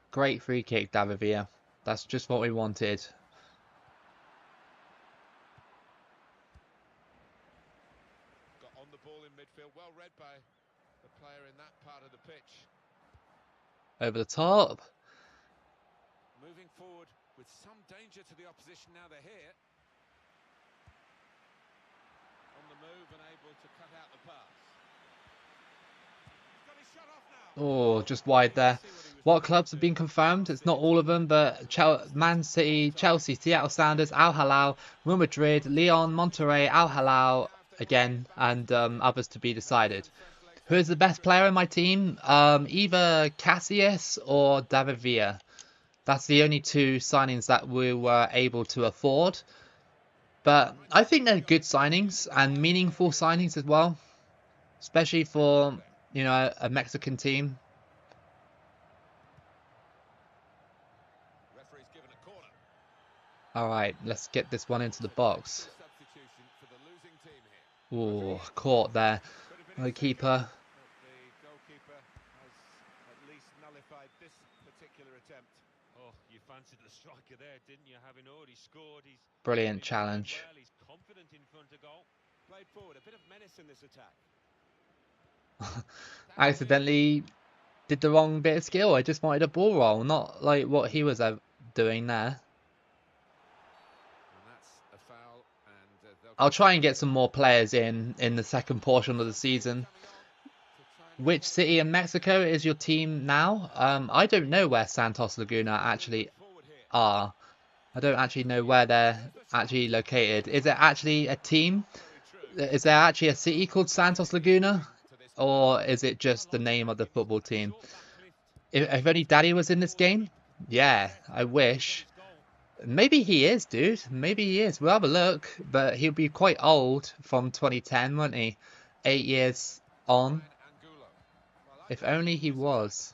Great free kick, David Villa. That's just what we wanted. Got on the ball in midfield, well read by the player in that part of the pitch. Over the top. Moving forward with some danger to the opposition now they're here. On the move and able to cut out the pass. He's got his shot off now. Oh, just wide there. What clubs have been confirmed? It's not all of them, but Man City, Chelsea, Seattle Sounders, Al Hilal, Real Madrid, Lyon, Monterrey, Al Hilal again, and others to be decided. Who is the best player in my team? Either Cassius or David Villa. That's the only two signings that we were able to afford. But I think they're good signings and meaningful signings as well, especially for, you know, a Mexican team. Referee's given a corner. All right, let's get this one into the box. Substitution for the losing team here. Oh, caught there. Could have been The keeper. but the goalkeeper has at least nullified this particular attempt. Oh, you fancied the striker there, didn't you? Having already scored, he's Brilliant he's challenge. well, he's confident in front of goal. Played forward, a bit of menace in this attack. Accidentally did the wrong bit of skill. I just wanted a ball roll, not like what he was doing there. And that's a foul, and I'll try and get some more players in the second portion of the season. Which city in Mexico is your team now? I don't know where Santos Laguna actually are. I don't actually know where they're actually located. Is it actually a team? Is there actually a city called Santos Laguna? Or is it just the name of the football team? If only Daddy was in this game? Yeah, I wish. Maybe he is, dude. Maybe he is. We'll have a look. But he'll be quite old from 2010, won't he? 8 years on. If only he was.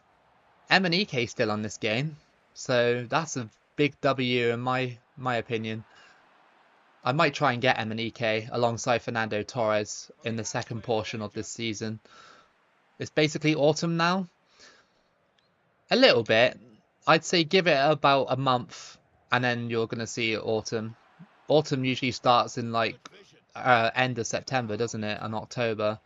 M and EK still on this game, so that's a big W in my opinion. I might try and get M and EK alongside Fernando Torres in the second portion of this season. It's basically autumn now. A little bit. I'd say give it about a month and then you're going to see autumn. Autumn usually starts in like end of September, doesn't it? And October.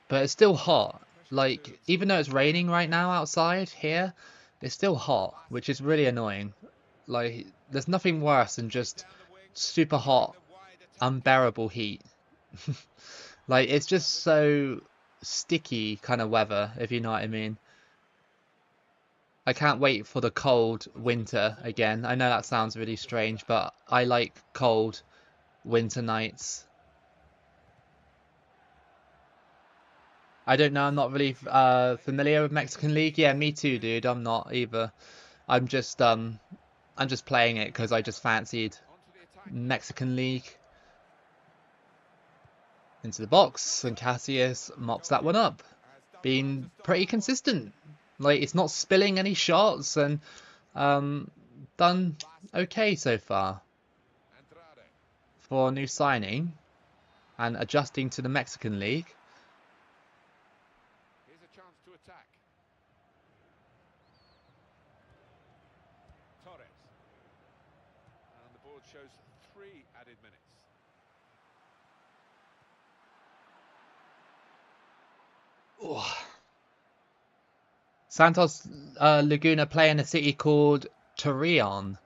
But it's still hot. Like, even though it's raining right now outside here, it's still hot, which is really annoying. Like, there's nothing worse than just super hot, unbearable heat. Like, it's just so sticky kind of weather, if you know what I mean. I can't wait for the cold winter again. I know that sounds really strange, but I like cold winter nights. I don't know, I'm not really familiar with Mexican League. Yeah, me too, dude. I'm not either. I'm just playing it because I just fancied Mexican League. Into the box, and Cassius mops that one up. Being pretty consistent. Like, it's not spilling any shots, and done okay so far for a new signing and adjusting to the Mexican League. Here's a chance to attack. Torres. And the board shows 3 added minutes. Santos Laguna play in a city called Torreon,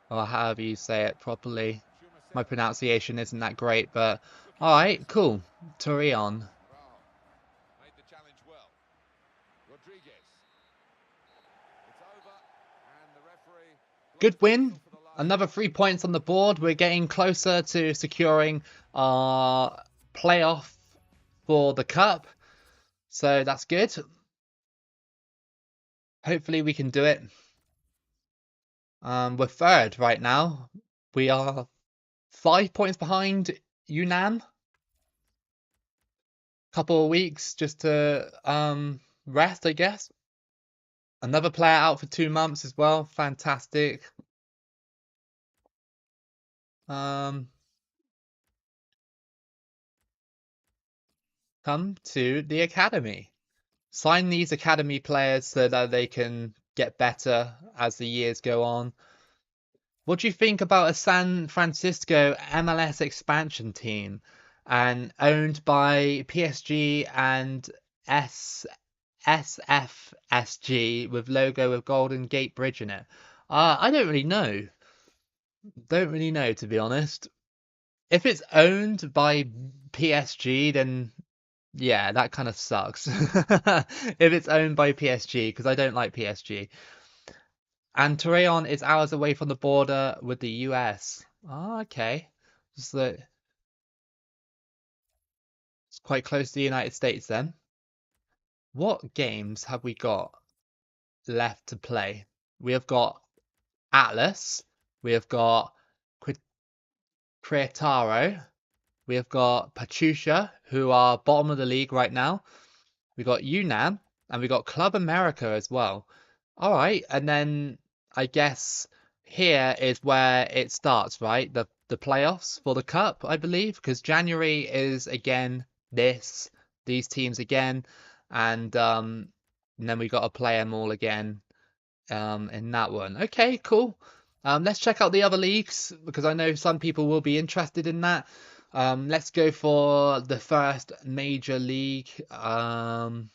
or however you say it properly. My pronunciation isn't that great, but alright, cool. Torreon. Wow. Made the challenge well. Rodriguez. It's over, and the referee... Good win. Another 3 points on the board. We're getting closer to securing our playoff for the cup. So that's good. Hopefully we can do it. We're third right now. We are 5 points behind Yunnan. Couple of weeks just to rest, I guess. Another player out for 2 months as well. Fantastic. Come to the academy. Sign these academy players so that they can get better as the years go on. What do you think about a San Francisco MLS expansion team and owned by PSG and SFSG with logo with Golden Gate Bridge in it? I don't really know. Don't really know, to be honest. If it's owned by PSG, then yeah, that kind of sucks. If it's owned by PSG, because I don't like PSG. And Torreon is hours away from the border with the US. Oh, okay. So it's quite close to the United States then. What games have we got left to play? We have got Atlas. We have got Querétaro. We have got Pachuca, who are bottom of the league right now. We got Yunnan, and we got Club America as well. All right, and then I guess here is where it starts, right? The playoffs for the cup, I believe, because January is again these teams again, and then we got to play them all again in that one. Okay, cool. Let's check out the other leagues because I know some people will be interested in that. Let's go for the first major league. Well,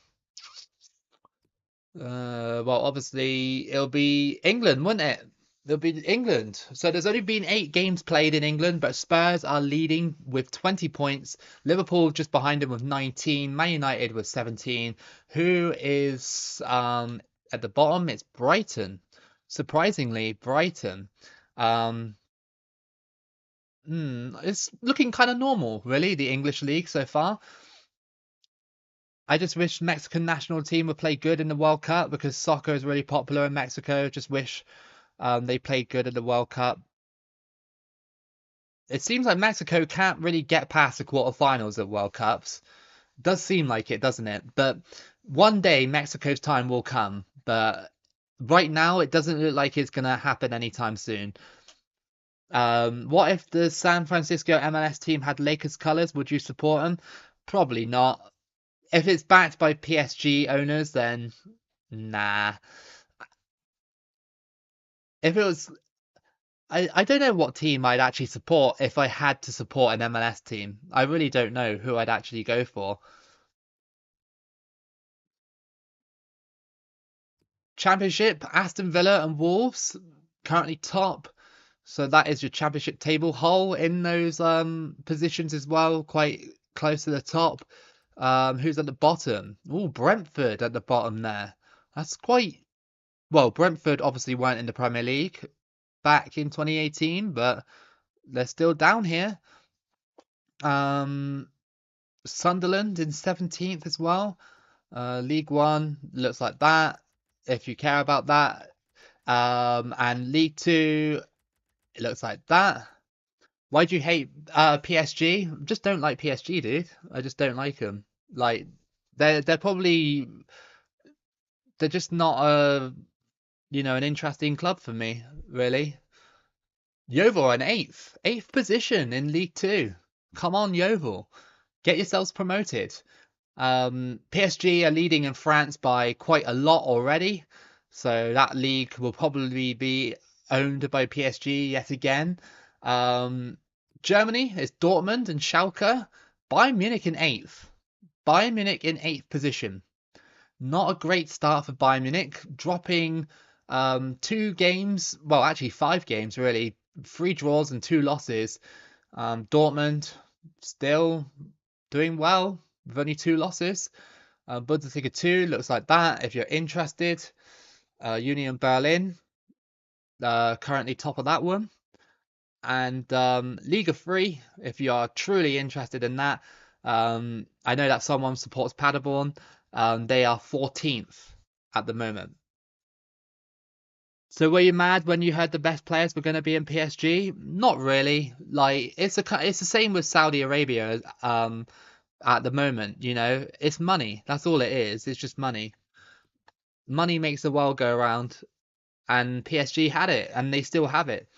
obviously it'll be England, wouldn't it? It'll be England. So there's only been 8 games played in England, but Spurs are leading with 20 points. Liverpool just behind them with 19. Man United with 17. Who is at the bottom? It's Brighton. Surprisingly, Brighton. It's looking kind of normal, really, the English league so far. I just wish Mexican national team would play good in the World Cup because soccer is really popular in Mexico. Just wish they played good in the World Cup. It seems like Mexico can't really get past the quarterfinals of World Cups. Does seem like it, doesn't it? But one day Mexico's time will come. but right now it doesn't look like it's gonna happen anytime soon. What if the San Francisco MLS team had Lakers colors? Would you support them? Probably not. If it's backed by PSG owners, then nah. If it was, I don't know what team I'd actually support if I had to support an MLS team. I really don't know who I'd actually go for. Championship, Aston Villa and Wolves currently top. So that is your championship table. Hull in those positions as well, quite close to the top. Who's at the bottom? Oh, Brentford at the bottom there. That's quite well. Brentford obviously weren't in the Premier League back in 2018, but they're still down here. Um, Sunderland in 17th as well. League One looks like that. If you care about that. And League Two, it looks like that. Why do you hate PSG? Just don't like PSG, dude. I just don't like them. Like they're probably they're just not an interesting club for me, really. Yeovil in eighth position in League Two. Come on, Yeovil, get yourselves promoted. PSG are leading in France by quite a lot already, so that league will probably be owned by PSG yet again. Germany is Dortmund and Schalke. Bayern Munich in eighth. Bayern Munich in eighth position. Not a great start for Bayern Munich, dropping 2 games, well, actually 5 games really, 3 draws and 2 losses. Dortmund still doing well with only 2 losses. Bundesliga 2 looks like that if you're interested. Union Berlin currently top of that one. And Liga 3, if you are truly interested in that. I know that someone supports Paderborn. They are 14th at the moment. So were you mad when you heard the best players were going to be in PSG? Not really. Like it's the same with Saudi Arabia at the moment, It's money. That's all it is. It's just money. Money makes the world go around, and PSG had it and they still have it.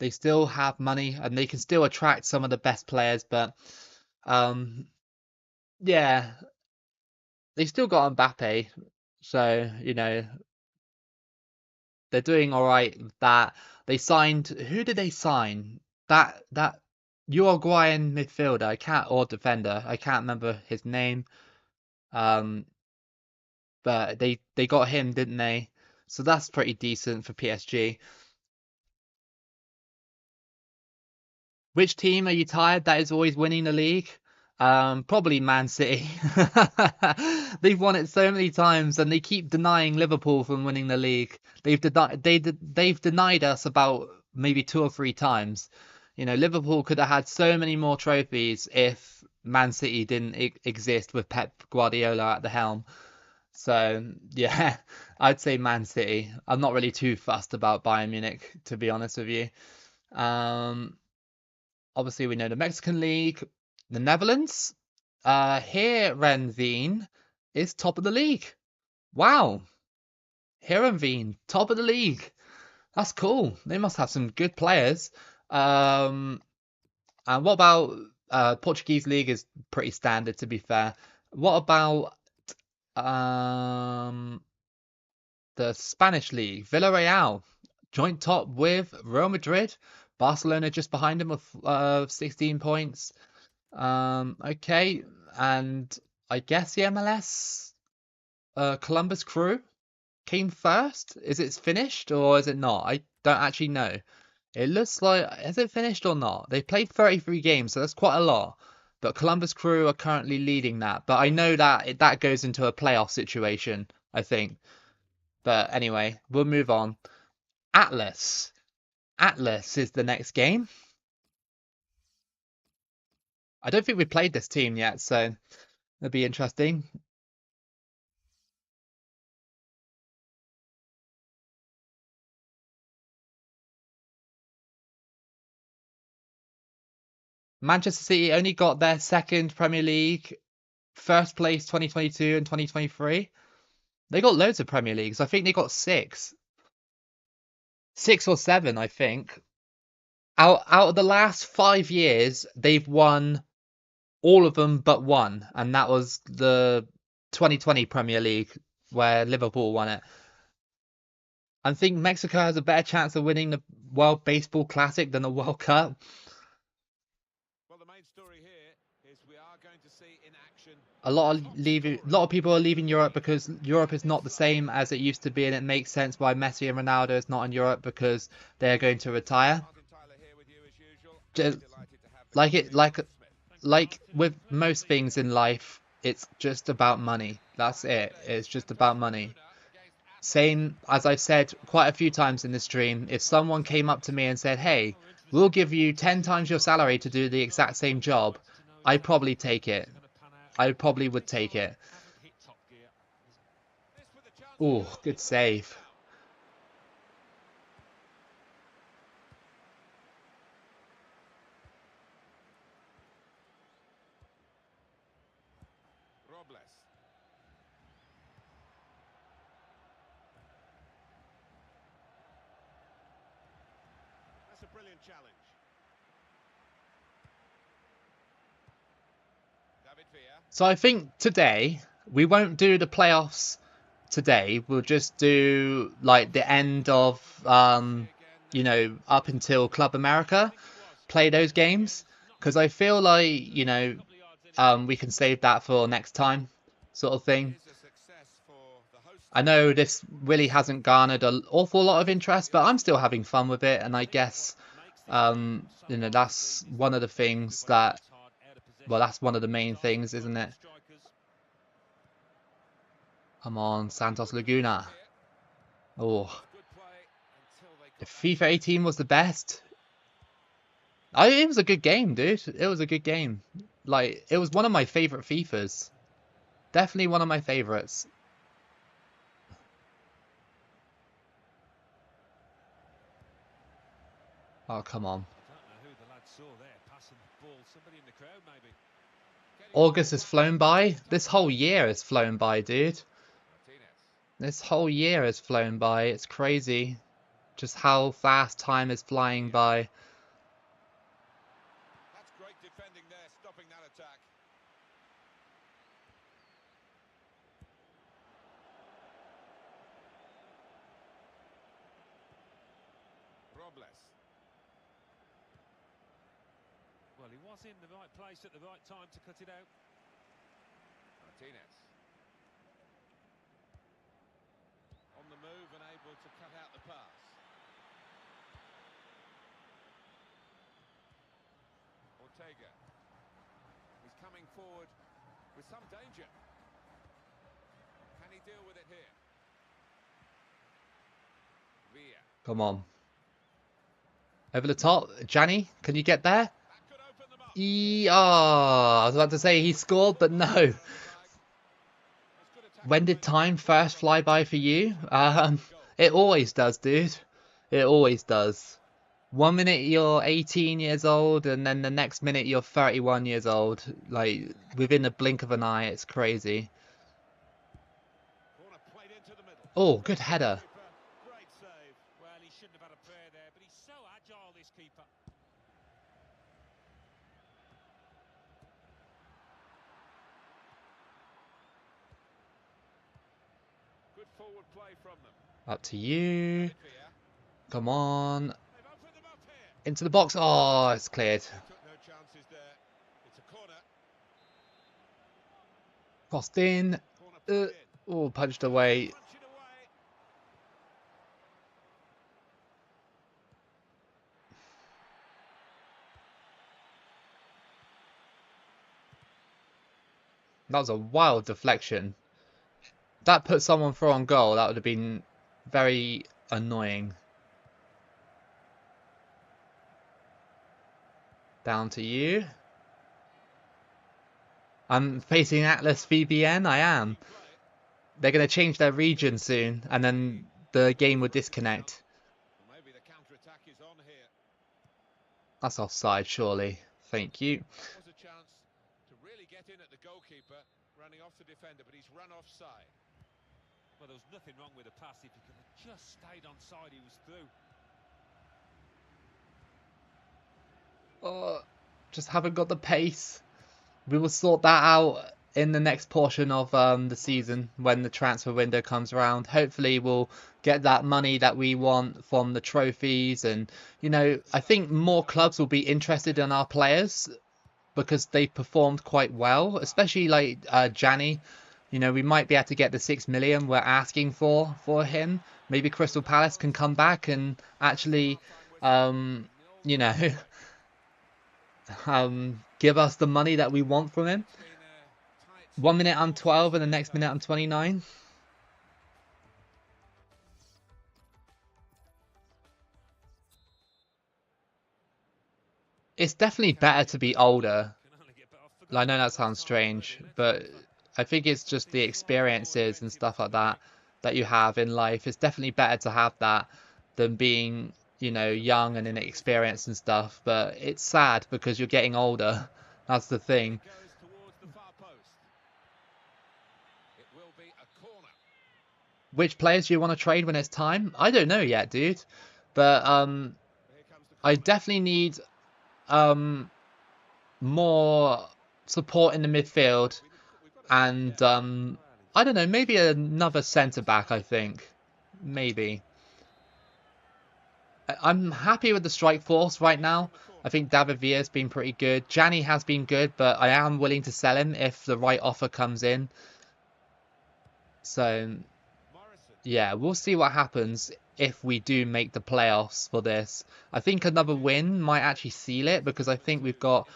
They still have money and they can still attract some of the best players, but um yeah, they still got Mbappe. So, they're doing all right with that. They signed, who did they sign? That Uruguayan midfielder, or defender. I can't remember his name. Um, but they got him, didn't they? So that's pretty decent for PSG. Which team are you tired that is always winning the league? Probably Man City. They've won it so many times, and they keep denying Liverpool from winning the league. They've denied us about maybe 2 or 3 times. Liverpool could have had so many more trophies if Man City didn't exist with Pep Guardiola at the helm. So yeah, I'd say Man City. I'm not really too fussed about Bayern Munich, to be honest with you. Um, Obviously, we know the Mexican League, the Netherlands. Heerenveen is top of the league. Wow, Heerenveen, top of the league. That's cool. They must have some good players. And what about Portuguese league is pretty standard, to be fair. What about um, the Spanish league? Villarreal, joint top with Real Madrid. Barcelona just behind them with 16 points. Okay, and I guess the MLS Columbus Crew came first. Is it finished or is it not? I don't actually know. It looks like, is it finished or not? They played 33 games, so that's quite a lot. But Columbus Crew are currently leading that. But I know that that goes into a playoff situation, I think. But anyway, we'll move on. Atlas. Atlas is the next game. I don't think we played this team yet, so it'll be interesting. Manchester City only got their second Premier League first place 2022 and 2023. They got loads of Premier Leagues. I think they got six or seven, I think. Out of the last 5 years, they've won all of them but one, and that was the 2020 Premier League where Liverpool won it. I think Mexico has a better chance of winning the World Baseball Classic than the World Cup. Well, the main story here is we are going to see in action A lot of people are leaving Europe because Europe is not the same as it used to be, and it makes sense why Messi and Ronaldo is not in Europe because they're going to retire. Martin Tyler here with you as usual. Just Delighted to have the like it, Steve Smith. like with most things in life, it's just about money. That's it. It's just about money. Same as I've said quite a few times in this stream, if someone came up to me and said, hey, we'll give you 10 times your salary to do the exact same job, I'd probably take it. I probably would take it. Oh, good save. Robles. That's a brilliant challenge. David Villa. So I think today we won't do the playoffs today. We'll just do like the end of up until Club America, play those games, because I feel like we can save that for next time, sort of thing. Is a success for the host. I know this really hasn't garnered an awful lot of interest, but I'm still having fun with it, and I guess that's one of the things that, well, that's one of the main things, isn't it? Come on, Santos Laguna. Oh, if FIFA 18 was the best, it was a good game, dude. It was a good game. Like, it was one of my favorite FIFAs. Definitely one of my favorites. Oh, come on. August has flown by. This whole year has flown by, dude. This whole year has flown by. It's crazy just how fast time is flying by. That's great defending there, stopping that attack. Robles. Well, he was in the right place at the right time to cut it out. Martinez. On the move and able to cut out the pass. Ortega. He's coming forward with some danger. Can he deal with it here? Villa. Come on. Over the top. Gianni, can you get there? That could open them up. I was about to say he scored, but no. When did time first fly by for you? It always does, dude. It always does. 1 minute you're 18 years old, and then the next minute you're 31 years old. Like, within a blink of an eye, it's crazy. Corner played into the middle. Oh, good header. Great save. Well, he shouldn't have had a prayer there, but he's so agile, this keeper. Good forward play from them. Up to you. David Villa. Come on. They've opened them up here. Into the box. Oh, it's cleared. They took no chances there. It's a corner. Crossed in. Corner played in. Oh, punched away. Punch it away. That was a wild deflection. That put someone through on goal. That would have been very annoying. Down to you. I'm facing Atlas VBN. I am. They're going to change their region soon, and then the game will disconnect. Well, maybe the counter-attack is on here. That's offside, surely. Thank you. That was a chance to really get in at the goalkeeper, running off the defender, but he's run offside. Well, there was nothing wrong with the pass. If he could have just stayed on side, he was through. Oh, just haven't got the pace. We will sort that out in the next portion of the season when the transfer window comes around. Hopefully we'll get that money that we want from the trophies, and you know, I think more clubs will be interested in our players because they performed quite well, especially like Gianni. You know, we might be able to get the 6 million we're asking for him. Maybe Crystal Palace can come back and actually you know, give us the money that we want from him. 1 minute I'm 12 and the next minute I'm 29. It's definitely better to be older. I know that sounds strange, but I think it's just the experiences and stuff like that that you have in life. It's definitely better to have that than being, you know, young and inexperienced and stuff. But it's sad because you're getting older. That's the thing. Which players do you want to trade when it's time? I don't know yet, dude. But I definitely need more support in the midfield, and I don't know, maybe another centre back. I think maybe. I'm happy with the strike force right now. I think David Villa's been pretty good. Gianni has been good, but I am willing to sell him if the right offer comes in. So yeah, we'll see what happens if we do make the playoffs for this. I think another win might actually seal it because I think we've got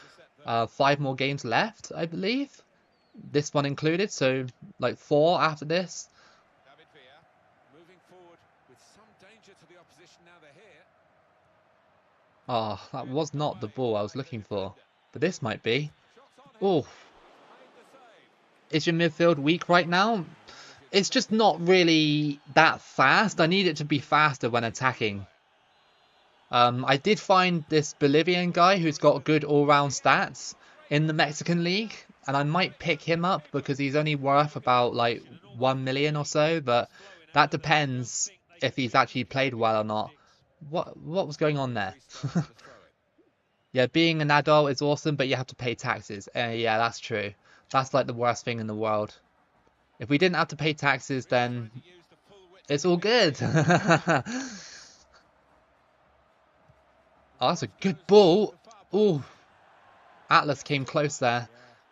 5 more games left, I believe. This one included, so like 4 after this. David Villa moving forward with some danger to the opposition now they're here. Oh, that was not the ball I was looking for, but this might be. Oh, is your midfield weak right now? It's just not really that fast. I need it to be faster when attacking. I did find this Bolivian guy who's got good all-round stats in the Mexican League, and I might pick him up because he's only worth about like 1 million or so, but that depends if he's actually played well or not. What was going on there? Yeah, being an adult is awesome, but you have to pay taxes. Yeah, that's true. That's like the worst thing in the world. If we didn't have to pay taxes, then it's all good. Oh, that's a good ball. Oh, Atlas came close there.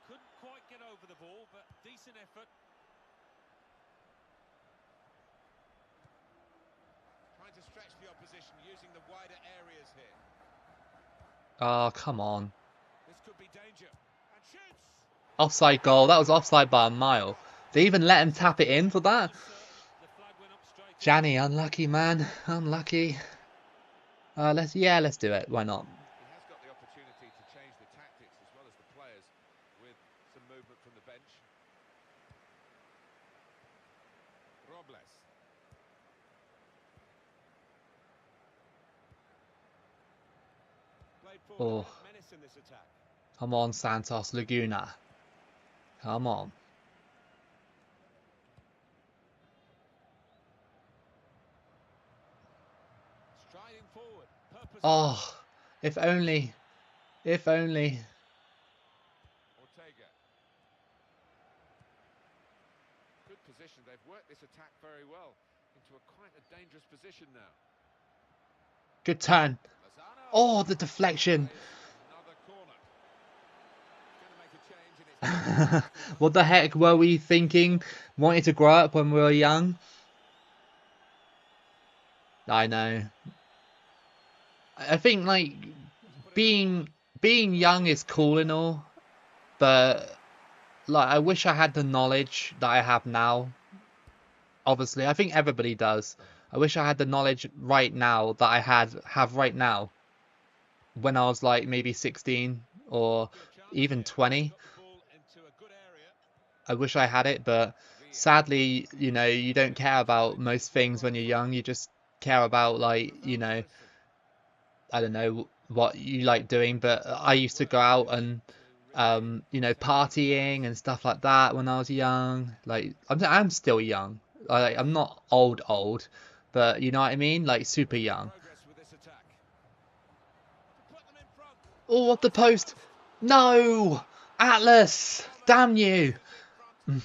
Couldn't quite get over the ball, but decent effort. Trying to stretch the opposition using the wider areas here. Oh, come on. This could be danger. And shoots. Offside goal. That was offside by a mile. They even let him tap it in for that. Gianni, unlucky man. Unlucky. Let's do it. Why not? He has got the opportunity to change the tactics as well as the players with some movement from the bench. Robles. Played forward, Oh, menace in this attack. come on, Santos, Laguna. Come on. Striding forward, purposeful. Oh, if only. If only. Ortega. Good position. They've worked this attack very well into quite a dangerous position now. Good turn. Lozano. Oh, the deflection. Another corner. Going to make a change in its What the heck were we thinking? Wanting to grow up when we were young? I know. I think like being young is cool and all, but like I wish I had the knowledge that I have now. Obviously, I think everybody does. I wish I had the knowledge right now that I have right now when I was like maybe 16 or even 20. I wish I had it, but sadly, you know, you don't care about most things when you're young. You just care about like, you know, I don't know what you like doing, but I used to go out and partying and stuff like that when I was young. Like I'm still young. I'm not old, but you know what I mean? Like super young. Progress with this attack. Put them in front. Oh, off the post. No! Atlas! Damn you! Right at the end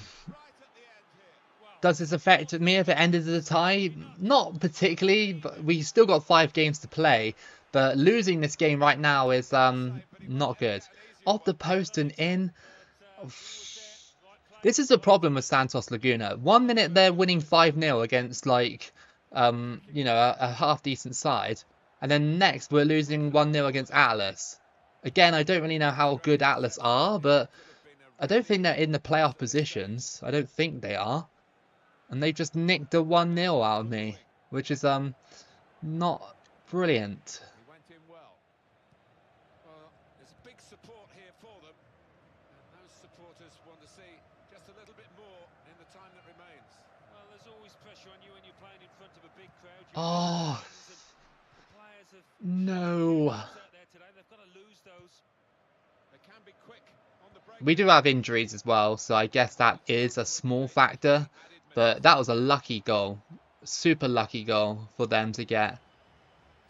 here. Well, Does this affect me if it ended as a tie? Not particularly, but we still got 5 games to play. But losing this game right now is not good. Off the post and in. This is the problem with Santos Laguna. 1 minute they're winning 5-0 against like a half decent side, and then next we're losing 1-0 against Atlas. Again, I don't really know how good Atlas are, but I don't think they're in the playoff positions. I don't think they are. And they just nicked a 1-0 out of me, which is not brilliant. he went in well. Well, there's a big support here for them. And those supporters want to see just a little bit more in the time that remains. Well, there's always pressure on you when you're playing in front of a big crowd. Oh, The players have no. out there today. They've got to lose those. They can be quick on the break. We do have injuries as well, so I guess that is a small factor. But that was a lucky goal. Super lucky goal for them to get.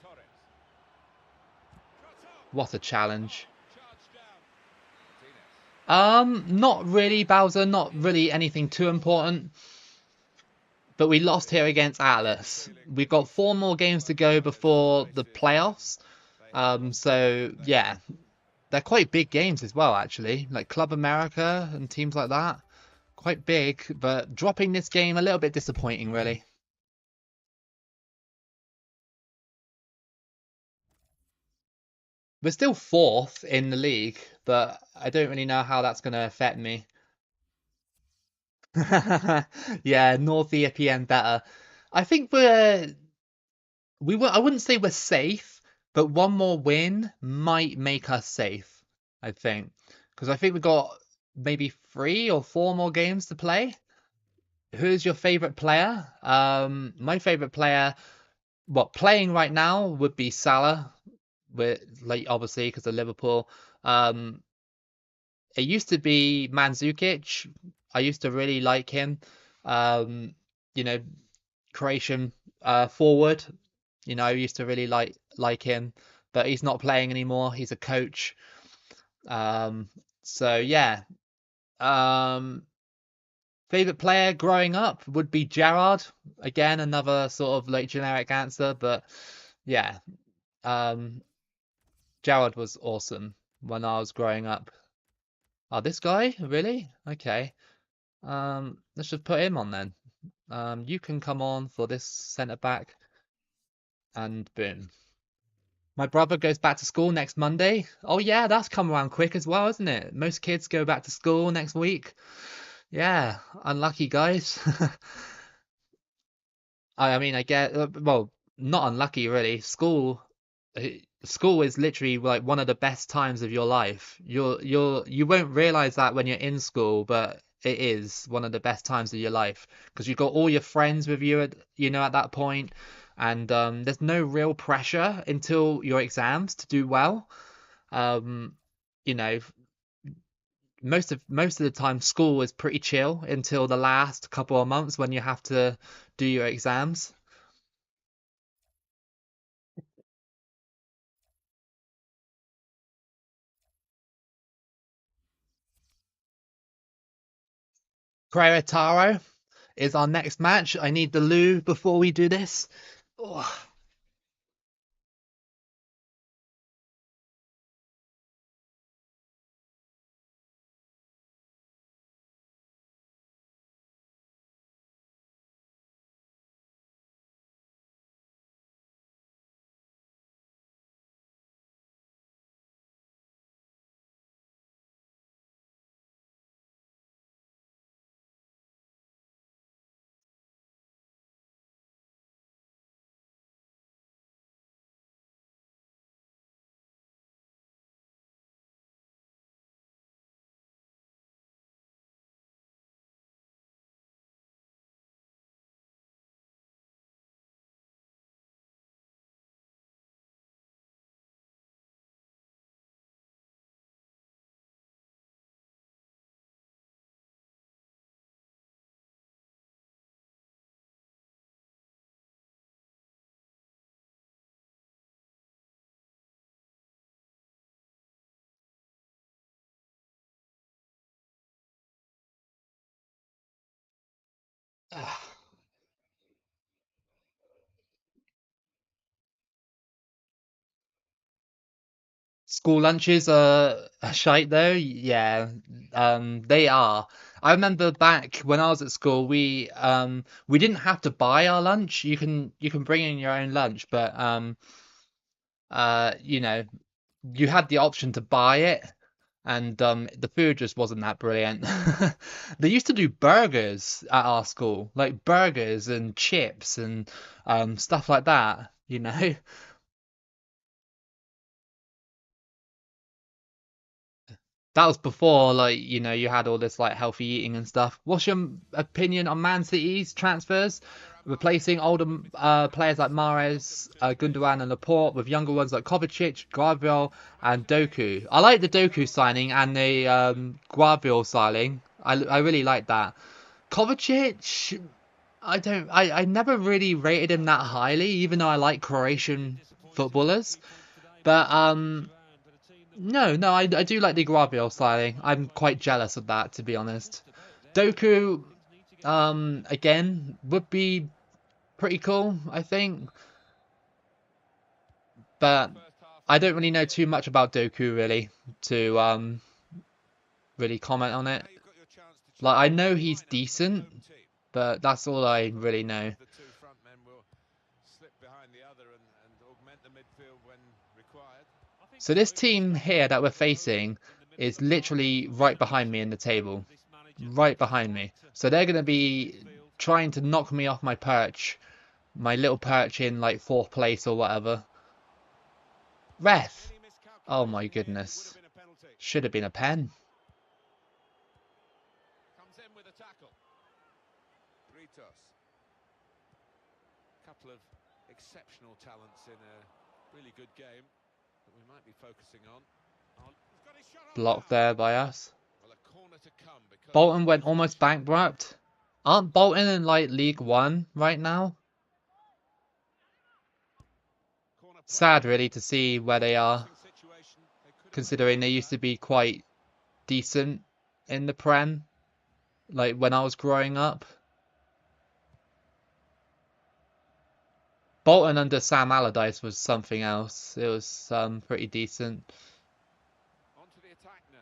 Torres. What a challenge. Charged down. Martinez. Not really, Bowser. Not really anything too important. But we lost here against Atlas. We've got 4 more games to go before the playoffs. So, yeah. They're quite big games as well, actually. Like Club America and teams like that. Quite big, but dropping this game a little bit disappointing, really. We're still 4th in the league, but I don't really know how that's going to affect me. Yeah, North EPN better. I think I wouldn't say we're safe, but one more win might make us safe, I think. Because I think we've got maybe 3 or 4 more games to play. Who's your favorite player? My favorite player, playing right now would be Salah. With like obviously because of Liverpool. It used to be Mandzukic. I used to really like him. Um, you know, Croatian forward. I used to really like him, but he's not playing anymore. He's a coach. So yeah. Um, Favorite player growing up would be Gerrard. Again, another sort of like generic answer, but yeah. Um, Gerrard was awesome when I was growing up. Oh, this guy? Really? Okay. Let's just put him on then. You can come on for this centre back, and boom. My brother goes back to school next Monday. Oh yeah, that's come around quick as well, isn't it? Most kids go back to school next week. Yeah, unlucky guys. I mean, I get well, not unlucky really. School is literally like one of the best times of your life. You won't realize that when you're in school, but it is one of the best times of your life because you've got all your friends with you at that point, and there's no real pressure until your exams to do well. Um, you know, most of the time school is pretty chill until the last couple of months when you have to do your exams. Querétaro is our next match. I need the loo before we do this. Oh. School lunches are a shite though. Yeah, they are. I remember back when I was at school, we didn't have to buy our lunch. You can bring in your own lunch, but you know, you had the option to buy it, and the food just wasn't that brilliant. They used to do burgers at our school, like burgers and chips and stuff like that, you know. That was before, like, you had all this like healthy eating and stuff. What's your opinion on Man City's transfers, replacing older players like Mahrez, Gundogan, and Laporte with younger ones like Kovacic, Gabriel, and Doku? I like the Doku signing and the Gabriel signing. I really like that. Kovacic, I never really rated him that highly, even though I like Croatian footballers. But no, no, I do like the Gabriel styling. I'm quite jealous of that, to be honest. Doku, again, would be pretty cool, I think. But I don't really know too much about Doku, really, to really comment on it. Like, I know he's decent, but that's all I really know. So this team here that we're facing is literally right behind me in the table. Right behind me. So they're going to be trying to knock me off my perch. My little perch in like 4th place or whatever. Ref! Oh my goodness. Should have been a pen. Comes in with a tackle. Britos. Couple of exceptional talents in a really good game that we might be focusing on. He's got his shot on Blocked goal. there by us. Well, a corner to come because Bolton went almost bankrupt. Aren't Bolton in like League One right now? Sad really to see where they are, considering they used to be quite decent in the Prem, like when I was growing up. Bolton under Sam Allardyce was something else. It was pretty decent. onto the attack now.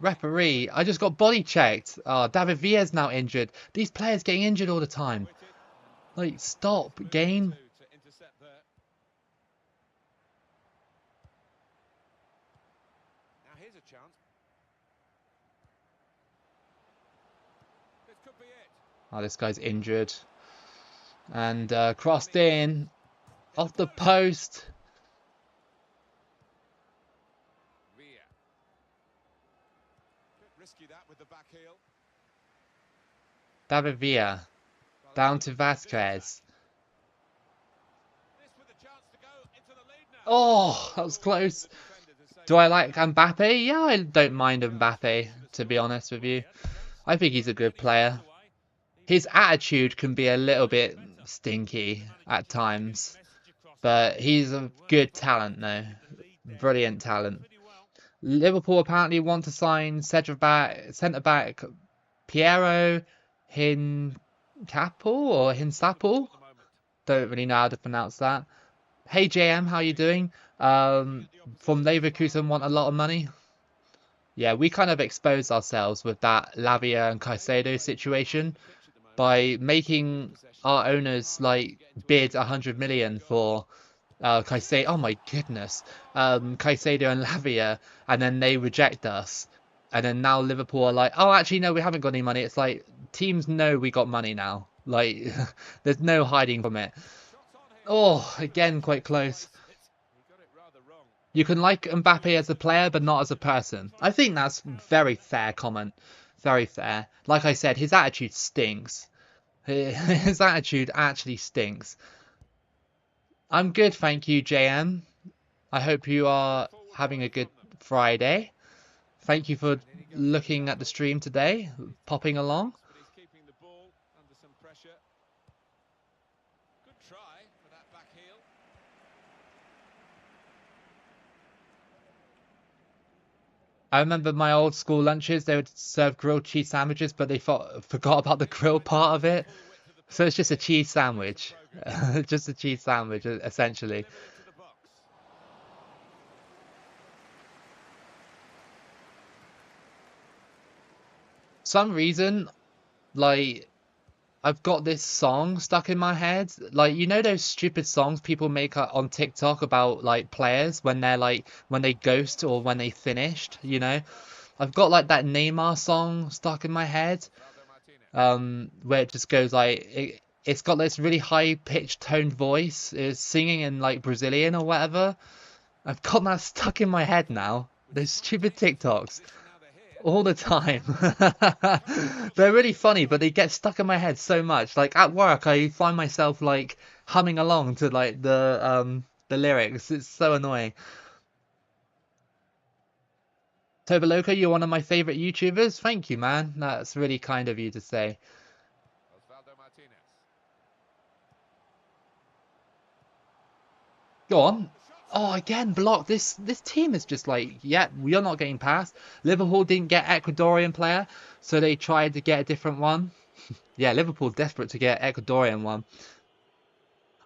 Referee, I just got body checked. Oh, David Villa's now injured. These players getting injured all the time. Like, stop, game. To intercept there. Now here's a chance. This could be it. Oh, this guy's injured. And crossed in. Off the post. Villa. Bit risky that with the back heel. David Villa. Down to Vasquez. This with a chance to go into the lead now. Oh, that was close. Do I like Mbappe? Yeah, I don't mind Mbappe, to be honest with you. I think he's a good player. His attitude can be a little bit stinky at times, but he's a good talent though. Brilliant talent. Liverpool apparently want to sign centre back Piero Hincapié or Hinsapel. Don't really know how to pronounce that. Hey JM, how you doing? From Leverkusen want a lot of money. Yeah, we kind of exposed ourselves with that Lavia and Caicedo situation by making our owners like bid 100 million for Caicedo. Oh my goodness, Caicedo and Lavia, and then they reject us, and then now Liverpool are like, oh, actually no, we haven't got any money. It's like teams know we got money now. Like there's no hiding from it. Oh, again, quite close. You can like Mbappe as a player, but not as a person. I think that's very fair comment. Very fair. Like I said, his attitude stinks. His attitude actually stinks. I'm good, thank you, JM. I hope you are having a good Friday. Thank you for looking at the stream today, popping along. But he's keeping the ball under some pressure. Good try for that back heel. I remember my old school lunches, they would serve grilled cheese sandwiches, but they forgot about the grill part of it. Full width of the So pitch it's just a here. cheese Making sandwich. progress. Just a cheese sandwich, essentially. Delivered into the box. Some reason, like, I've got this song stuck in my head. Like, you know those stupid songs people make on TikTok about like players when they're like when they ghost or when they finished, you know? I've got like that Neymar song stuck in my head. Valdo Martinez. Where it just goes like it's got this really high pitched toned voice. It's singing in like Brazilian or whatever. I've got that stuck in my head now. With Those slight stupid changes to the TikToks. position now they're here. All the time. Trying to push They're it really into the funny, but box. they get stuck in my head so much. Like at work, I find myself like humming along to like the lyrics. It's so annoying. Loco, you're one of my favorite YouTubers. Thank you, man. That's really kind of you to say. Valdo Martinez. Go on. The shot's Oh, there. again, block. This team is just like, yeah, we are not getting past. Liverpool didn't get Ecuadorian player, so they tried to get a different one. Yeah, Liverpool desperate to get Ecuadorian one.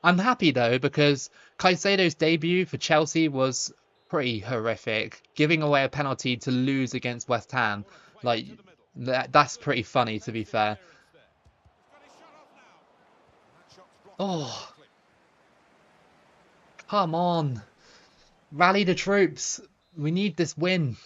I'm happy though because Caicedo's debut for Chelsea was pretty horrific, giving away a penalty to lose against West Ham. Ball and played Like into the middle. that's Good pretty funny to be defensive fair. clearance there. He's got his shot off now. That shot's blocked Oh, quickly. come on. Rally the troops. We need this win.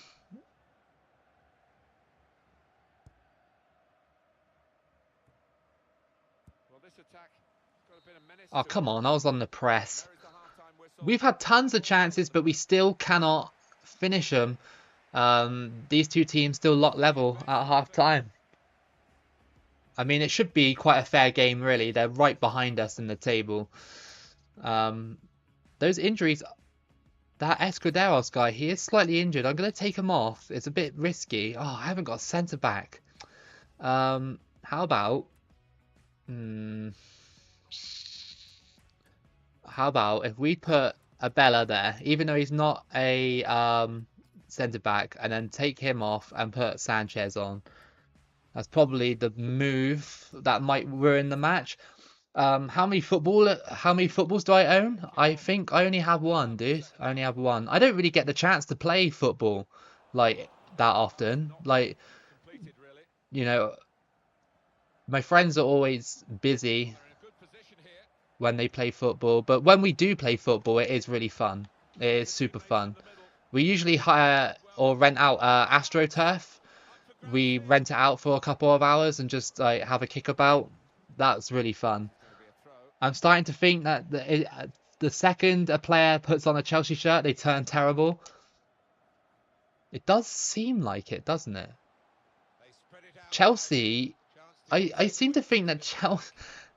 Well, this attack has got a bit of menace Oh, to come it. on. I was on the press. There is the half-time whistle. We've had tons of chances, but we still cannot finish them. These two teams still lock level at half time. I mean, it should be quite a fair game, really. They're right behind us in the table. Those injuries, that Escuderos guy, he is slightly injured. I'm going to take him off. It's a bit risky. Oh, I haven't got a centre back. How about... how about if we put a Bella there, even though he's not a centre back, and then take him off and put Sanchez on. That's probably the move that might ruin the match. How many footballs do I own? I think I only have one, dude. I only have one. I don't really get the chance to play football like that often. Not Like, completed, really. you know, my friends are always busy They're in a good position here. when they play football, but when we do play football, it is really fun. It is super Teammates in fun. the middle. We usually hire or rent out AstroTurf. Up for grabs We here. rent it out for a couple of hours and just like have a kickabout. That's really fun. Going to be a throw. I'm starting to think that the second a player puts on a Chelsea shirt, they turn terrible. It does seem like it, doesn't it? They spread it out. Chelsea, Chance to I seem to think that Chelsea,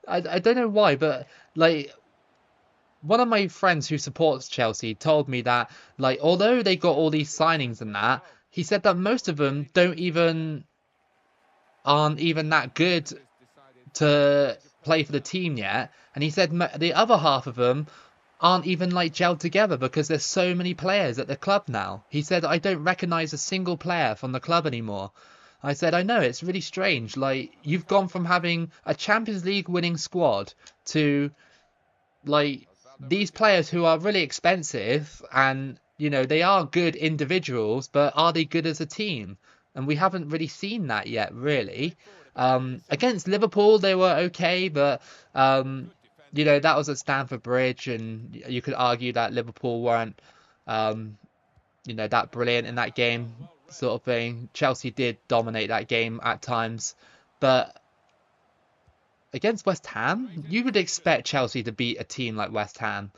I don't know why, but like one of my friends who supports Chelsea told me that like although they got all these signings and that, he said that most of them aren't even that good decided to play for the team yet, and he said the other half of them aren't even like gelled together because there's so many players at the club now. He said, I don't recognize a single player from the club anymore. I said, I know, it's really strange. Like, you've gone from having a Champions League winning squad to like these players who are really expensive, and you know they are good individuals, but are they good as a team? And we haven't really seen that yet, really. Against Liverpool, they were okay, but you know that was at Stamford Bridge, and you could argue that Liverpool weren't, you know, that brilliant in that game, sort of thing. Chelsea did dominate that game at times, but against West Ham, you would expect Chelsea to beat a team like West Ham.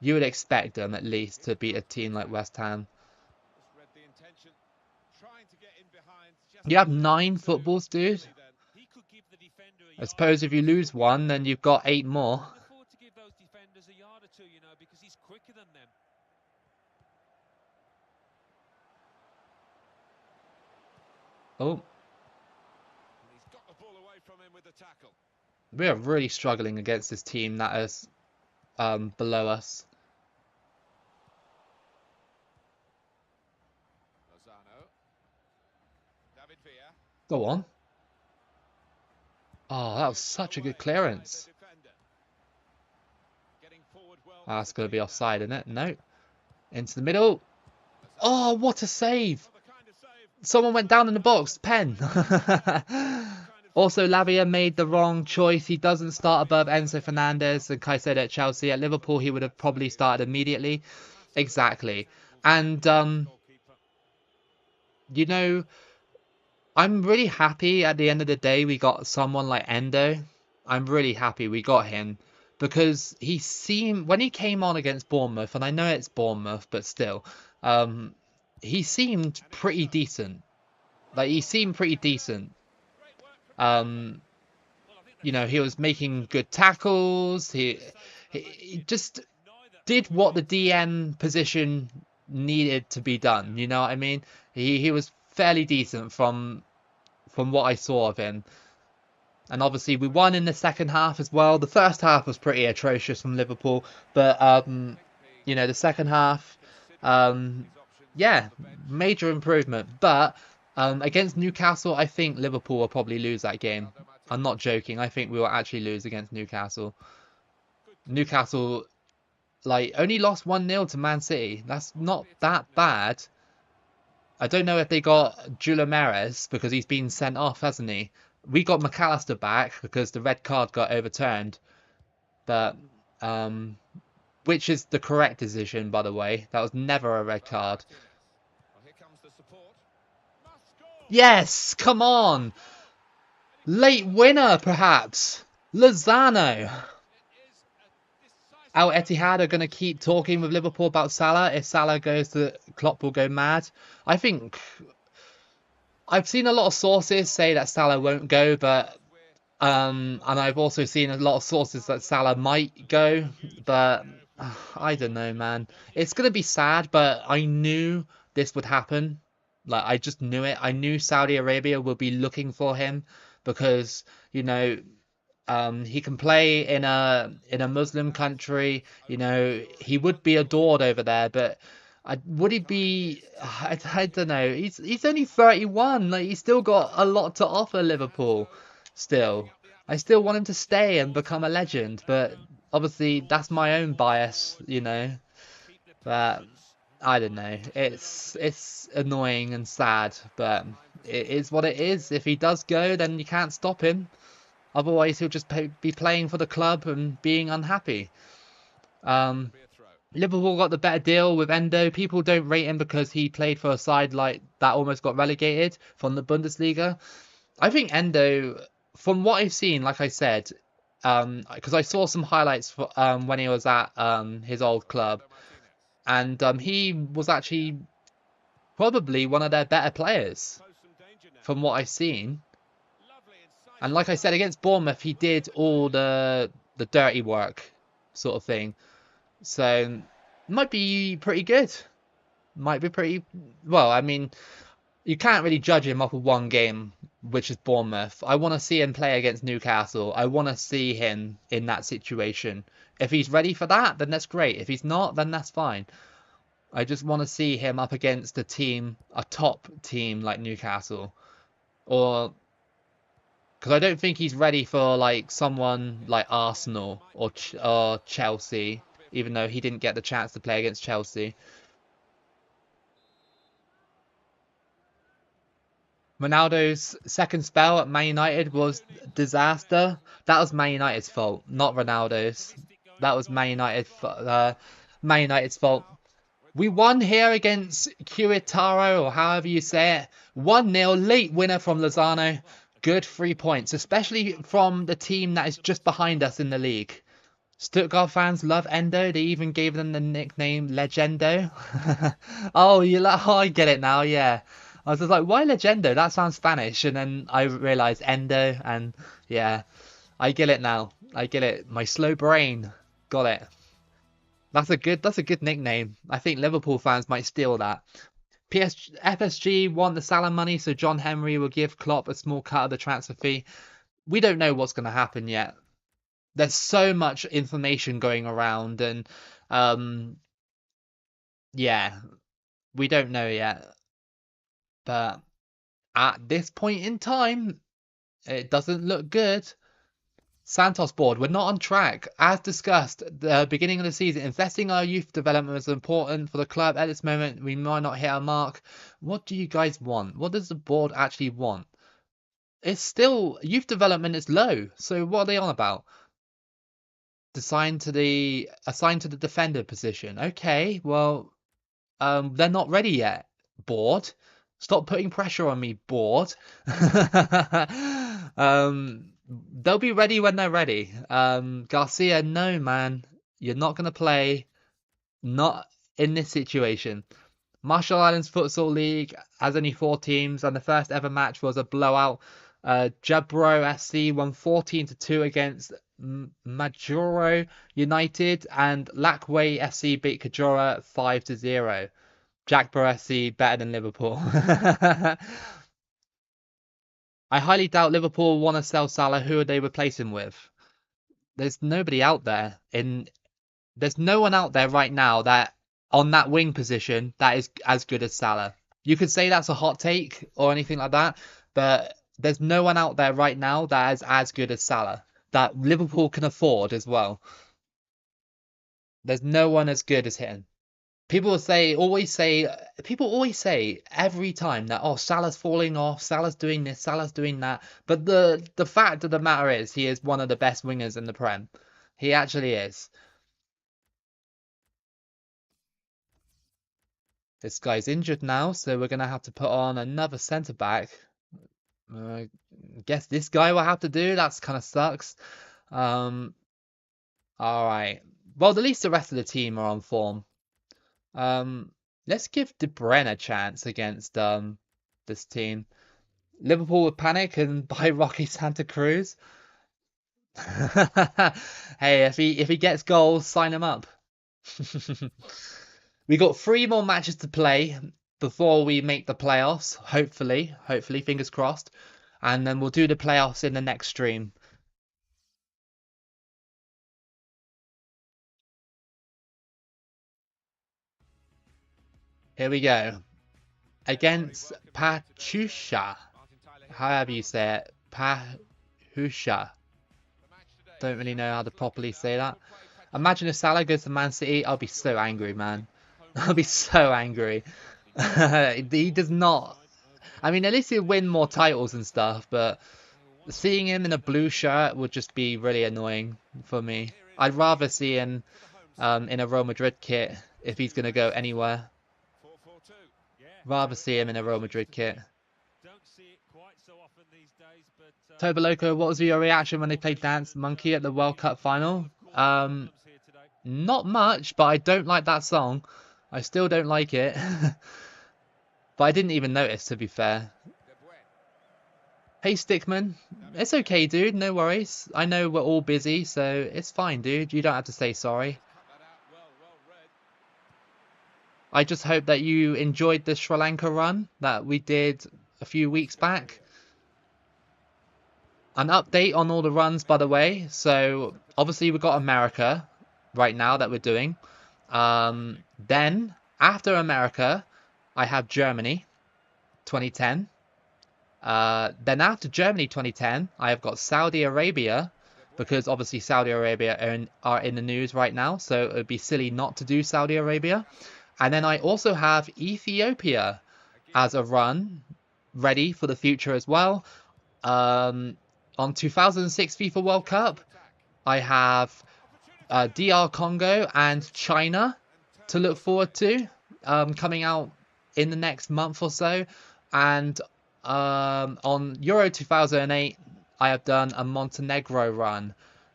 You would expect them at least to beat a team like West Ham. just read the intention. Trying to get in behind. Just You have a little 9 too footballs, dude. early then. He could give the defender a I yard suppose or if you two. lose one, then you've got 8 more. Can afford to give those defenders a yard or two, you know, because he's quicker than them. Oh, And he's got the ball away from him with the tackle. we are really struggling against this team that is below us. Lozano. Go on. Oh, that was Good put such a away good by the clearance. defender. Getting forward well Ah, with that's the going to be team now. offside, isn't it? No. Into the middle. Lozano. Oh, what a save! Well, the kind of save Someone you'd went like down to in the find box. against a Pen. side like Laguna. The kind of Also, finish Lavia you'd made want to the see. wrong choice. He doesn't start Hopefully above he'll get the Enzo finishing Fernandez touch. and Caicedo at Chelsea. At Liverpool, he would have That probably save started immediately. has to look like Exactly. shambles And really from this goalkeeper. you know, I'm really happy at the end of the day we got someone like Endo. I'm really happy we got him because he seemed when he came on against Bournemouth, and I know it's Bournemouth, but still, um, he seemed And it's pretty done. decent. Like he Oh, seemed cracking pretty header. decent. Great work from the keeper. Um, Well, I think the you know, he keeper was could making have good scored tackles. from He, the save from he the he left-footed. just Neither did were what the able to. DM position needed to be done. Now, You know what I mean? He was fairly decent from what I saw of him. And obviously we won in the second half as well. The first half was pretty atrocious from Liverpool, but I think the you know, the second manager will be half, considering um, his options yeah, from the bench. major improvement. But against Newcastle, I think Liverpool will probably lose that game. Ricardo I'm not Martinez. joking. I think we will actually lose against Newcastle. Good clearance. Newcastle like only lost 1-0 to Man City. That's On with not the attack that now. bad. I don't know if they got Jula Maris because he's been sent off, hasn't he? We got McAllister back because the red card got overturned. But um, which is the correct decision, by the way. That was never a red Roberto card. Martinez. Well, here comes the support. Must score. Yes, come Must on. score. And he Late scores. winner, perhaps. Lozano. It is a decisive Al Etihad are breakthrough going to once keep again for talking with Liverpool. Liverpool about Salah. If Salah goes to Klopp will go mad. I think I've seen a lot of sources say that Salah won't go, but As we're nearly and I've halfway also seen a lot of sources that halfway Salah through might the go, huge but window I for don't know, man. Daniel It's gonna be Levy. sad, but I knew this would happen. Like I just knew it. I knew Saudi Arabia will be looking for him because, you know, he can play in a Muslim country. You Opening the know, scoring he would once be more. adored over there, but would he Time be? missed I don't here. know. He's only 31. Like he's still got a lot to offer Liverpool. Santos Still, picking up the I still atmosphere. want him to stay and Forcing become a it there. legend, but obviously that's my own Force bias, forward. you know. Keep the But patience. I don't Try know. and push it over the top. It's annoying and sad, but Time for some it is what it substitutes is. here. If he does go, then you can't stop him. Otherwise, he'll just be playing for the club and being unhappy. It'll Um, be a throw. Liverpool got the better deal with Endo. People don't rate him because he played for a side like that almost got relegated from the Bundesliga. I think Endo, from what I've seen, like I said, because I saw some highlights for, when he was at his old club, Roberto Martinez. and he was Lavia. actually probably one of their better players Pose some danger now. from what I've seen. Lovely And incisive like I said, touch. against Bournemouth, he did Winning the all play. the dirty work sort of thing. So might be pretty good. Might be pretty well. I mean, you can't really judge him off of one game, which is Bournemouth. I want to see him play against Newcastle. I want to see him in that situation. If he's ready for that, then that's great. If he's not, then that's fine. I just want to see him up against a team, a top team like Newcastle, or because I don't think he's ready for like someone Here's like the ball again. It Arsenal might be with the or keeper. Chelsea, Might be a even free though he kick. didn't get the chance to play against Chelsea. Ronaldo's second spell at Man United was Opportunity for the disaster. next. That was Man United's fault, not Ronaldo's. Optimistic going That was forward for this one. Man United's fault. Now, with the We ball. won here against Querétaro, or however you say it. 1-0, late winner from Lozano. Well, a Good goal 3 points, needed to especially come from from the team that is the just mistake. behind us in the league. Stuttgart fans love Endo. They even gave them the nickname Legendo. Oh, oh, I get it now. Yeah, I was just like, why Legendo? That sounds Spanish. And then I realized Endo, and yeah, I get it now. I get it. My slow brain got it. That's a good nickname. I think Liverpool fans might steal that. FSG want the Salah money, so John Henry will give Klopp a small cut of the transfer fee. We don't know what's going to happen yet. There's so much information going around, and um, yeah, we don't know yet. But At this point in time, it doesn't look good. Santos board, we're not on track. As discussed at the beginning of the season, investing in our youth development is important for the club. At this moment, we might not hit our mark. What do you guys want? What does the board actually want? It's still, youth development is low. So what are they on about? Assigned to the defender position. Okay, well, they're not ready yet. Board. Stop putting pressure on me, board. They'll be ready when they're ready. Garcia, no, man. You're not going to play. Not in this situation. Marshall Islands Futsal League has only 4 teams, and the first ever match was a blowout. Jabro SC won 14-2 against Majuro United, and Lackway FC beat Kajora 5-0. Jackborough FC better than Liverpool. I highly doubt Liverpool want to sell Salah. Who would they replace him with? There's nobody out there. There's no one out there right now that on that wing position that is as good as Salah. You could say that's a hot take or anything like that, but there's no one out there right now that is as good as Salah that Liverpool can afford as well. There's no one as good as him. People always say every time that, oh, Salah's falling off, Salah's doing this, Salah's doing that. But the fact of the matter is, he is one of the best wingers in the Prem. He actually is. This guy's injured now, so we're gonna have to put on another centre back. Guess this guy will have to do. That's kind of sucks. All right. Well, at least the rest of the team are on form. Let's give De Bruyne a chance against this team. Liverpool would panic and buy Rocky Santa Cruz. Hey, if he gets goals, sign him up. We got 3 more matches to play before we make the playoffs. Hopefully, fingers crossed. And then we'll do the playoffs in the next stream. Here we go. Against Pachusha. However you say it. Pahusha. Don't really know how to properly say that. Imagine if Salah goes to Man City. I'll be so angry, man. I'll be so angry. He does not. I mean, at least he'll win more titles and stuff, but seeing him in a blue shirt would just be really annoying for me. I'd rather see him in a Real Madrid kit if he's going to go anywhere. Rather see him in a Real Madrid kit. Toba Loco, what was your reaction when they played Dance Monkey at the World Cup final? Not much, but I don't like that song. I still don't like it. But I didn't even notice, to be fair. Hey, Stickman. It's okay, dude. No worries. I know we're all busy, so it's fine, dude. You don't have to say sorry. I just hope that you enjoyed the Sri Lanka run that we did a few weeks back. An update on all the runs, by the way. So, obviously, we've got America right now that we're doing. Then, after America, I have Germany, 2010. Then after Germany 2010, I have got Saudi Arabia, because obviously Saudi Arabia are in the news right now, so it would be silly not to do Saudi Arabia. And then I also have Ethiopia as a run ready for the future as well. On 2006 FIFA World Cup, I have DR Congo and China to look forward to coming out in the next month or so. And on Euro 2008, I have done a Montenegro run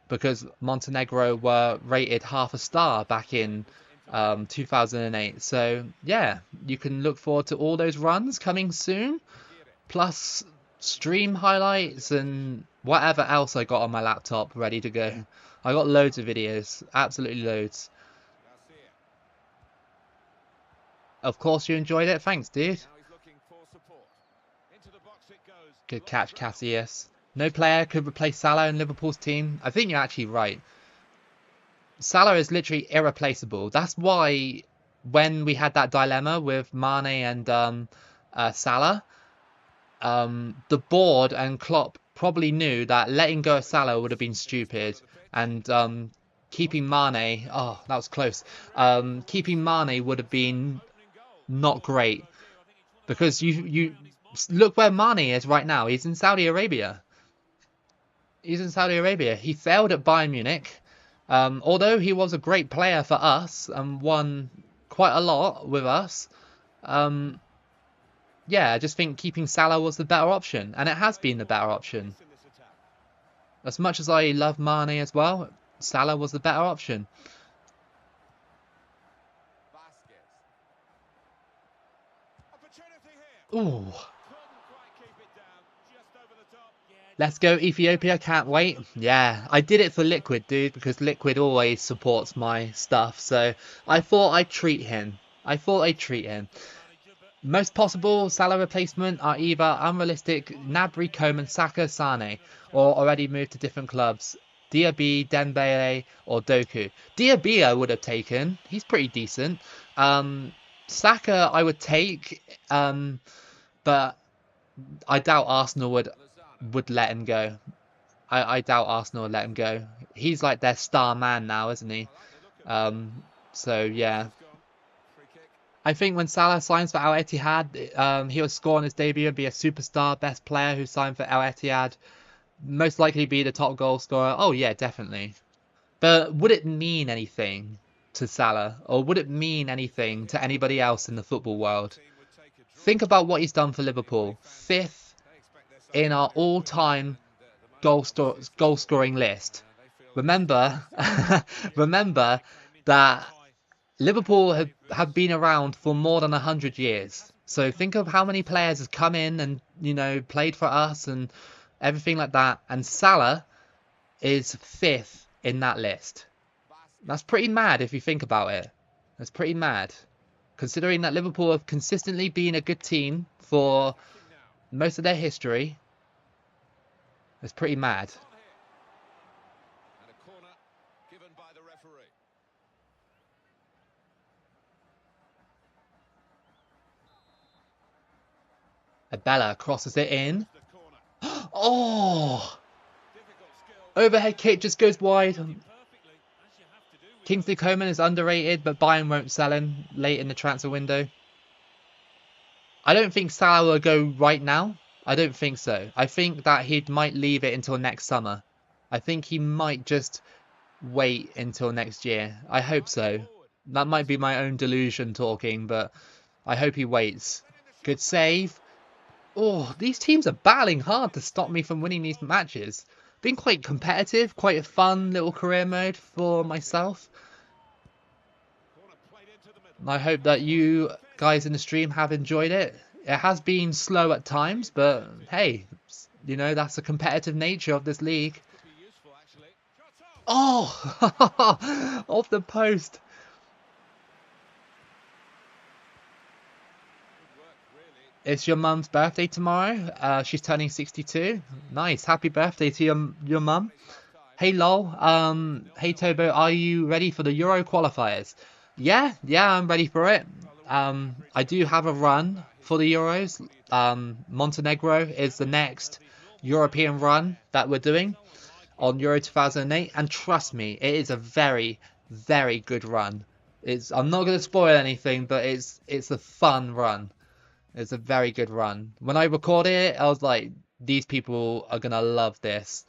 because Montenegro were rated half a star back in 2008. So yeah, you can look forward to all those runs coming soon, plus stream highlights and whatever else I got on my laptop ready to go. I got loads of videos, absolutely loads. Of course you enjoyed it. Thanks, dude. Good catch, Cassius. No player could replace Salah in Liverpool's team. I think you're actually right. Salah is literally irreplaceable. That's why when we had that dilemma with Mane and Salah, the board and Klopp probably knew that letting go of Salah would have been stupid, and keeping Mane, oh, that was close. Keeping Mane would have been not great because you look where Mane is right now. He's in Saudi Arabia. He's in Saudi Arabia. He failed at Bayern Munich. Although he was a great player for us and won quite a lot with us. Um, yeah, I just think keeping Salah was the better option, and it has been the better option. As much as I love Mane as well, Salah was the better option. Ooh. Let's go Ethiopia, can't wait. Yeah, I did it for Liquid, dude, because Liquid always supports my stuff, so I thought I'd treat him. Most possible Salah replacement are either unrealistic Gnabry, Coman, Saka, Sane, or already moved to different clubs. Diaby, Dembele, or Doku. Diaby I would have taken. He's pretty decent. Saka I would take, but I doubt Arsenal would let him go. I doubt Arsenal would let him go. He's like their star man now, isn't he? So yeah. I think when Salah signs for Al Ittihad, he'll score on his debut and be a superstar, best player who signed for Al Ittihad. Most likely be the top goal scorer. Oh yeah, definitely. But would it mean anything to Salah, or would it mean anything to anybody else in the football world? Think about what he's done for Liverpool. 5th in our all-time goal scoring list. Remember, remember that Liverpool have been around for more than 100 years. So think of how many players have come in and, you know, played for us and everything like that. And Salah is 5th in that list. That's pretty mad if you think about it. That's pretty mad. Considering that Liverpool have consistently been a good team for most of their history. It's pretty mad. Abella crosses it in. Oh! Overhead kick just goes wide. Kingsley Coman is underrated, but Bayern won't sell him late in the transfer window. I don't think Salah will go right now. I don't think so. I think that he might leave it until next summer. I think he might just wait until next year. I hope so. That might be my own delusion talking, but I hope he waits. Good save. Oh, these teams are battling hard to stop me from winning these matches. Been quite competitive, quite a fun little career mode for myself. I hope that you guys in the stream have enjoyed it. It has been slow at times, but hey, you know, that's the competitive nature of this league. Oh, off the post. It's your mum's birthday tomorrow. She's turning 62. Nice. Happy birthday to your mum. Hey lol. Hey Tobo, are you ready for the Euro qualifiers? Yeah, I'm ready for it. I do have a run for the Euros. Montenegro is the next European run that we're doing on Euro 2008, and trust me, it is a very, very good run. I'm not going to spoil anything, but it's a fun run. It's a very good run. When I recorded it, I was like, these people are going to love this.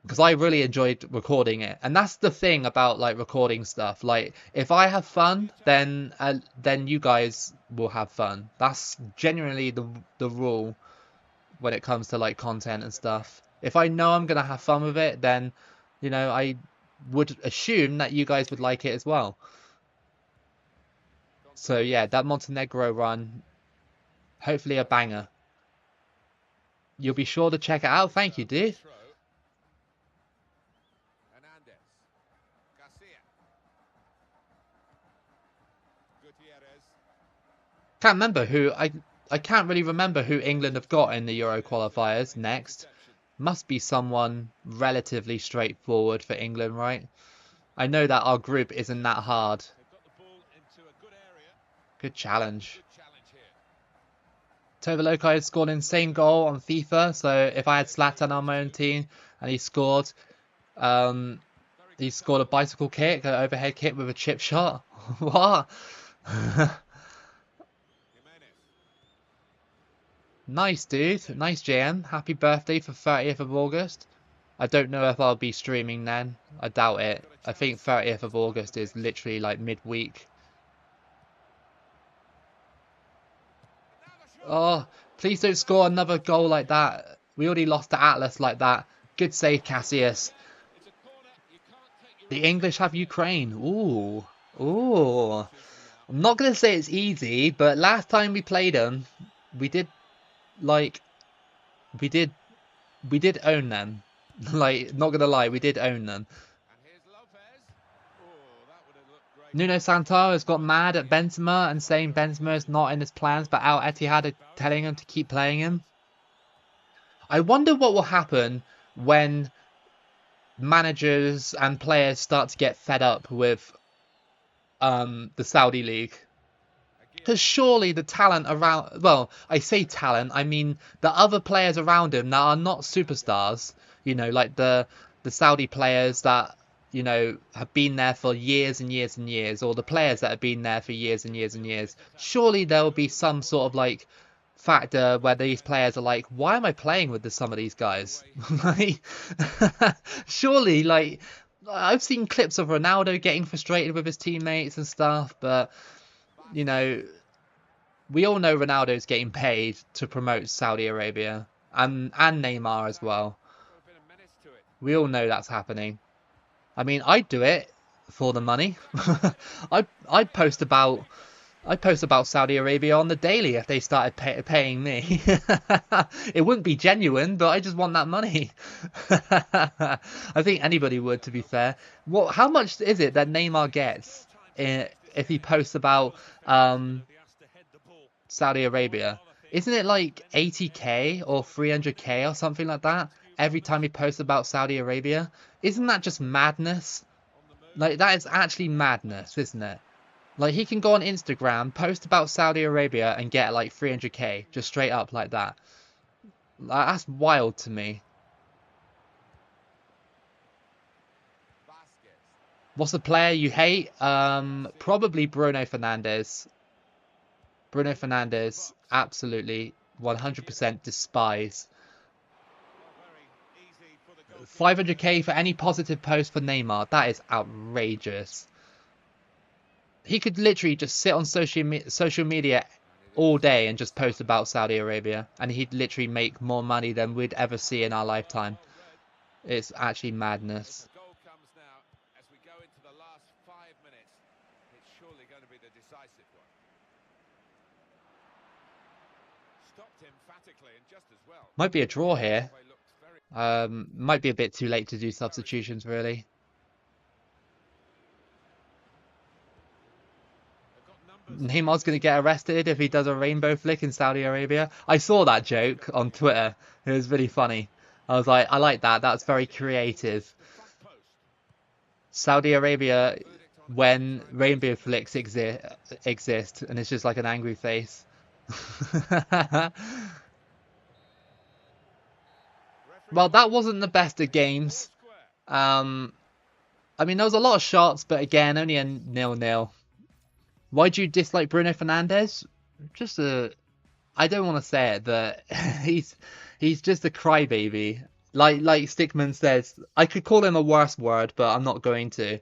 Because I really enjoyed recording it. And that's the thing about like recording stuff. Like, if I have fun, then you guys will have fun. That's genuinely the rule when it comes to like content and stuff. If I know I'm going to have fun with it, then, you know, I would assume that you guys would like it as well. So yeah, that Montenegro run, hopefully a banger. You'll be sure to check it out. Thank you, dude. Can't remember who I can't really remember who England have got in the Euro qualifiers next. Must be someone relatively straightforward for England, right? I know that our group isn't that hard. Good challenge. Loco had scored an insane goal on FIFA, so if I had Zlatan on my own team and um, he scored a bicycle kick, an overhead kick with a chip shot. What? Nice, dude. Nice, JM. Happy birthday for 30th of August. I don't know if I'll be streaming then. I doubt it. I think 30th of August is literally like midweek. Oh, please don't score another goal like that. We already lost to Atlas like that. Good save, Cassius. The English have Ukraine. Ooh. Ooh. I'm not going to say it's easy, but last time we played them, we did, like, we did own them. Like, not going to lie, we did own them. Nuno Santos has got mad at Benzema and saying Benzema is not in his plans, but Al Etihad are telling him to keep playing him. I wonder what will happen when managers and players start to get fed up with the Saudi League. Because surely the talent around, well, I say talent, I mean the other players around him that are not superstars, you know, like the Saudi players that, you know, have been there for years and years and years, or the players that have been there for years and years and years. Surely there will be some sort of like factor where these players are like, why am I playing with some of these guys? Like, surely, like, I've seen clips of Ronaldo getting frustrated with his teammates and stuff, but you know, we all know Ronaldo's getting paid to promote Saudi Arabia and Neymar as well. We all know that's happening. I mean, I'd do it for the money. I'd post about Saudi Arabia on the daily if they started paying me. It wouldn't be genuine, but I just want that money. I think anybody would, to be fair. What? How much is it that Neymar gets if he posts about Saudi Arabia? Isn't it like 80k or 300k or something like that every time he posts about Saudi Arabia? Isn't that just madness? Like, that is actually madness, isn't it? Like, he can go on Instagram, post about Saudi Arabia and get like 300k just straight up like that. Like, that's wild to me. What's the player you hate? Probably Bruno Fernandes. Bruno Fernandes, absolutely 100% despise. 500k for any positive post for Neymar. That is outrageous. He could literally just sit on social media all day and just post about Saudi Arabia, and he'd literally make more money than we'd ever see in our lifetime. It's actually madness. Might be a draw here. Might be a bit too late to do substitutions, really. Neymar's going to get arrested if he does a rainbow flick in Saudi Arabia. I saw that joke on Twitter. It was really funny. I was like, I like that. That's very creative. Saudi Arabia, when rainbow flicks exist, and it's just like an angry face. Well, that wasn't the best of games. I mean, there was a lot of shots, but again, only a 0-0. Why do you dislike Bruno Fernandes? Just I don't want to say it, but he's just a crybaby. Like Stickman says, I could call him a worse word, but I'm not going to.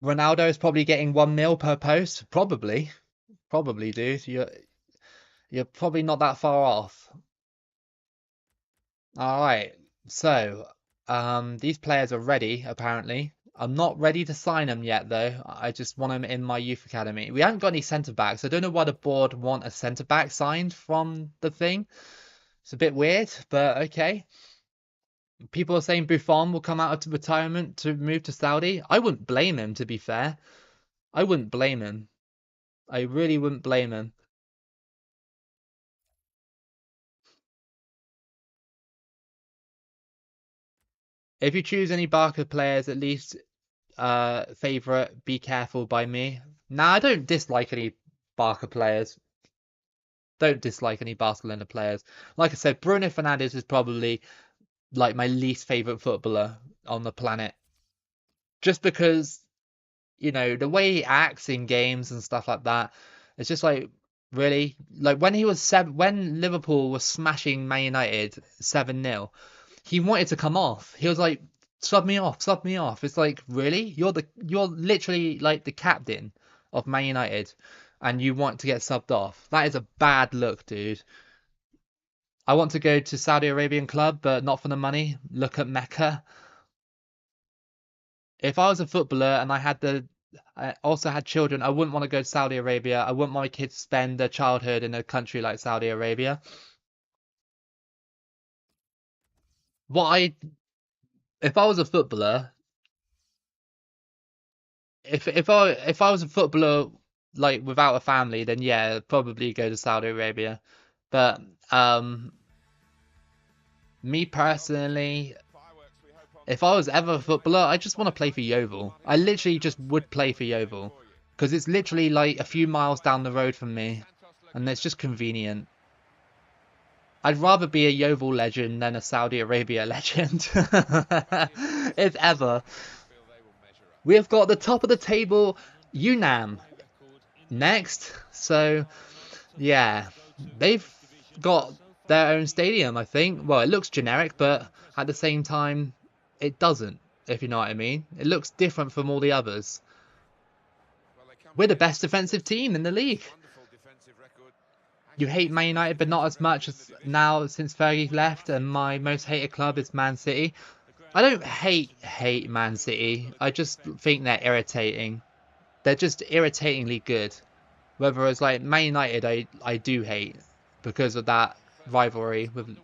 Ronaldo is probably getting 1 mil per post. Probably, dude. You're probably not that far off. All right. So, these players are ready, apparently. I'm not ready to sign them yet, though. I just want them in my youth academy. We haven't got any centre backs. I don't know why the board want a centre back signed from the thing. It's a bit weird, but okay. People are saying Buffon will come out of retirement to move to Saudi. I wouldn't blame him, to be fair. I wouldn't blame him. I really wouldn't blame him. If you choose any Barca players, at least favourite, be careful by me. Nah, I don't dislike any Barca players. Don't dislike any Barcelona players. Like I said, Bruno Fernandes is probably like my least favorite footballer on the planet. Just because, you know, the way he acts in games and stuff like that, it's just like really like when he was when Liverpool was smashing Man United 7-0, he wanted to come off. He was like, sub me off, sub me off. It's like, really? You're literally like the captain of Man United and you want to get subbed off. That is a bad look, dude. I want to go to Saudi Arabian club, but not for the money. Look at Mecca. If I was a footballer and I also had children, I wouldn't want to go to Saudi Arabia. I wouldn't want my kids to spend their childhood in a country like Saudi Arabia. What I, if I was a footballer, if I was a footballer like without a family, then yeah, I'd probably go to Saudi Arabia. But me personally, if I was ever a footballer, I just want to play for Yeovil. I literally just would play for Yeovil because it's literally like a few miles down the road from me, and it's just convenient. I'd rather be a Yeovil legend than a Saudi Arabia legend, if ever. We have got the top of the table, UNAM, next. So, yeah, they've got their own stadium, I think. Well, it looks generic, but at the same time, it doesn't, if you know what I mean. It looks different from all the others. We're the best defensive team in the league. You hate Man United, but not as much as now since Fergie left, and my most hated club is Man City. I don't hate Man City. I just think they're irritating. They're just irritatingly good. Whereas like Man United, I do hate because of that rivalry with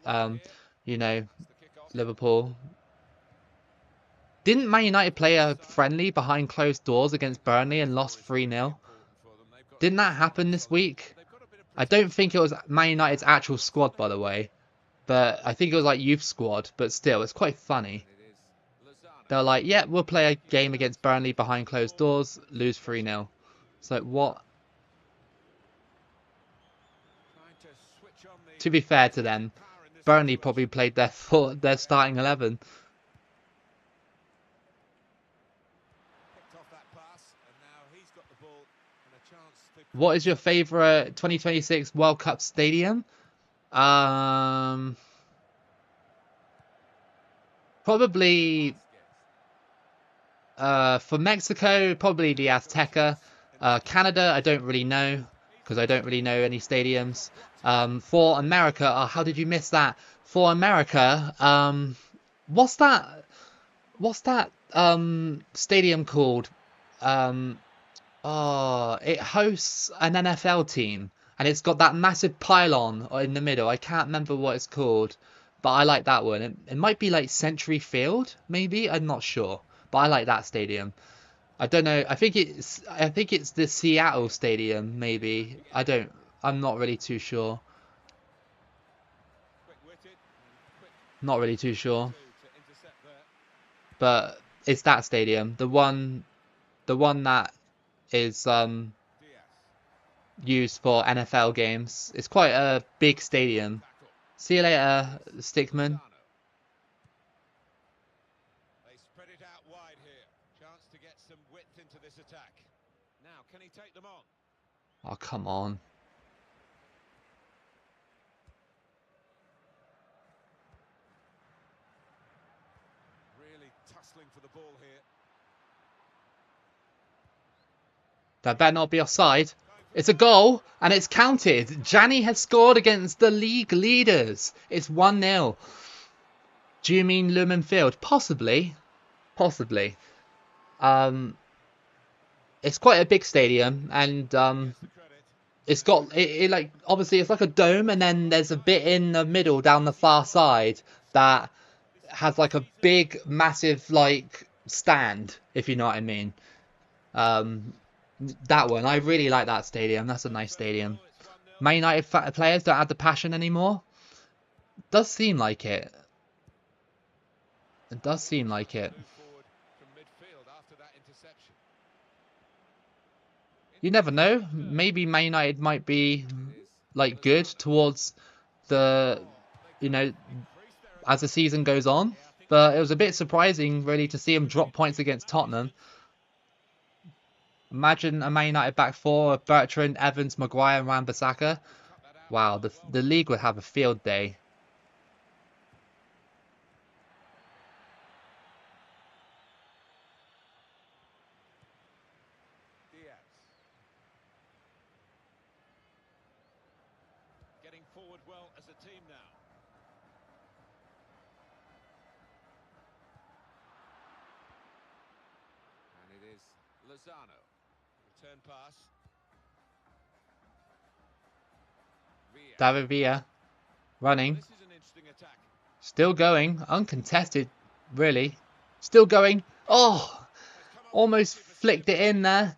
you know, Liverpool. Didn't Man United play a friendly behind closed doors against Burnley and lost 3-0? Didn't that happen this week? I don't think it was Man United's actual squad, by the way, but I think it was like youth squad. But still, it's quite funny. They're like, yeah, we'll play a game against Burnley behind closed doors, lose 3-0. It's like, what? To be fair to them, Burnley probably played their starting 11. What is your favourite 2026 World Cup stadium? Probably for Mexico, probably the Azteca. Canada, I don't really know because I don't really know any stadiums. For America, oh, how did you miss that? For America, what's that? What's that stadium called? Oh, it hosts an NFL team, and it's got that massive pylon in the middle. I can't remember what it's called, but I like that one. It might be like Century Field, maybe. I'm not sure, but I like that stadium. I don't know. I think it's the Seattle Stadium, maybe. I'm not really too sure. Not really too sure, but it's that stadium, the one that is used for NFL games. It's quite a big stadium. See you later, Stickman. They spread it out wide here. Chance to get some width into this attack. Now, can he take them on? Oh, come on. Really tussling for the ball here. That better not be offside. It's a goal, and it's counted. Gianni has scored against the league leaders. It's 1-0. Do you mean Lumen Field? Possibly. Possibly. It's quite a big stadium, and it's got it like obviously it's like a dome, and then there's a bit in the middle down the far side that has like a big, massive like stand, if you know what I mean. That one, I really like that stadium. That's a nice stadium. Man United players don't have the passion anymore. Does seem like it. It does seem like it. you never know. Maybe Man United might be And it is like good Lozano. towards the, Oh, they you could know, increase their as the advantage. season goes on. Yeah, I think But it was a bit surprising, really, to see him drop points against Tottenham. management. Imagine a Man United back four of Bertrand, Evans, Maguire, and Wan-Bissaka. He's cut that out Wow, quite well. the league would have a field day. Diaz. Getting forward well as a team now. And it is Lozano. Return pass. Villa. David Villa running, This is an interesting attack. still going, uncontested, really. Still going. Oh, They've come up with almost plenty of flicked it assists. in there.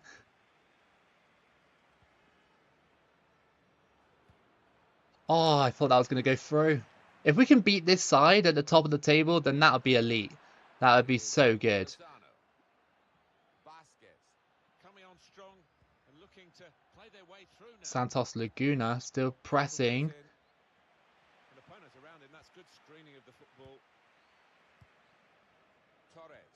Oh, I thought that was going to go through. If we can beat this side at the top of the table, then that would be elite. That would It be is so good. Lozano. Vasquez coming on strong and looking to play their way through now. Santos Laguna still pressing. An opponent around him, that's good screening of the football. Torres.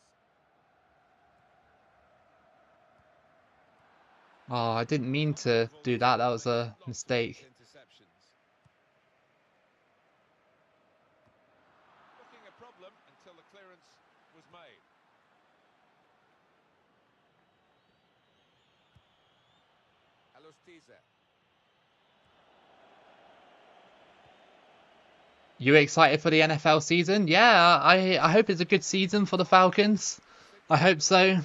Oh, I didn't mean to do that. That was a mistake. Interceptions. Looking a problem until the clearance was made. Alustiza. You excited for the NFL season? Yeah, I hope it's a good season for the Falcons. I hope so. 1-0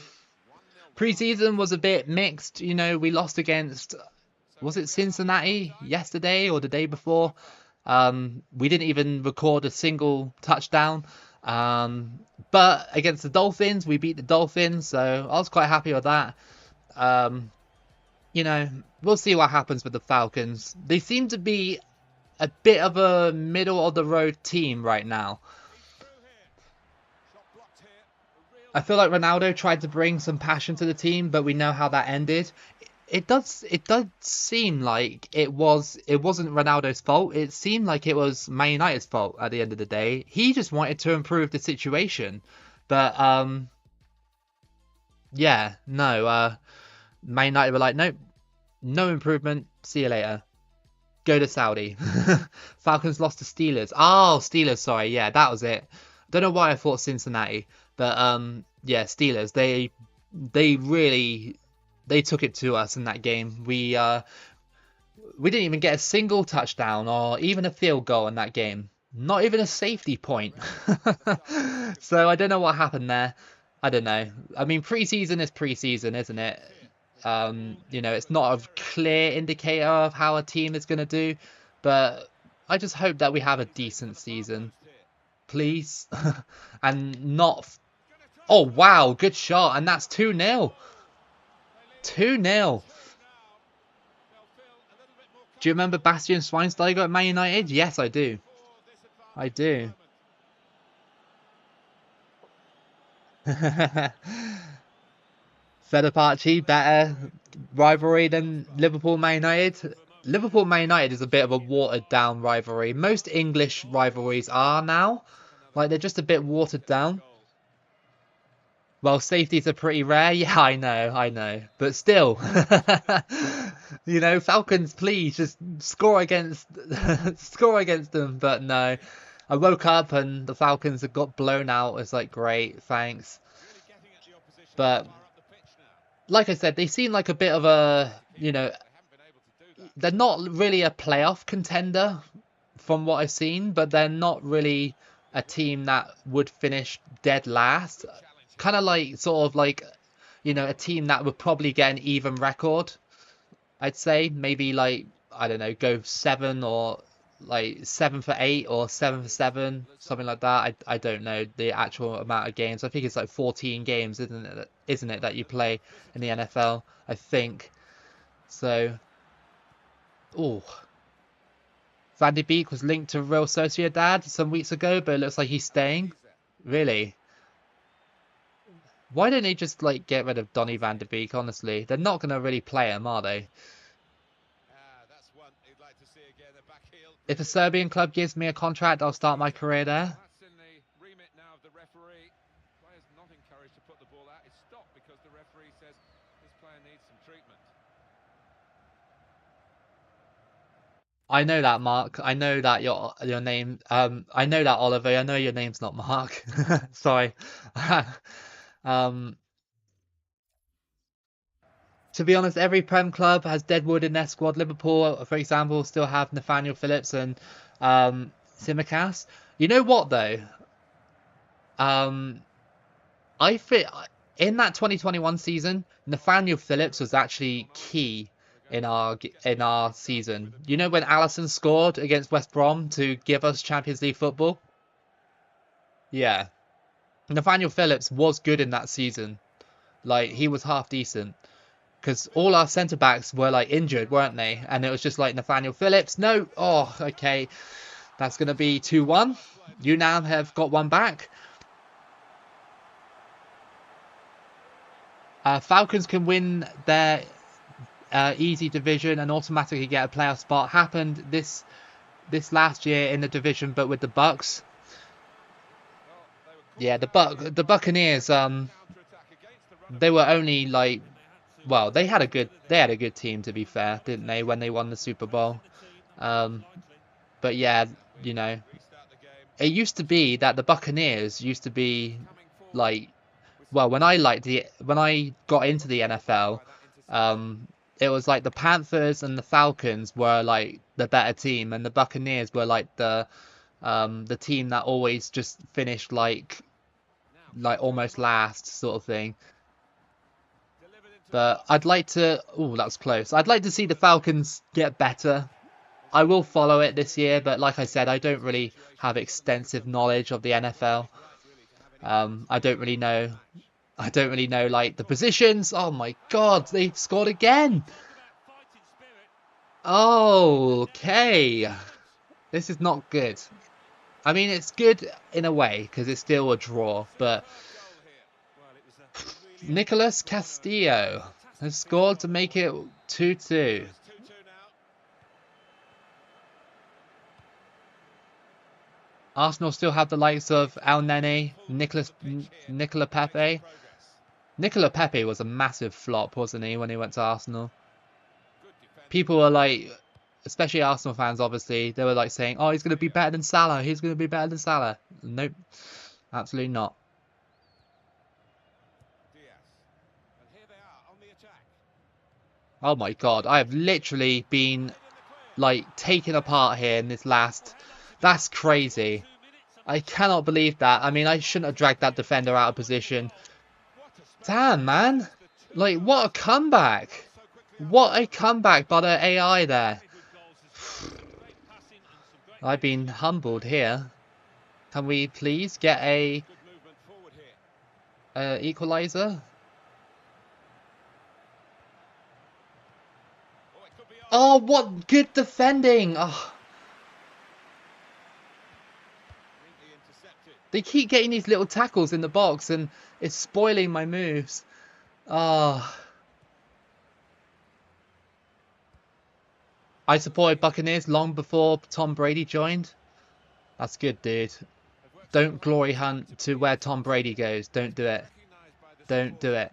Preseason was a bit mixed. You know, we lost against, So was here it we are, Cincinnati half-time. yesterday or the day before? We didn't even record a single touchdown. But against the Dolphins, we beat the Dolphins, so I was quite happy with that. You know, we'll see what happens with the Falcons. They seem to be a bit of a middle of the road team right now. He's through here. Shot blocked here. A real I feel like Ronaldo tried to bring some passion to the team, but we know how that ended. It does seem like it wasn't Ronaldo's fault. It seemed like it was Man United's fault at the end of the day. He just wanted to improve the situation. But yeah, no, Man United were like, nope, no improvement. See you later. Go to Saudi. Falcons lost to Steelers. Oh, Steelers, sorry. Yeah, that was it. Don't know why I thought Cincinnati, but yeah, Steelers. They took it to us in that game. We didn't even get a single touchdown or even a field goal in that game. Not even a safety point. So I don't know what happened there. I don't know. I mean, preseason is preseason, isn't it? You know, it's not a clear indicator of how a team is going to do, but I just hope that we have a decent season, please. And not... Oh, wow, good shot, and that's 2-0. 2-0. Do you remember Bastian Schweinsteiger at Man United? Yes, I do. I do. Fenerbahce, better rivalry than Liverpool Man United. Liverpool Man United is a bit of a watered down rivalry. Most English rivalries are now. Like, they're just a bit watered down. Well, safeties are pretty rare. Yeah, I know. But still. You know, Falcons, please just score against them. But no. I woke up and the Falcons had got blown out. It's like, great, thanks. But like I said, they seem like a bit of a, you know, they're not really a playoff contender from what I've seen, but they're not really a team that would finish dead last. Kind of like, sort of like, you know, a team that would probably get an even record, I'd say. Maybe like, I don't know, go 7 or like 7 for 8 or 7 for 7, something like that. I don't know the actual amount of games. I think it's like 14 games, isn't it, that you play in the NFL, I think. So, oh, Van de Beek was linked to Real Sociedad some weeks ago, but it looks like he's staying. Really? Why don't they just like get rid of Donny van de Beek? Honestly, they're not gonna really play him, are they? That's one he'd like to see again. The back heel. If a Serbian club gives me a contract, I'll start my career there. That's in the remit now of the referee. Players not encouraged to put the ball out. It's stopped because the referee says this player needs some treatment. I know that, Mark. I know that your name. I know that, Oliver. I know your name's not Mark. Sorry. um, to be honest, every Prem club has deadwood in their squad. Liverpool, for example, still have Nathaniel Phillips and Tsimikas. You know what though? I think in that 2021 season, Nathaniel Phillips was actually key in our season. You know when Alisson scored against West Brom to give us Champions League football? Yeah. Nathaniel Phillips was good in that season. Like he was half decent. Because all our centre backs were like injured, weren't they? And it was just like Nathaniel Phillips. No. Oh, okay. That's going to be 2-1. You now have got one back. Falcons can win their easy division and automatically get a playoff spot. Happened this last year in the division, but with the Bucks. Yeah, the Buccaneers. They were only like, well, they had a good team, to be fair, didn't they, when they won the Super Bowl? But yeah, you know, it used to be that the Buccaneers used to be like, well, when I got into the NFL, it was like the Panthers and the Falcons were like the better team, and the Buccaneers were like the team that always just finished like almost last sort of thing. But I'd like to. Oh, that was close. I'd like to see the Falcons get better. I will follow it this year, but like I said, I don't really have extensive knowledge of the NFL. I don't really know like the positions. Oh my God, they scored again. Okay, this is not good. I mean, it's good in a way because it's still a draw, but Nicolas Castillo has scored to make it 2-2. Arsenal still have the likes of El Nene, Nicola Pepe. Nicola Pepe was a massive flop, wasn't he, when he went to Arsenal? People were like, especially Arsenal fans, obviously, they were like saying, oh, he's going to be better than Salah. He's going to be better than Salah. Nope, absolutely not. Oh my God, I have literally been like taken apart here in this last. That's crazy. I cannot believe that. I mean, I shouldn't have dragged that defender out of position. Damn, man. Like, what a comeback. What a comeback by the AI there. I've been humbled here. Can we please get a equalizer? Oh, what good defending. Oh. They keep getting these little tackles in the box and it's spoiling my moves. Oh. I supported Buccaneers long before Tom Brady joined. That's good, dude. Don't glory hunt to where Tom Brady goes. Don't do it. Don't do it.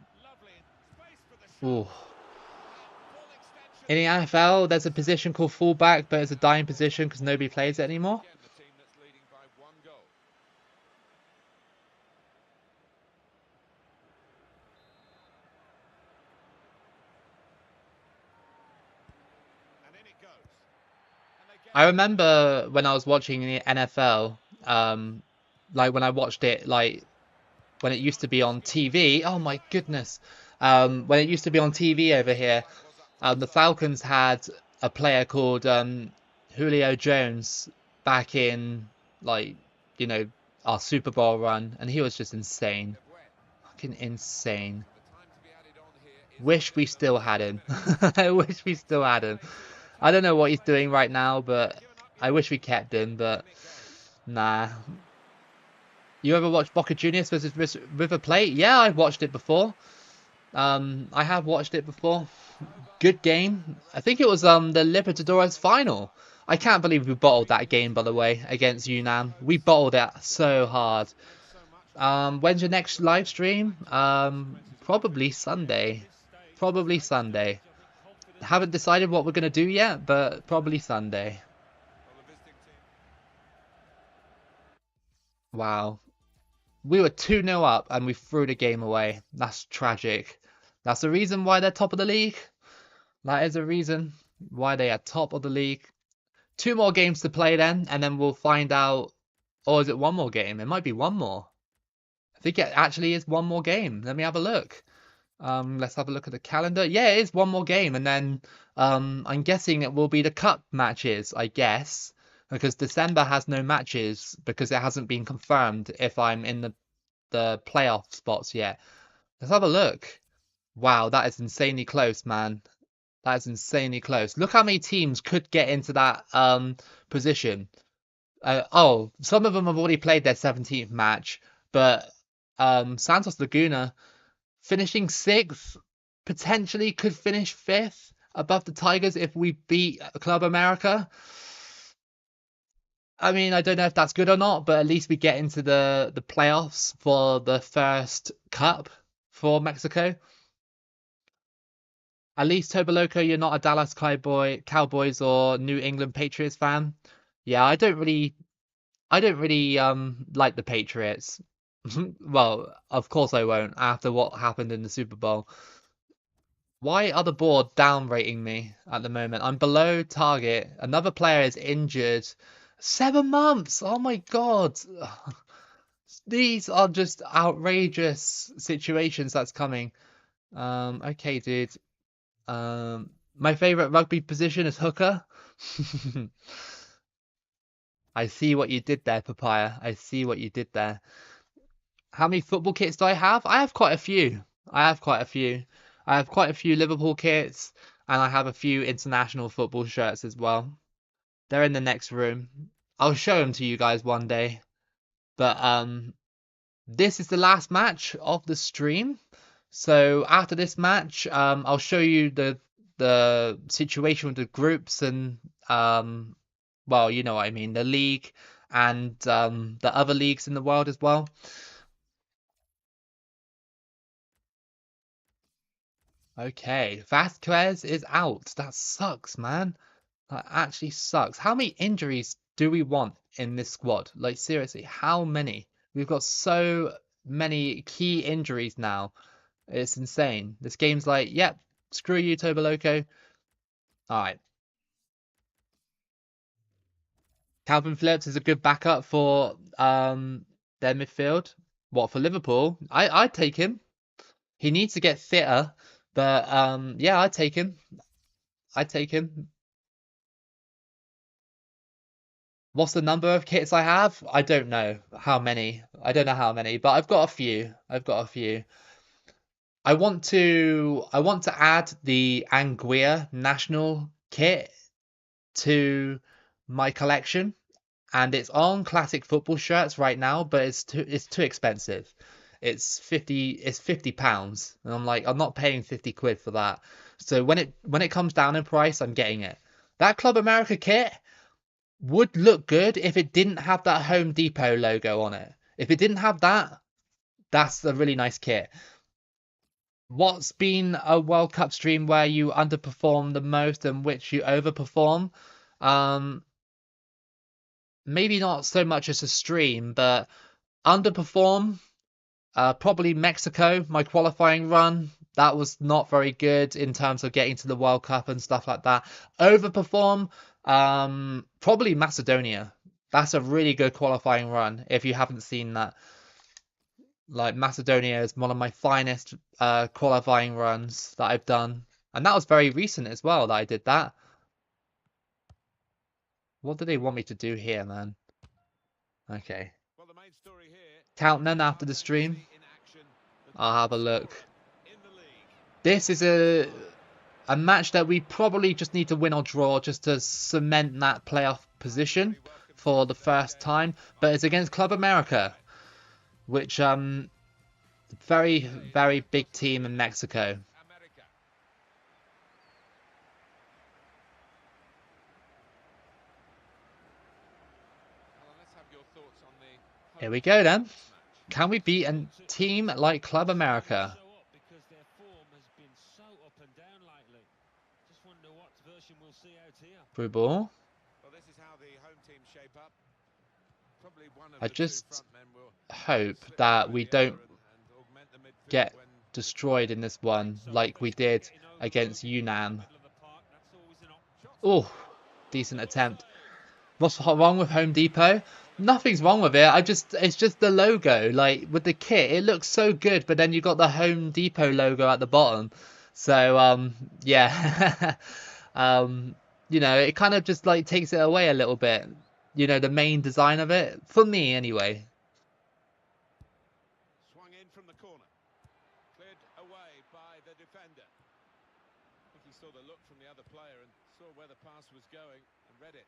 Ooh. In the NFL, there's a position called fullback, but it's a dying position because nobody plays it anymore. I remember when I was watching the NFL, like when I watched it, like when it used to be on TV. Oh my goodness. When it used to be on TV over here, the Falcons had a player called Julio Jones back in, like, you know, our Super Bowl run, and he was just insane. Fucking insane. Wish we still had him. I wish we still had him. I don't know what he's doing right now, but I wish we kept him, but nah. You ever watched Boca Juniors versus River Plate? Yeah, I've watched it before. I have watched it before. Good game. I think it was the Libertadores final. I can't believe we bottled that game, by the way, against Yunnan. We bottled it so hard. When's your next live stream? Probably Sunday. Probably Sunday. Haven't decided what we're gonna do yet, but probably Sunday. Wow. We were 2-0 up and we threw the game away. That's tragic. That's the reason why they're top of the league. That is the reason why they are top of the league. 2 more games to play and then we'll find out. Or is it 1 more game? It might be 1 more. I think it actually is 1 more game. Let me have a look. Let's have a look at the calendar. Yeah, it is 1 more game, and then I'm guessing it will be the cup matches, I guess, because December has no matches because it hasn't been confirmed if I'm in the playoff spots yet. Let's have a look. Wow, that is insanely close, man. That is insanely close. Look how many teams could get into that position. Oh, some of them have already played their 17th match, but Santos Laguna finishing 6th, potentially could finish 5th above the Tigers if we beat Club America. I mean, I don't know if that's good or not, but at least we get into the playoffs for the first cup for Mexico. At least, Loco, you're not a Dallas Cowboys or New England Patriots fan. Yeah, I don't really like the Patriots. Well, of course I won't after what happened in the Super Bowl. Why are the board down rating me at the moment? I'm below target. Another player is injured. 7 months! Oh my god! These are just outrageous situations that's coming. Okay, dude. My favorite rugby position is hooker. I see what you did there, Papaya. I see what you did there. How many football kits do I have? I have quite a few. I have quite a few. I have quite a few Liverpool kits, and I have a few international football shirts as well. They're in the next room. I'll show them to you guys one day. But this is the last match of the stream. So after this match, I'll show you the situation with the groups and well, you know what I mean, the league and the other leagues in the world as well. Okay, Vasquez is out. That sucks, man. That actually sucks. How many injuries do we want in this squad? Like, seriously, how many? We've got so many key injuries now. It's insane. This game's like, yep, screw you, Loco. Alright. Calvin Phillips is a good backup for their midfield. What, for Liverpool? I'd take him. He needs to get fitter, but yeah, I'd take him. I'd take him. What's the number of kits I have? I don't know how many. I don't know how many, but I've got a few. I've got a few. I want to add the Anguilla national kit to my collection, and it's on classic football shirts right now, but it's too expensive. It's 50 pounds, and I'm like, I'm not paying 50 quid for that. So when it comes down in price, I'm getting it. That Club America kit would look good if it didn't have that Home Depot logo on it. If it didn't have that, that's a really nice kit. What's been a World Cup stream where you underperform the most and which you overperform? Maybe not so much as a stream, but underperform. Probably Mexico, my qualifying run. That was not very good in terms of getting to the World Cup and stuff like that. Overperform, probably Macedonia. That's a really good qualifying run if you haven't seen that. Like, Macedonia is one of my finest qualifying runs that I've done. And that was very recent as well that I did that. What do they want me to do here, man? Okay. Countdown after the stream. I'll have a look. This is a match that we probably just need to win or draw just to cement that playoff position for the first time. But it's against Club America. which very big team in Mexico. America. Alan, let's have your thoughts on the Here home we go start then. of this match. Can we beat a team like Club America? So up because their form has been so up and down lately. Just wonder what version we'll see out here. Through ball. Well, this is how the home team shape up. Probably one of I the two just front men will hope slip that behind we the other don't and augment the midfield get when destroyed in this one So like we did getting against overloaded in the Yunnan. middle of the park, that's always an option. shots on Oh, goal. decent Well attempt. saved. What's wrong with Home Depot? Nothing's wrong with it. It's just the logo. Like with the kit, it looks so good, but then you got the Home Depot logo at the bottom. So yeah. You know, it kind of just like takes it away a little bit. You know, the main design of it, for me anyway. Swung in from the corner. Cleared away by the defender. I think he saw the look from the other player and saw where the pass was going and read it.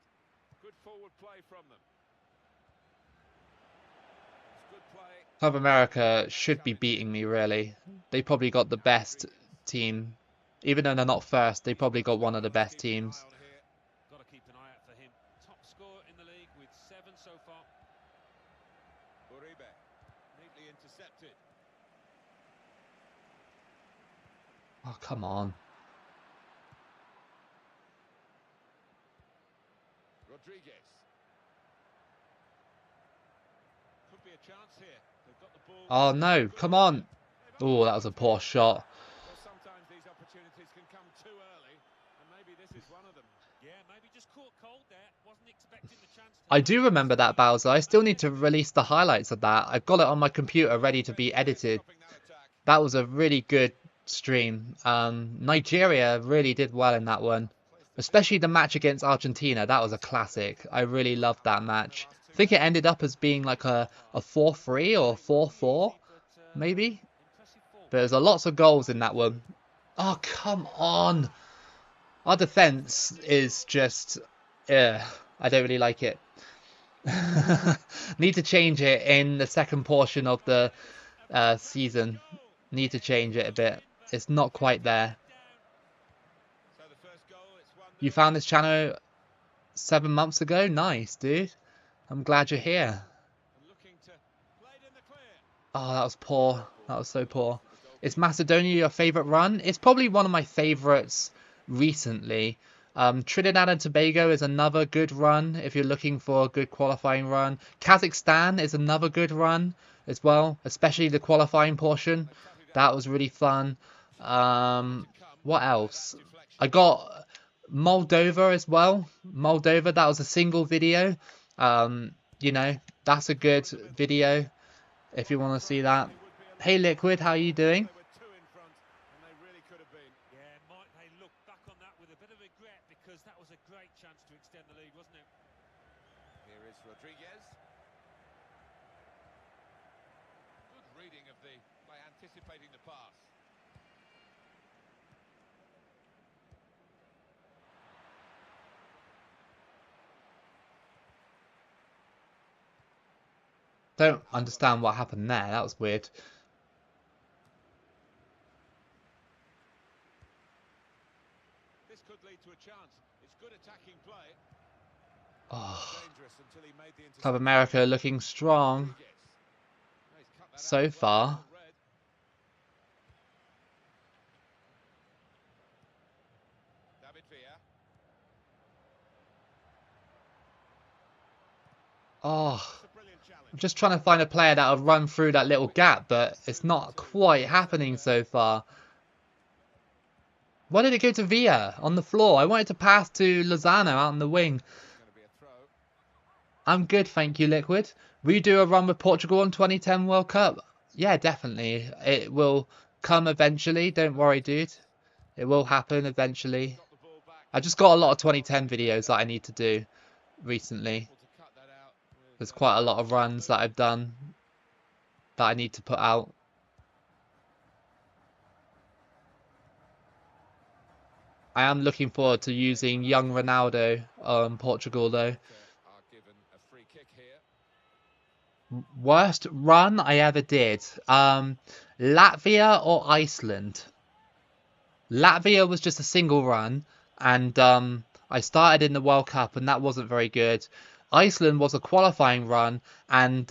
Good forward play from them. It's good play. Club America And should be challenge. beating me, really. They probably got the best team. Even though they're not first, they probably got one of the best Keep an eye teams. on here. Got to keep an eye out for him. Top scorer in the league with 7 so far. Uribe, neatly intercepted. Oh, come on. Rodriguez. Could be a chance here. They've got the ball. Oh, no. Come on. Oh, that was a poor shot. Well, sometimes these opportunities can come too early, and maybe this is one of them. Yeah, maybe just caught cold there. Wasn't expecting the chance. I do remember that, Bowser. I still need to release the highlights of that. I've got it on my computer ready to be edited. Stopping that attack. That was a really good stream. Nigeria really did well in that one. Especially the match against Argentina. That was a classic. I really loved that match. I think it ended up as being like a 4-3 or 4-4, maybe. Impressive form. But there's a lots of goals in that one. Oh, come on. Our defense is just... I don't really like it. Need to change it in the second portion of the season. Need to change it a bit. It's not quite there. So the first goal, it's 1-0. You found this channel 7 months ago? Nice, dude. I'm glad you're here. And looking to play it in the clear. Oh, that was poor. That was so poor. Is Macedonia your favourite run? It's probably one of my favourites recently. Trinidad and Tobago is another good run if you're looking for a good qualifying run. Kazakhstan is another good run as well, especially the qualifying portion. That was really fun. What else? I got Moldova as well. Moldova, that was a single video. You know, that's a good video if you want to see that. Hey Liquid, how are you doing? They were 2 in front, and they really could have been. Yeah, might they look back on that with a bit of regret because that was a great chance to extend the lead, wasn't it? Here is Rodriguez. Good reading of the by anticipating the pass. Don't understand what happened there. That was weird. This could lead to a chance. It's good attacking play. Oh, Dangerous until he made the Club interception. America looking strong Rodriguez. Oh, he's cut that so out well, far. well read. David Villa. Oh, It's a brilliant challenge. I'm just trying to find a player that'll run through that little gap, but it's not quite happening so far. Why did it go to Villa on the floor? I wanted to pass to Lozano out on the wing. It's going to be a throw. I'm good, thank you, Liquid. Will you do a run with Portugal in 2010 World Cup? Yeah, definitely. It will come eventually. Don't worry, dude. It will happen eventually. Got the ball back. I just got a lot of 2010 videos that I need to do recently. Able to cut that out with, There's quite a lot of runs that I've done that I need to put out. I am looking forward to using young Ronaldo on Portugal though. are given a free kick here. Worst run I ever did. Latvia or Iceland? Latvia was just a single run, and I started in the World Cup, and that wasn't very good. Iceland was a qualifying run, and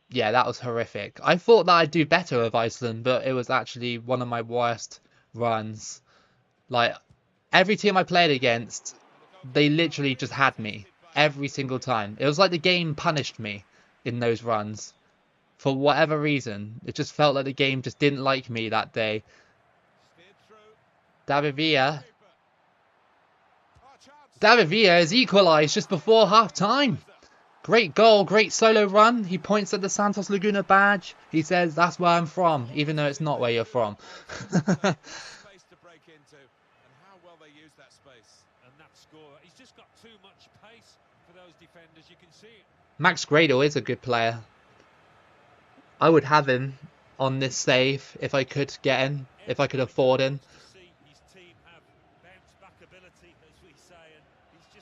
yeah, that was horrific. I thought that I'd do better with Iceland, but it was actually one of my worst runs. Like, every team I played against, they literally just had me every single time. It was like the game punished me in those runs. For whatever reason, it just felt like the game just didn't like me that day. David Villa. David Villa has equalised just before half-time. Great goal, great solo run. He points at the Santos Laguna badge. He says, that's where I'm from, even though it's not where you're from. Max Gradle is a good player. I would have him on this save if I could get him, if I could afford him.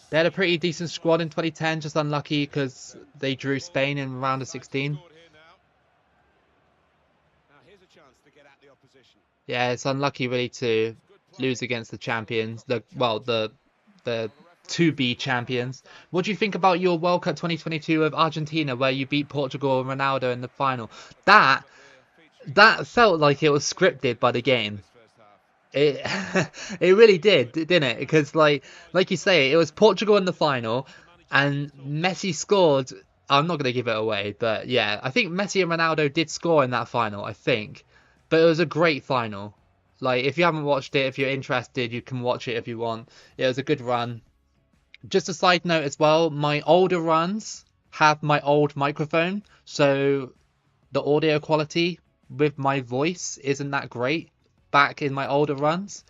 They had a pretty decent squad in 2010, just unlucky because they drew Spain in round of 16. Yeah, it's unlucky really to lose against the champions, the 2B champions. What do you think about your World Cup 2022 of Argentina, where you beat Portugal and Ronaldo in the final? That felt like it was scripted by the game. It it really did, didn't it? Because like you say, it was Portugal in the final, and Messi scored. I'm not gonna give it away, but yeah, I think Messi and Ronaldo did score in that final. I think, but it was a great final. Like, if you haven't watched it, if you're interested, you can watch it if you want. It was a good run. Just a side note as well, my older runs have my old microphone, so the audio quality with my voice isn't that great back in my older runs.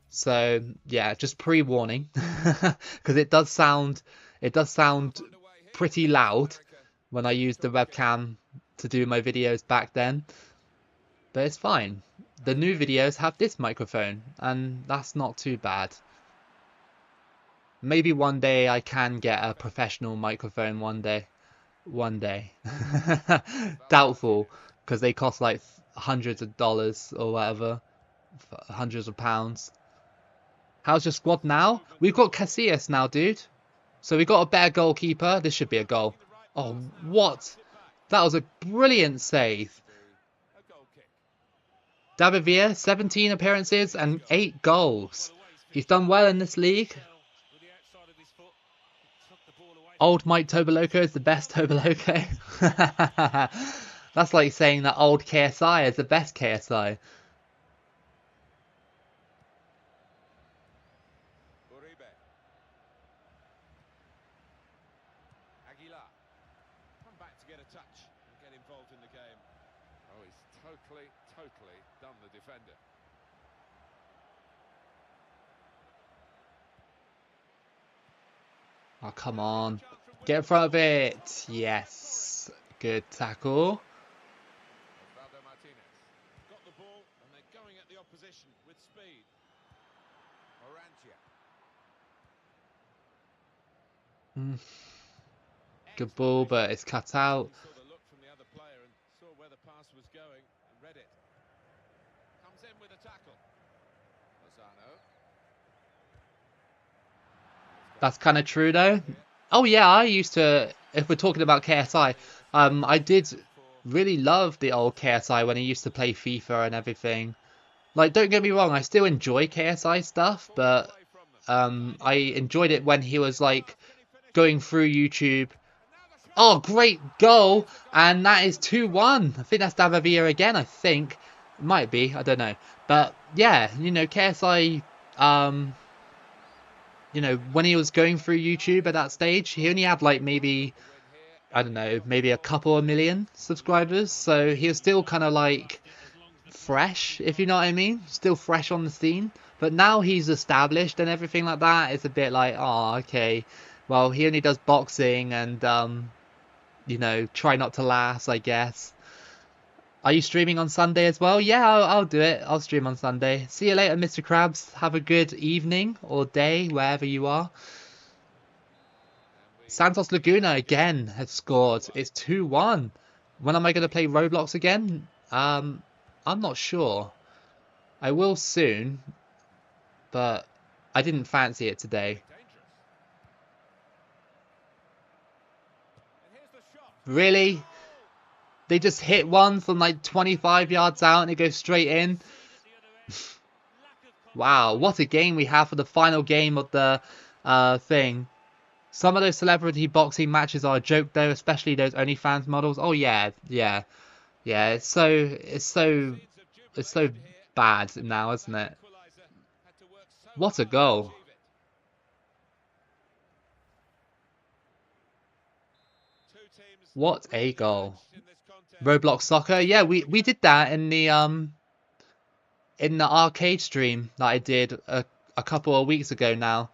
So yeah, just pre-warning, because it does sound pretty loud when I used the webcam to do my videos back then, but it's fine. The new videos have this microphone, and that's not too bad. Maybe one day I can get a professional microphone one day. Doubtful, because they cost like hundreds of dollars or whatever, hundreds of pounds. How's your squad now? We've got Casillas now, dude. So we got a better goalkeeper. This should be a goal. Oh, what? That was a brilliant save. David Villa, 17 appearances and 8 goals. He's done well in this league. Old Mike Toboloco is the best Toboloco. That's like saying that old KSI is the best KSI. Come back to get a touch and get involved in the game. Oh, he's totally done the defender. Oh, come on. Get in front of it. Yes. Good tackle. Got the ball and they're going at the opposition with speed. Good ball, but it's cut out. Saw the look from the other player and saw where the pass was going and read it. Comes in with a tackle. Lozano. That's kind of true, though. Oh, yeah, I used to, if we're talking about KSI, I did really love the old KSI when he used to play FIFA and everything. Like, don't get me wrong, I still enjoy KSI stuff, but I enjoyed it when he was, like, going through YouTube. Oh, great goal! And that is 2-1. I think that's David Villa again, I think. It might be, I don't know. But, yeah, you know, KSI, you know, when he was going through YouTube at that stage, he only had, like, maybe, I don't know, maybe a couple of million subscribers. So he was still kind of, like, fresh, if you know what I mean. Still fresh on the scene. But now he's established and everything like that, it's a bit like, oh, okay. Well, he only does boxing and, you know, try not to laugh, I guess. Are you streaming on Sunday as well? Yeah, I'll do it. I'll stream on Sunday. See you later, Mr. Krabs. Have a good evening or day, wherever you are. Santos Laguna again has scored. It's 2-1. When am I going to play Roblox again? I'm not sure. I will soon, but I didn't fancy it today. Dangerous. And here's the shot. Really? They just hit one from like 25 yards out and it goes straight in. Wow, what a game we have for the final game of the thing. Some of those celebrity boxing matches are a joke though, especially those OnlyFans models. Oh yeah, yeah, yeah. It's so bad now, isn't it? What a goal! What a goal! Roblox Soccer. Yeah, we did that in the arcade stream that I did a couple of weeks ago now.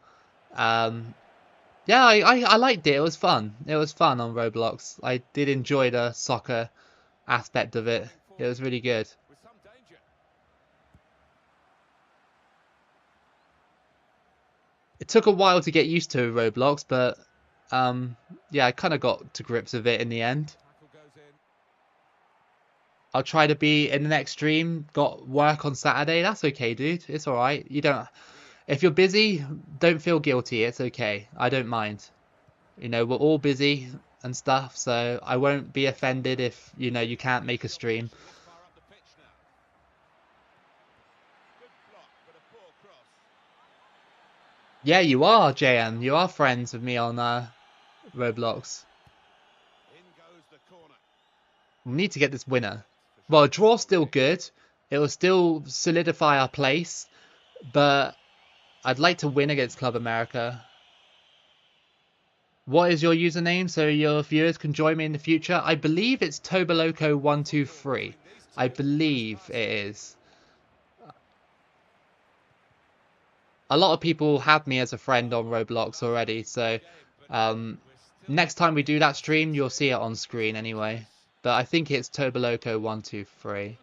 Yeah, I liked it. It was fun. It was fun on Roblox. I did enjoy the soccer aspect of it. It was really good. It took a while to get used to Roblox, but yeah, I kind of got to grips with it in the end. I'll try to be in the next stream. Got work on Saturday. That's okay, dude. It's all right. You don't. If you're busy, don't feel guilty. It's okay. I don't mind. You know, we're all busy and stuff, so I won't be offended if, you know, you can't make a stream. Yeah, you are, JM. You are friends with me on Roblox. We need to get this winner. Well, a draw's still good. It will still solidify our place, but I'd like to win against Club America. What is your username so your viewers can join me in the future? I believe it's Tobaloco123. I believe it is. A lot of people have me as a friend on Roblox already, so next time we do that stream, you'll see it on screen anyway. But I think it's Tobaloco123.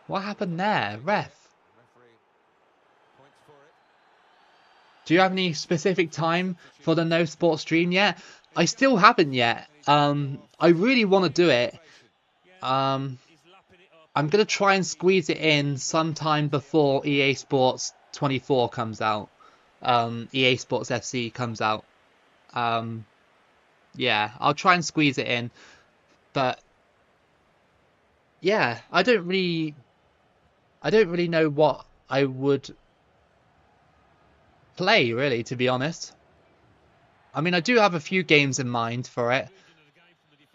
What happened there? Ref. Do you have any specific time for the No Sport stream yet? I still haven't yet. I really want to do it. I'm going to try and squeeze it in sometime before EA Sports 24 comes out. EA Sports FC comes out. Yeah, I'll try and squeeze it in. But yeah, I don't really know what I would play, really, to be honest. I mean, I do have a few games in mind for it.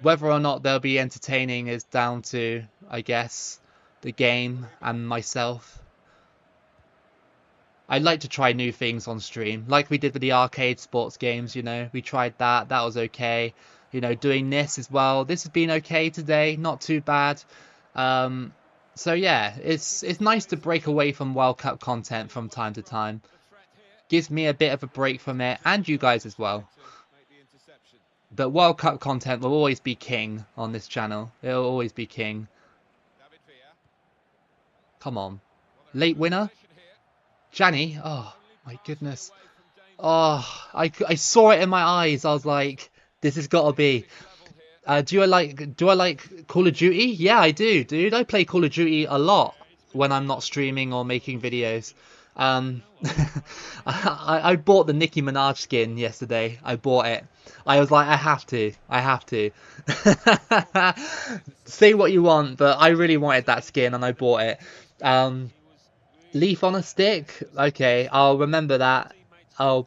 Whether or not they'll be entertaining is down to, I guess, the game and myself. I'd like to try new things on stream, like we did with the arcade sports games, you know. We tried that, that was okay. You know, doing this as well. This has been okay today, not too bad. So yeah, it's nice to break away from World Cup content from time to time. Gives me a bit of a break from it, and you guys as well. But World Cup content will always be king on this channel. It'll always be king. Come on. Late winner? Janny? Oh, my goodness. Oh, I saw it in my eyes. I was like, this has got to be. Do I like Call of Duty? Yeah, I do, dude. I play Call of Duty a lot when I'm not streaming or making videos. I bought the Nicki Minaj skin yesterday. I bought it. I was like, I have to. Say what you want, but I really wanted that skin and I bought it. Leaf on a stick? Okay, I'll remember that. I'll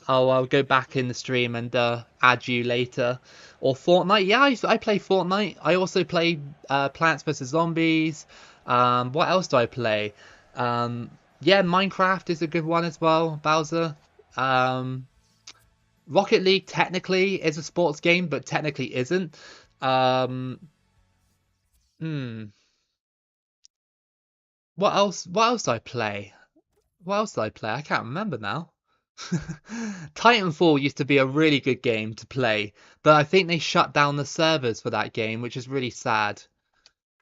go back in the stream and add you later. Or Fortnite? Yeah, I play Fortnite. I also play Plants vs Zombies. What else do I play? Yeah, Minecraft is a good one as well. Bowser. Rocket League technically is a sports game, but technically isn't. What else? What else do I play? What else did I play? I can't remember now. Titanfall used to be a really good game to play, but I think they shut down the servers for that game, which is really sad.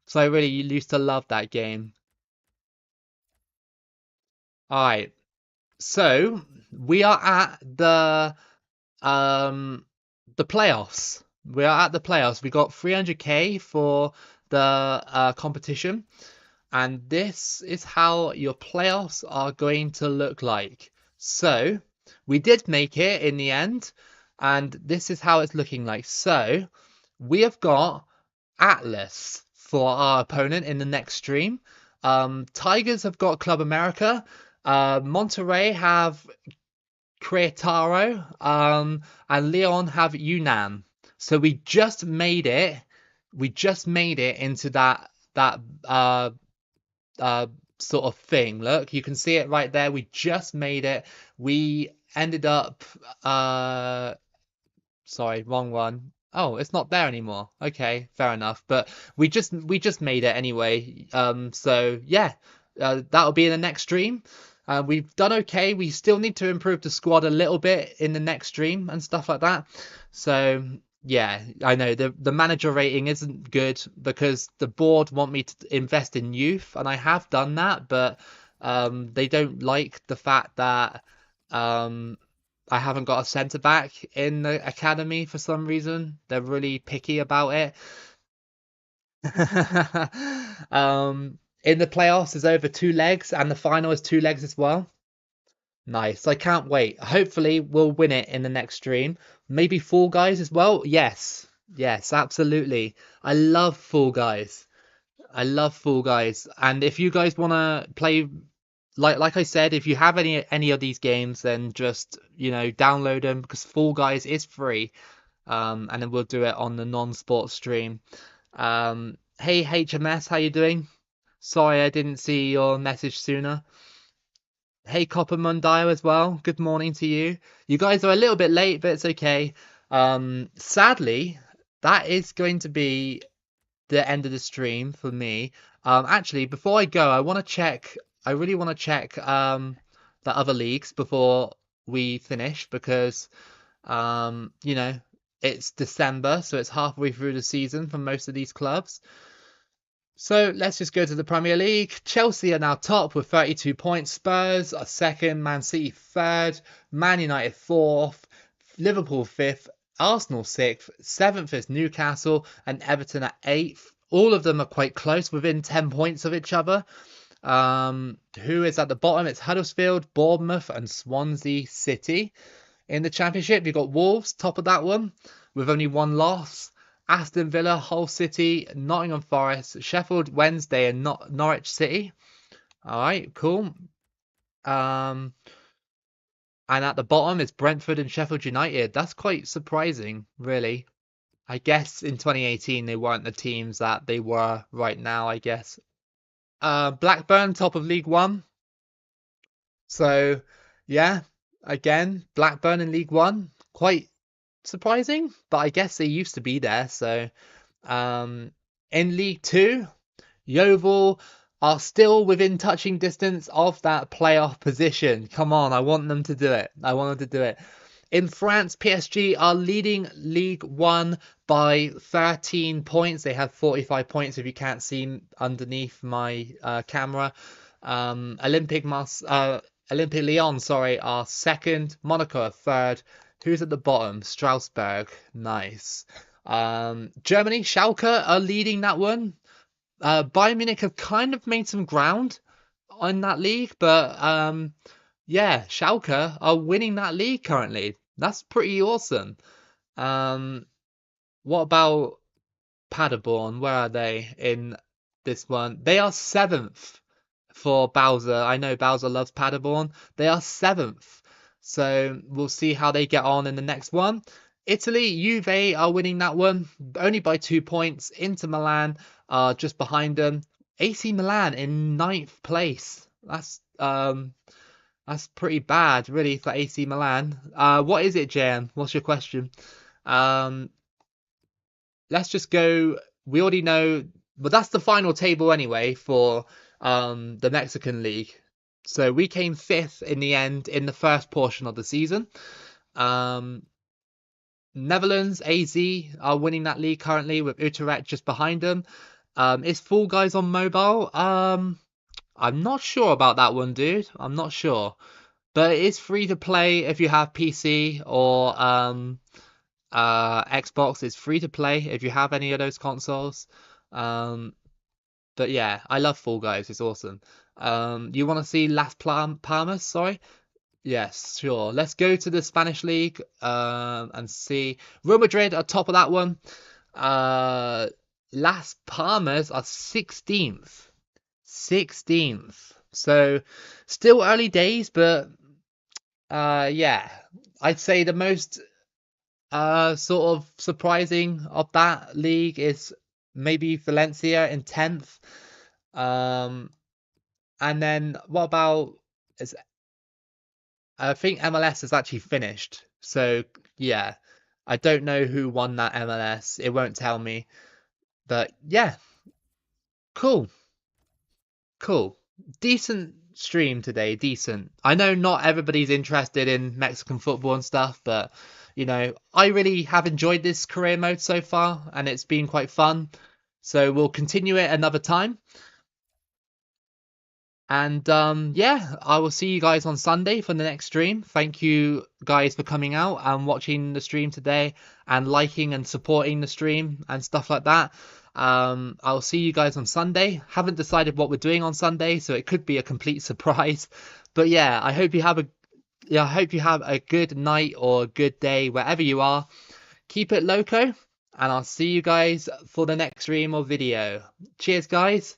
So I really used to love that game. Alright, so we are at the playoffs. We are at the playoffs. We got 300k for the competition, and this is how your playoffs are going to look like. So we did make it in the end, and this is how it's looking like. So we have got Atlas for our opponent in the next stream. Tigers have got Club America. Monterrey have Querétaro. And Leon have Yunnan. So we just made it. We just made it into that uh sort of thing. Look, you can see it right there. We just made it. We ended up sorry, wrong one. Oh, it's not there anymore. Okay, fair enough. But we just made it anyway. So yeah, that'll be in the next stream. We've done okay. We still need to improve the squad a little bit in the next stream and stuff like that. So yeah, I know the manager rating isn't good because the board want me to invest in youth, and I have done that, but they don't like the fact that um I haven't got a centre back in the academy for some reason. They're really picky about it. In the playoffs is over 2 legs, and the final is 2 legs as well. Nice. I can't wait. Hopefully we'll win it in the next stream. Maybe Fall Guys as well. Yes. Yes, absolutely. I love Fall Guys. I love Fall Guys. And if you guys want to play, like I said, if you have any of these games, then just, download them because Fall Guys is free. And then we'll do it on the non-sport stream. Hey HMS, how you doing? Sorry I didn't see your message sooner. Hey Copper Mundio as well. Good morning to you. You guys are a little bit late, but it's okay. Sadly, that is going to be the end of the stream for me. Actually, before I go, I want to check. I really want to check the other leagues before we finish because it's December, so it's halfway through the season for most of these clubs. So let's just go to the Premier League. Chelsea are now top with 32 points. Spurs are second. Man City third. Man United fourth. Liverpool fifth. Arsenal sixth. Seventh is Newcastle. And Everton at eighth. All of them are quite close, within 10 points of each other. Who is at the bottom? It's Huddersfield, Bournemouth, and Swansea City. In the Championship, you've got Wolves, top of that one, with only one loss. Aston Villa, Hull City, Nottingham Forest, Sheffield Wednesday, and Norwich City. All right, cool. And at the bottom is Brentford and Sheffield United. That's quite surprising, really. I guess in 2018 they weren't the teams that they were right now, I guess. Blackburn, top of League One. So, yeah, again, Blackburn in League One. Quite surprising, but I guess they used to be there. So, in League Two, Yeovil are still within touching distance of that playoff position. Come on, I want them to do it. I want them to do it. In France, PSG are leading League One by 13 points. They have 45 points if you can't see underneath my camera. Olympic Lyon, are second. Monaco are third. Who's at the bottom? Strasbourg. Nice. Germany, Schalke are leading that one. Bayern Munich have kind of made some ground on that league, but yeah, Schalke are winning that league currently. That's pretty awesome. What about Paderborn? Where are they in this one? They are seventh for Bowser. I know Bowser loves Paderborn. They are seventh. So we'll see how they get on in the next one. Italy, Juve are winning that one only by 2 points. Inter Milan are just behind them. AC Milan in ninth place. That's pretty bad, really, for AC Milan. What is it, JM? What's your question? Let's just go. We already know, but that's the final table anyway for the Mexican League. So we came fifth in the end in the first portion of the season. Netherlands, AZ are winning that league currently with Utrecht just behind them. Is Fall Guys on mobile? I'm not sure about that one, dude. I'm not sure. But it is free to play if you have PC or Xbox is free to play if you have any of those consoles. Um, but yeah, I love Fall Guys. It's awesome. You want to see Palmas? Sorry. Yes, sure. Let's go to the Spanish league and see Real Madrid are top of that one. Uh, Las Palmas are 16th. 16th. So still early days, but yeah, I'd say the most sort of surprising of that league is maybe Valencia in 10th. And then what about is I think MLS is actually finished. So yeah, I don't know who won that MLS. It won't tell me. But yeah, cool. Cool. Decent stream today, decent. I know not everybody's interested in Mexican football and stuff, but I really have enjoyed this career mode so far and it's been quite fun. So we'll continue it another time. And yeah, I will see you guys on Sunday for the next stream. Thank you guys for coming out and watching the stream today and liking and supporting the stream and stuff like that. I'll see you guys on Sunday. Haven't decided what we're doing on Sunday, so it could be a complete surprise. But yeah, I hope you have a good night or a good day wherever you are. Keep it loco, and I'll see you guys for the next stream or video. Cheers, guys.